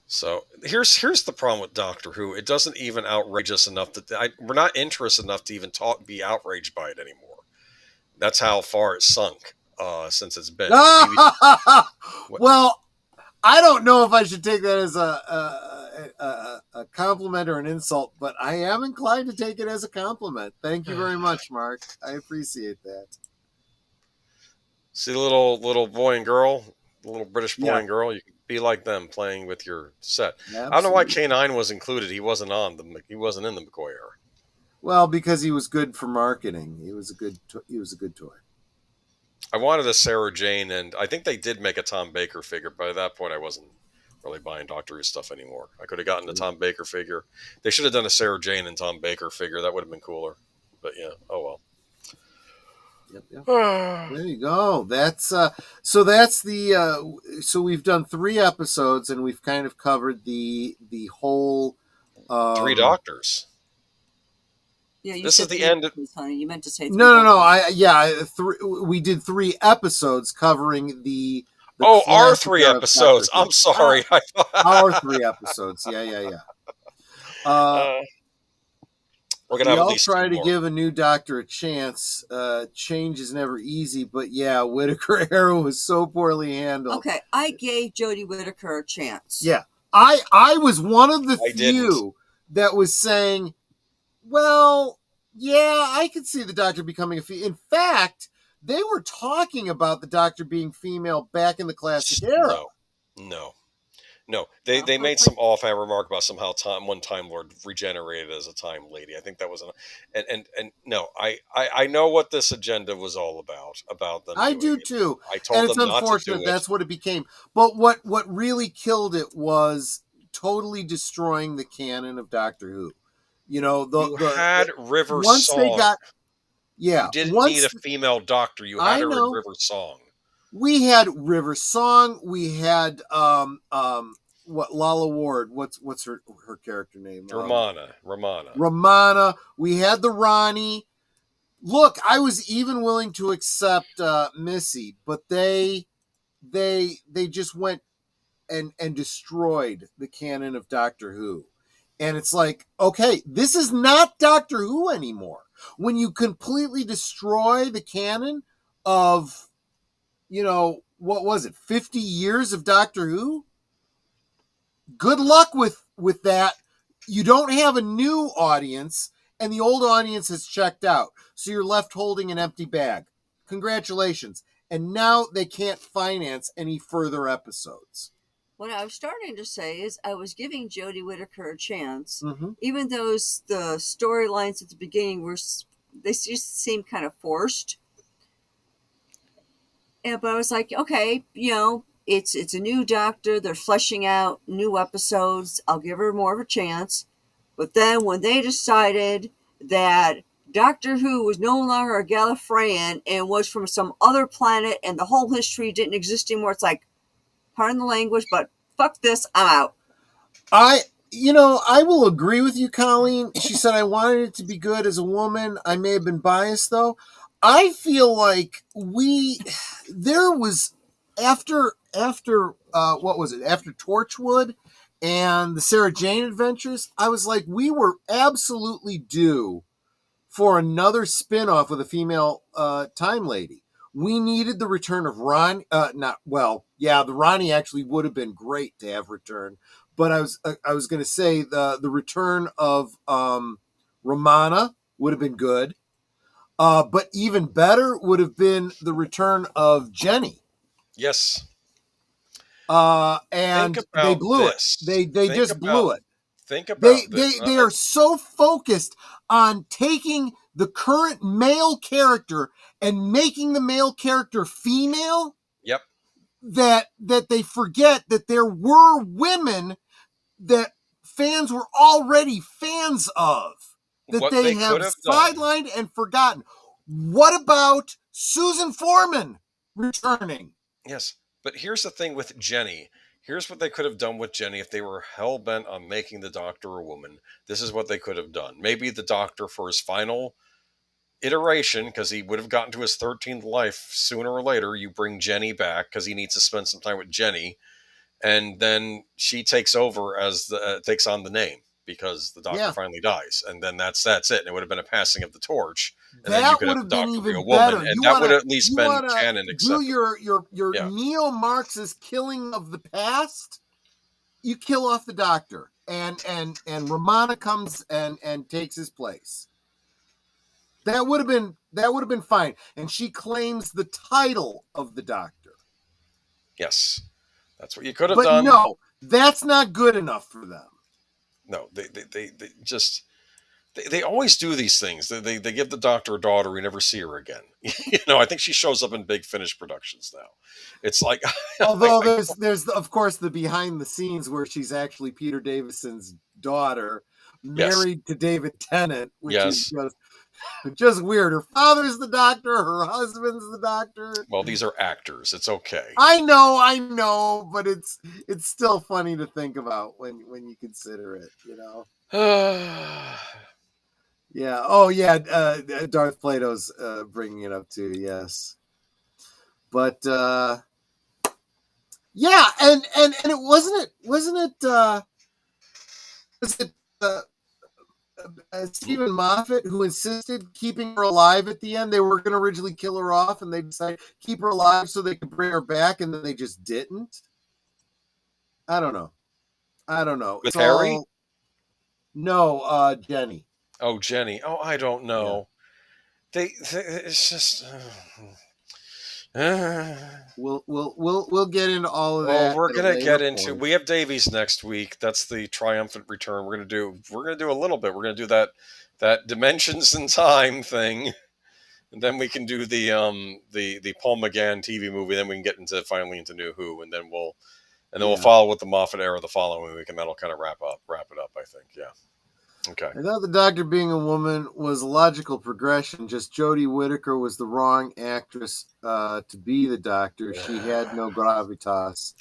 So here's the problem with Doctor Who. It doesn't even outrage us enough that we're not interested enough to even be outraged by it anymore. That's how far it's sunk since it's been. Well, I don't know if I should take that as a compliment or an insult, but I am inclined to take it as a compliment. Thank you very much, Mark. I appreciate that. See the little boy and girl, the little British boy and girl. You can be like them playing with your set. Absolutely. I don't know why K9 was included. He wasn't in the McCoy era. Well, because he was good for marketing. He was a good toy. I wanted a Sarah Jane, and I think they did make a Tom Baker figure. By that point, I wasn't really buying Doctor Who stuff anymore. I could have gotten a Tom Baker figure. They should have done a Sarah Jane and Tom Baker figure. That would have been cooler. But yeah, oh well. Yep. There you go. That's so we've done 3 episodes, and we've kind of covered the whole 3 Doctors. Yeah, this is the end. Honey. You meant to say No. We did 3 episodes covering the our 3 episodes. I'm sorry. Our 3 episodes. Yeah. We're gonna have we at all least try 2 to more. give a new Doctor a chance. Change is never easy, but yeah, Whittaker era was so poorly handled. Okay, I gave Jodie Whittaker a chance. Yeah, I was one of the few that was saying, well, yeah, I could see the Doctor becoming a female. In fact, they were talking about the Doctor being female back in the classic era. No. No, they made some offhand remark about somehow one Time Lord regenerated as a Time Lady. I think that was and no, I know what this agenda was all about them. I doing do it. too, I and told it's them not to do unfortunate it. that's what it became. But what really killed it was totally destroying the canon of Doctor Who. You know, You had River once they Song. got You didn't need a female doctor. You had I her in know River Song. we had River Song, we had what Lala Ward, what's her character name? Romana. We had the Ronnie. Look, I was even willing to accept Missy, but they just went and destroyed the canon of Doctor Who. And it's like, okay, this is not Doctor Who anymore. When you completely destroy the canon of, what was it, 50 years of Doctor Who? Good luck with that. You don't have a new audience, and the old audience has checked out. So you're left holding an empty bag. Congratulations. And now they can't finance any further episodes. What I was starting to say is I was giving Jodie Whittaker a chance, Mm-hmm. even though the storylines at the beginning they just seemed kind of forced. But I was like, okay, it's a new Doctor. They're fleshing out new episodes. I'll give her more of a chance. But then when they decided that Doctor Who was no longer a Gallifreyan and was from some other planet and the whole history didn't exist anymore, it's like, pardon the language, but fuck this, I'm out. I will agree with you, Colleen. She said I wanted it to be good as a woman. I may have been biased, though. I feel like there was after what was it? After Torchwood and the Sarah Jane Adventures, I was like, we were absolutely due for another spin-off with a female time lady. We needed the return of Ron. The Ronnie actually would have been great to have return. But I was going to say the return of Romana would have been good. But even better would have been the return of Jenny. Yes. And they blew it. They just blew it. Think about this. They are so focused on taking the current male character and making the male character female. Yep. That they forget that there were women that fans were already fans of, that what they have sidelined and forgotten. What about Susan Foreman returning? Yes, but here's the thing with Jenny. Here's what they could have done with Jenny if they were hell-bent on making the Doctor a woman. This is what they could have done. Maybe the Doctor, for his final iteration, because he would have gotten to his 13th life sooner or later, you bring Jenny back because he needs to spend some time with Jenny, and then she takes over as takes on the name because the Doctor finally dies, and then that's it. And it would have been a passing of the torch, and then you could have the Doctor be a woman, and that would have at least been canon acceptable. Do your neo-Marxist killing of the past. You kill off the Doctor, and Romana comes and takes his place. That would have been fine, and she claims the title of the Doctor. Yes, that's what you could have But done. no, that's not good enough for them. No, they always do these things. They give the Doctor a daughter, we never see her again. I think she shows up in Big Finish productions now. It's like, although there's of course the behind the scenes where she's actually Peter Davison's daughter, married to David Tennant, which is just weird. Her father's the Doctor, her husband's the Doctor. Well, these are actors. It's okay. I know, but it's still funny to think about when you consider it, Yeah. Oh, yeah. Darth Plato's bringing it up too. Yes. But yeah, and it wasn't Stephen Moffat who insisted keeping her alive at the end. They were going to originally kill her off, and they decided keep her alive so they could bring her back, and then they just didn't. I don't know. With Harry? No, Jenny. Oh, Jenny. Oh, I don't know. Yeah. It's just We'll get into all of Well, that we're at a gonna later get into. point. We have Davies next week. That's the triumphant return. We're gonna do. We're gonna do a little bit. We're gonna do that dimensions and time thing, and then we can do the Paul McGann TV movie. Then we can get into finally into New Who, and then we'll follow with the Moffat era the following week, and that'll kind of wrap it up. I think. Yeah. Okay. I thought the Doctor being a woman was a logical progression. Just Jodie Whittaker was the wrong actress to be the Doctor. She had no gravitas.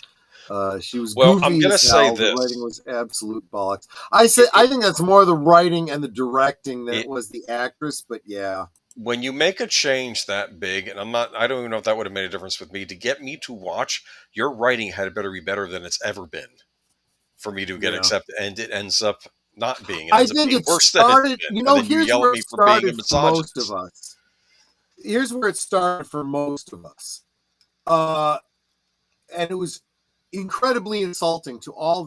She was Well, I'm goofy gonna as say hell. The this. writing was absolute bollocks. I think that's more the writing and the directing than it was the actress. But yeah, when you make a change that big, and I don't even know if that would have made a difference with me to get me to watch. Your writing had better be better than it's ever been for me to get accepted, and it ends up not being. It I ends up think being it worse than it's started. been, and then you Here's yell at where me it for being a started for most of misogynist. us. Here's where it started for most of us, and it was incredibly insulting to all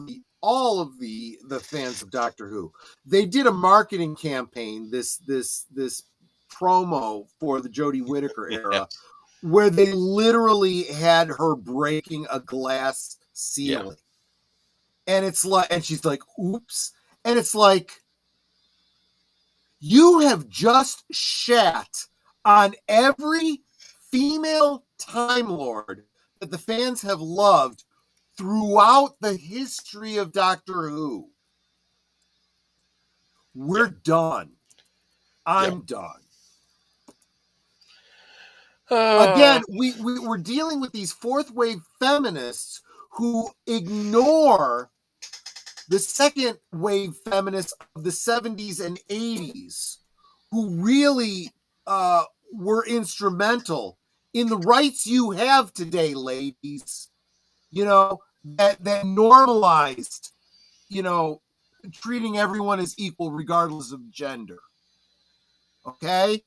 of the fans of Doctor Who. They did a marketing campaign, this promo for the Jodie Whittaker era, where they literally had her breaking a glass ceiling. And it's like, and she's like, oops. And it's like, you have just shat on every female Time Lord that the fans have loved throughout the history of Doctor Who. We're done. I'm done. Again, we're dealing with these fourth wave feminists who ignore the second wave feminists of the 70s and 80s, who really were instrumental in the rights you have today, ladies. You know, that normalized, treating everyone as equal regardless of gender. Okay?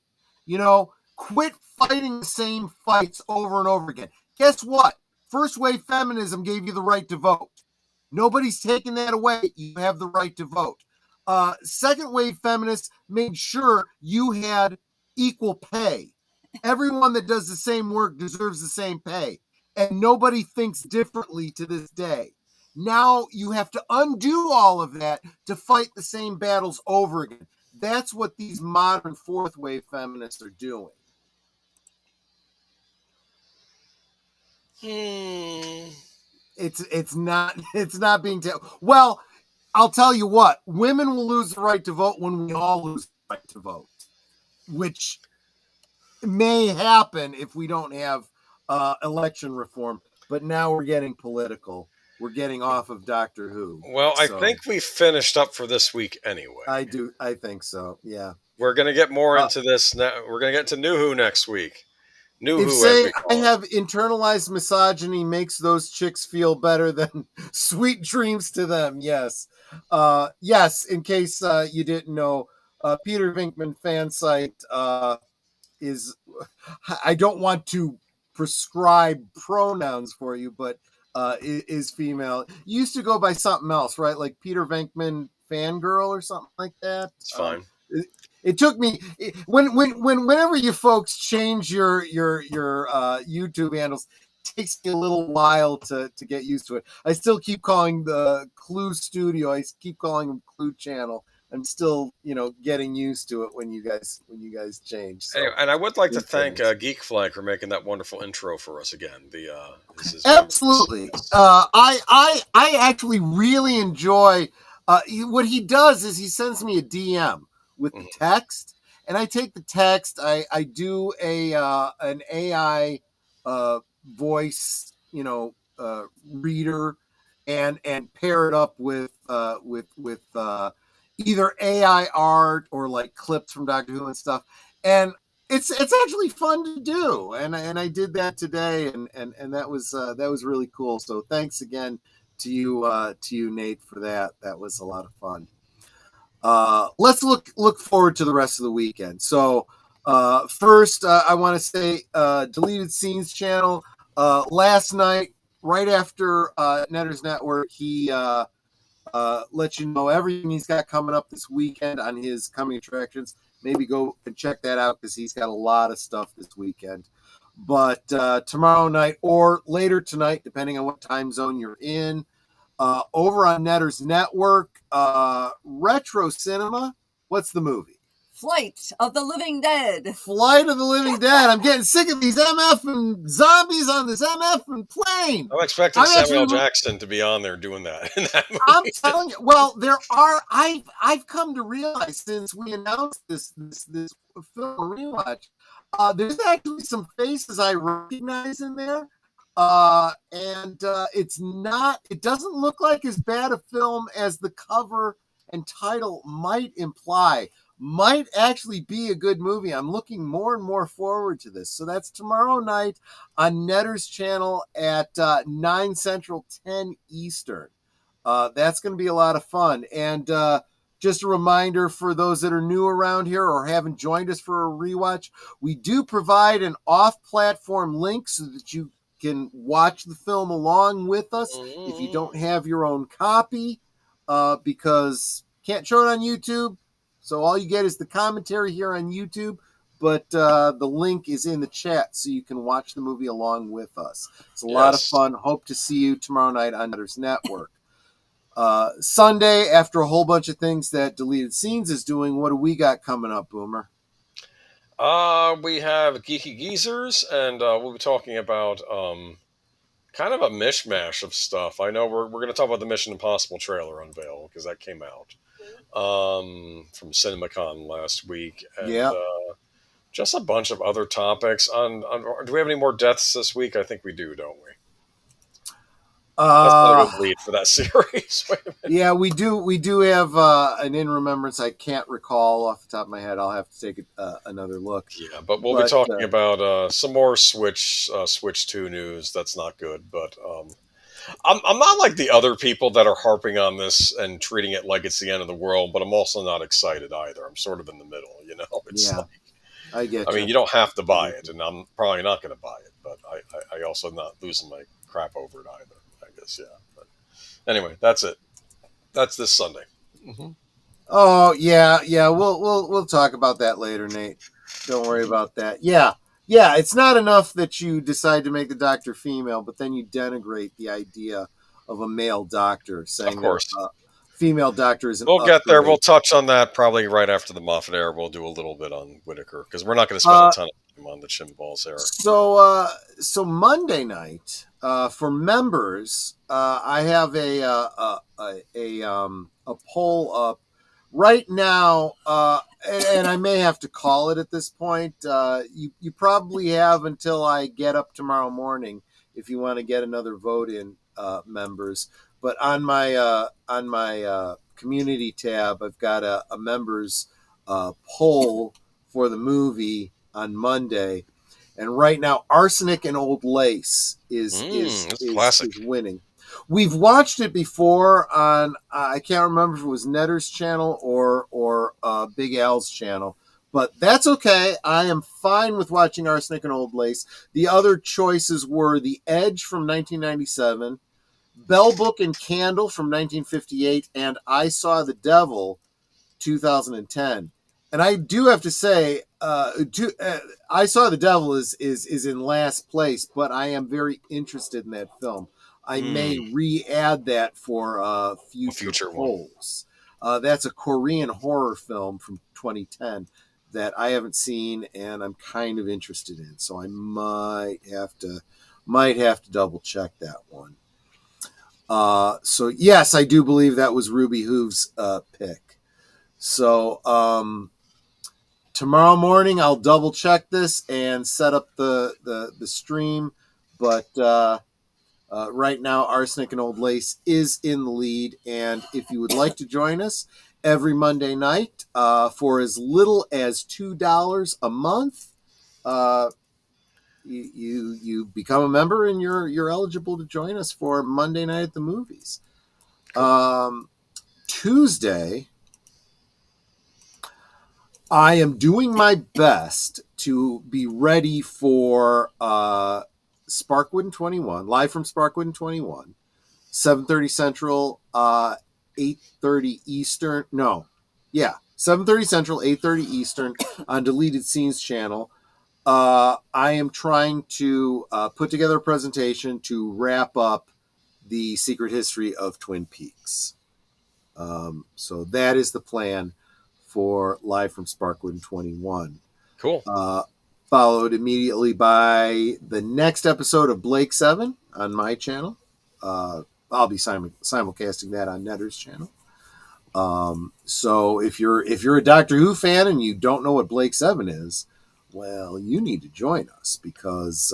Quit fighting the same fights over and over again. Guess what? First wave feminism gave you the right to vote. Nobody's taking that away. You have the right to vote. Second wave feminists made sure you had equal pay. Everyone that does the same work deserves the same pay. And nobody thinks differently to this day. Now you have to undo all of that to fight the same battles over again. That's what these modern fourth wave feminists are doing. It's not being well. I'll tell you what, women will lose the right to vote when we all lose the right to vote, which may happen if we don't have election reform. But now we're getting political. We're getting off of Doctor Who. Well, I think we finished up for this week anyway. I think so. Yeah. We're going to get more into this. We're going to get to New Who next week. If saying I have internalized misogyny makes those chicks feel better than sweet dreams to them, yes. Yes, in case you didn't know, Peter Venkman fan site is, I don't want to prescribe pronouns for you, but is female. You used to go by something else, right? Like Peter Venkman fangirl or something like that. It's fine. It took me whenever you folks change your YouTube handles, it takes me a little while to get used to it. I still keep calling the CluuStudio. I keep calling them Clue Channel. I'm still, getting used to it when you guys change. So. Anyway, and I would like to thank Geek Flag for making that wonderful intro for us again. Absolutely. I actually really enjoy what he does is he sends me a DM with the text, and I take the text. I do an AI voice, reader, and pair it up with either AI art or like clips from Doctor Who and stuff, and it's actually fun to do, and I did that today, and that was really cool. So thanks again to you Nate for that. That was a lot of fun. Let's look forward to the rest of the weekend. So first, I want to say Deleted Scenes channel. Last night, right after Netter's Network, he let you know everything he's got coming up this weekend on his coming attractions. Maybe go and check that out because he's got a lot of stuff this weekend. But tomorrow night or later tonight, depending on what time zone you're in, over on Netters Network, Retro Cinema. What's the movie? Flight of the Living Dead. Flight of the Living Dead. I'm getting sick of these MF and zombies on this MF and plane. I'm expecting Samuel Jackson to be on there doing that in that movie. I'm telling you. Well, there are. I've come to realize since we announced this film rewatch, there's actually some faces I recognize in there. And it's not. It doesn't look like as bad a film as the cover and title might imply. Might actually be a good movie. I'm looking more and more forward to this. So that's tomorrow night on Netter's channel at 9 Central, 10 Eastern. That's going to be a lot of fun. And just a reminder for those that are new around here or haven't joined us for a rewatch, we do provide an off-platform link so that you can watch the film along with us if you don't have your own copy, because can't show it on YouTube. So all you get is the commentary here on YouTube, but the link is in the chat so you can watch the movie along with us. It's a lot of fun. Hope to see you tomorrow night on Netters Network. Sunday, after a whole bunch of things that Deleted Scenes is doing, what do we got coming up, Boomer? We have Geeky Geezers, and we'll be talking about kind of a mishmash of stuff. I know we're going to talk about the Mission Impossible trailer unveil because that came out from CinemaCon last week, and just a bunch of other topics. Do we have any more deaths this week? I think we do, don't we? That's not a good lead for that series. Yeah, we do. We do have an in remembrance. I can't recall off the top of my head. I'll have to take another look. Yeah, but we'll be talking about some more Switch 2 news. That's not good, but I'm not like the other people that are harping on this and treating it like it's the end of the world. But I'm also not excited either. I'm sort of in the middle. You know, it's like, I get. I mean, you don't have to buy it, and I'm probably not going to buy it. But I also not losing my crap over it either. Yeah, but anyway, that's it. That's this Sunday. Mm-hmm. Oh yeah. We'll talk about that later, Nate. Don't worry about that. Yeah. It's not enough that you decide to make the doctor female, but then you denigrate the idea of a male doctor, saying that female doctor is an We'll get there. We'll touch on that probably right after the Moffat era. We'll do a little bit on Whitaker because we're not going to spend a ton of time on the Chimballs era. So Monday night. For members, I have a poll up right now, and I may have to call it at this point. You probably have until I get up tomorrow morning if you want to get another vote in, members. But on my community tab, I've got a members poll for the movie on Monday. And right now, Arsenic and Old Lace is winning. We've watched it before on, I can't remember if it was Netter's channel or Big Al's channel, but that's okay. I am fine with watching Arsenic and Old Lace. The other choices were The Edge from 1997, Bell Book and Candle from 1958, and I Saw the Devil 2010. And I do have to say, I Saw the Devil is in last place, but I am very interested in that film. I may re-add that for future polls. That's a Korean horror film from 2010 that I haven't seen and I'm kind of interested in. So I might have to double check that one. So yes, I do believe that was Ruby Hoove's pick. So tomorrow morning I'll double check this and set up the stream. But right now, Arsenic and Old Lace is in the lead. And if you would like to join us every Monday night for as little as $2 a month, you become a member and you're eligible to join us for Monday Night at the Movies. Tuesday, I am doing my best to be ready for Sparkwood and 21, live from Sparkwood and 21, 7:30 Central, 8:30 Eastern. 7:30 Central, 8:30 Eastern on Deleted Scenes channel. I am trying to put together a presentation to wrap up the secret history of Twin Peaks. So that is the plan for Live from Sparkwood 21. Cool. Followed immediately by the next episode of Blake 7 on my channel. I'll be simulcasting that on Netter's channel. So if you're a Doctor Who fan and you don't know what Blake 7 is, well, you need to join us because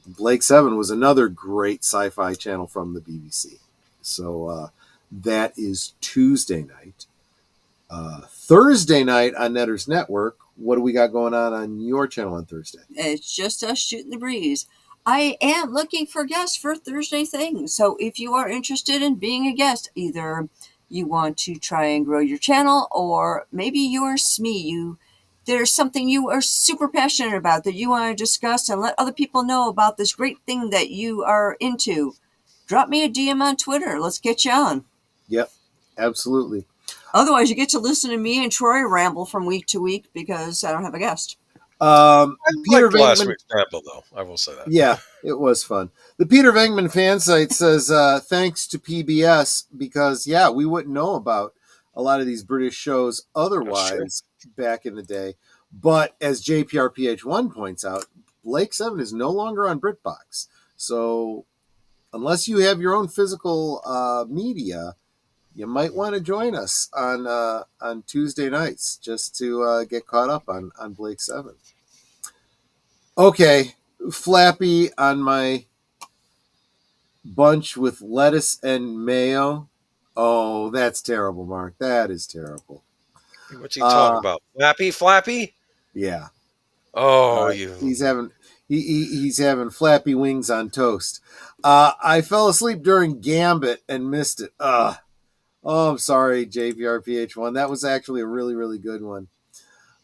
Blake 7 was another great sci-fi channel from the BBC. So that is Tuesday night. Thursday night on Netter's Network. What do we got going on your channel on Thursday? It's just us shooting the breeze. I am looking for guests for Thursday things. So if you are interested in being a guest, either you want to try and grow your channel, or maybe you're SME, there's something you are super passionate about that you want to discuss and let other people know about this great thing that you are into, drop me a DM on Twitter. Let's get you on. Yep, absolutely. Otherwise, you get to listen to me and Troy ramble from week to week because I don't have a guest. Peter Like last Venkman, week's ramble, though. I will say that. Yeah, it was fun. The Peter Venkman fan site says thanks to PBS because we wouldn't know about a lot of these British shows otherwise back in the day. But as JPRPH1 points out, Blake 7 is no longer on BritBox. So unless you have your own physical media, you might want to join us on Tuesday nights just to get caught up on Blake 7. Okay, Flappy on my bunch with lettuce and mayo. Oh, that's terrible, Mark. That is terrible. What's he talking about? Flappy? Yeah. Oh, he's having flappy wings on toast. I fell asleep during Gambit and missed it. Oh, I'm sorry, JVRPH1. That was actually a really, really good one.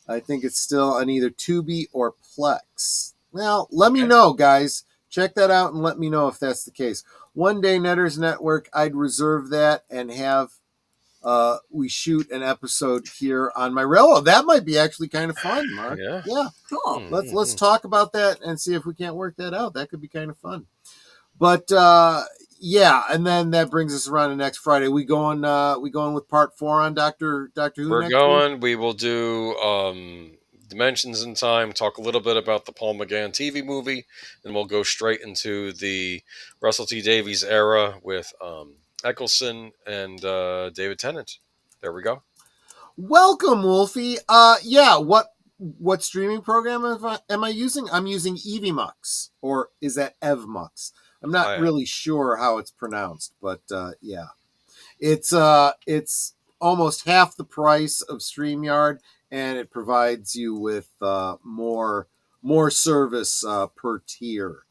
I think it's still on either Tubi or Plex. Well, let me know, guys. Check that out and let me know if that's the case. One day, Netter's Network, I'd reserve that and have we shoot an episode here on my railroad. That might be actually kind of fun, Mark. Yeah. Cool. Let's talk about that and see if we can't work that out. That could be kind of fun. But and then that brings us around to next Friday. We going with part 4 on Doctor Who. We're going. We will do Dimensions in Time. Talk a little bit about the Paul McGann TV movie, and we'll go straight into the Russell T Davies era with Eccleston and David Tennant. There we go. Welcome, Wolfie. What streaming program am I using? I'm using EVMux, or is that EvMux? I'm not really sure how it's pronounced, but it's almost half the price of StreamYard, and it provides you with more service per tier.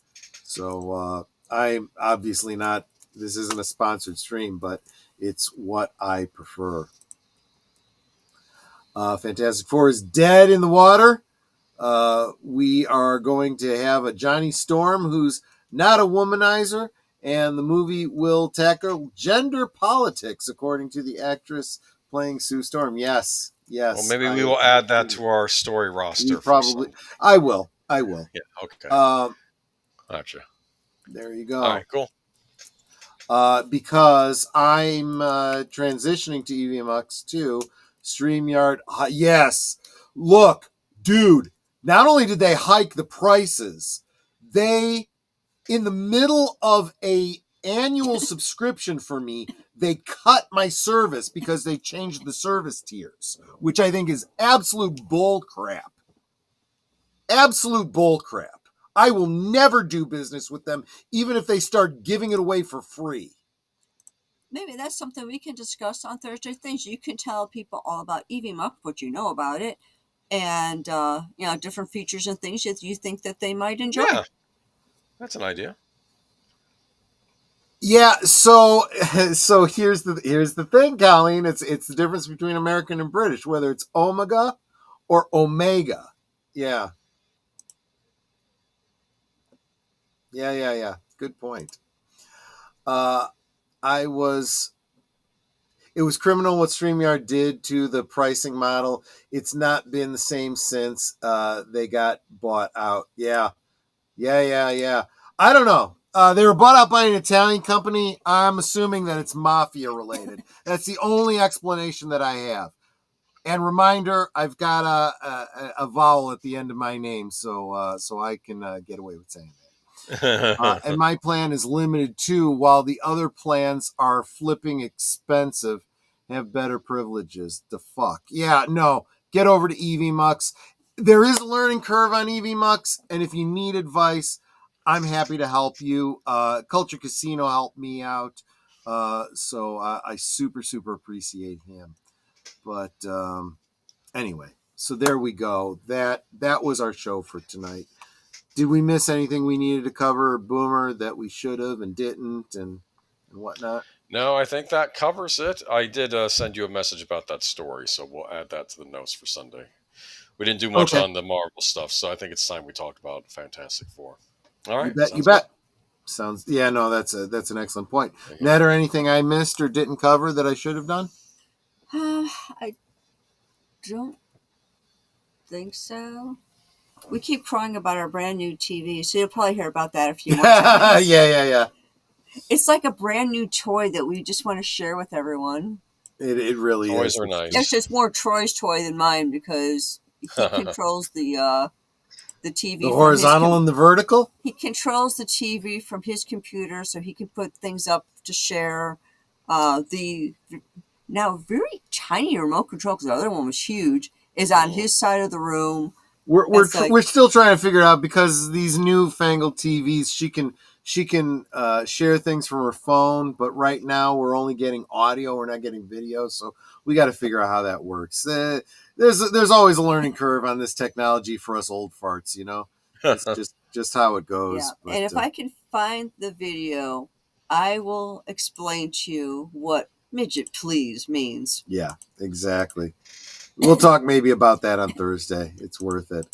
So I'm obviously not. This isn't a sponsored stream, but it's what I prefer. Fantastic Four is dead in the water. We are going to have a Johnny Storm who's not a womanizer, and the movie will tackle gender politics, according to the actress playing Sue Storm. Yes. Well, maybe we will add that to our story roster. I will. Yeah. Okay. Gotcha. There you go. All right. Cool. Because I'm transitioning to EVMux too. StreamYard. Yes. Look, dude, not only did they hike the prices, they, in the middle of a annual subscription for me, they cut my service because they changed the service tiers, which I think is absolute bull crap. Absolute bull crap. I will never do business with them, even if they start giving it away for free. Maybe that's something we can discuss on Thursday Things. You can tell people all about EVMUX, what you know about it, and different features and things that you think that they might enjoy. Yeah, that's an idea. Yeah, so here's the thing, Colleen. It's the difference between American and British, whether it's Omega or Omega. Yeah. Yeah. Good point. It was criminal what StreamYard did to the pricing model. It's not been the same since they got bought out. Yeah. I don't know. They were bought out by an Italian company. I'm assuming that it's mafia related. That's the only explanation that I have. And reminder, I've got a vowel at the end of my name, so I can get away with saying that. And my plan is limited to, while the other plans are flipping expensive, have better privileges. The fuck? Yeah, no. Get over to EVMux. There is a learning curve on EVMux, and if you need advice, I'm happy to help you. Culture Casino helped me out, so I super, super appreciate him. But anyway, so there we go. That was our show for tonight. Did we miss anything we needed to cover, Boomer, that we should have and didn't and whatnot? No, I think that covers it. I did send you a message about that story, so we'll add that to the notes for Sunday. We didn't do much on the Marvel stuff, so I think it's time we talk about Fantastic Four. All right, you bet. Sounds that's an excellent point. Ned, or anything I missed or didn't cover that I should have done? I don't think so. We keep crying about our brand new TV, so you'll probably hear about that a few more times. Yeah. It's like a brand new toy that we just want to share with everyone. It really Toys is. are nice. It's just more Troy's toy than mine because he controls the TV. The horizontal and the vertical? He controls the TV from his computer, so he can put things up to share. The now very tiny remote control, because the other one was huge, is on his side of the room. We're still trying to figure it out, because these newfangled TVs, she can share things from her phone, but right now we're only getting audio, we're not getting video, so we got to figure out how that works. There's always a learning curve on this technology for us old farts, you know. It's just how it goes. Yeah. But, and if I can find the video, I will explain to you what midget please means. Yeah, exactly. We'll talk maybe about that on Thursday. It's worth it.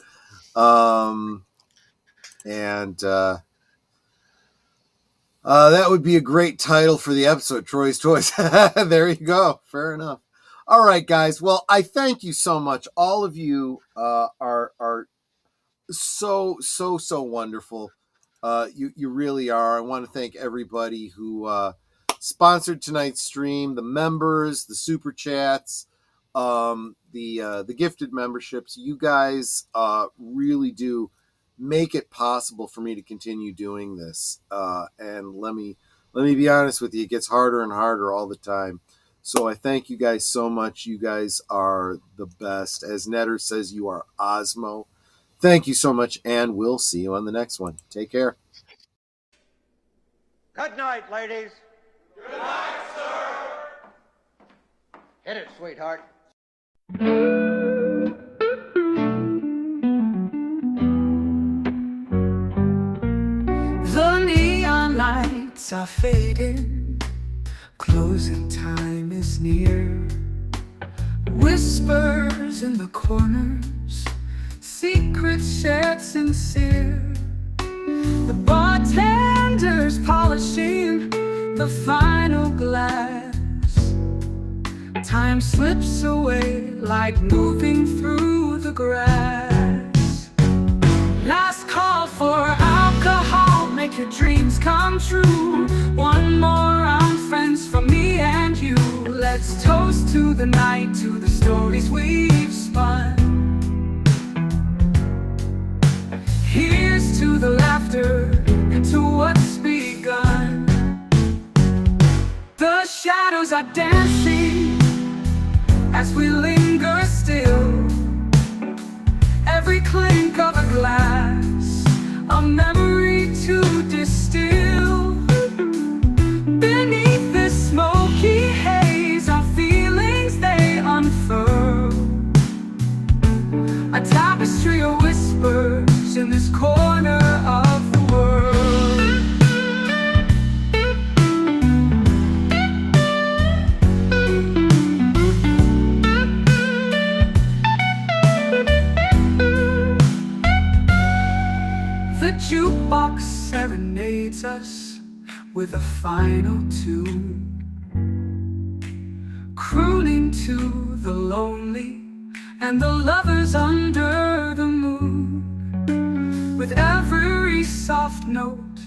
That would be a great title for the episode, Troy's Toys. There you go. Fair enough. All right, guys. Well, I thank you so much. All of you are so wonderful. You really are. I want to thank everybody who sponsored tonight's stream, the members, the super chats, the gifted memberships. You guys really do make it possible for me to continue doing this. And let me be honest with you, it gets harder and harder all the time. So I thank you guys so much. You guys are the best. As Netter says, you are Osmo. Thank you so much, and we'll see you on the next one. Take care. Good night, ladies. Good night, sir. Hit it, sweetheart. The neon lights are fading, closing time is near. Whispers in the corners, secrets shared sincere. The bartender's polishing the final glass. Time slips away like moving through the grass. Last call for alcohol, make your dreams come true. One more round, friends, from me and you. Let's toast to the night, to the stories we've spun. Here's to the laughter and to what's begun. The shadows are dancing as we linger still. Every clink of a glass, a memory to distill. Beneath this smoky haze, our feelings they unfurl. A tapestry of whispers in this corner of the world. The jukebox serenades us with a final tune. crooning to the lonely and the lovers under the moon. With every soft note,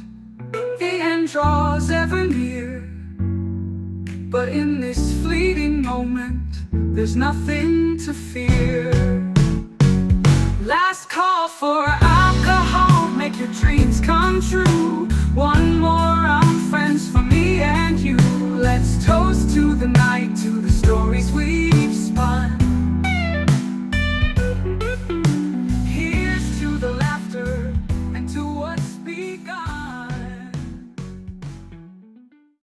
the end draws ever near. But in this fleeting moment, there's nothing to fear. Last call for alcohol, make your dreams come true. One more round, friends, for me and you. Let's toast to the night, to the stories we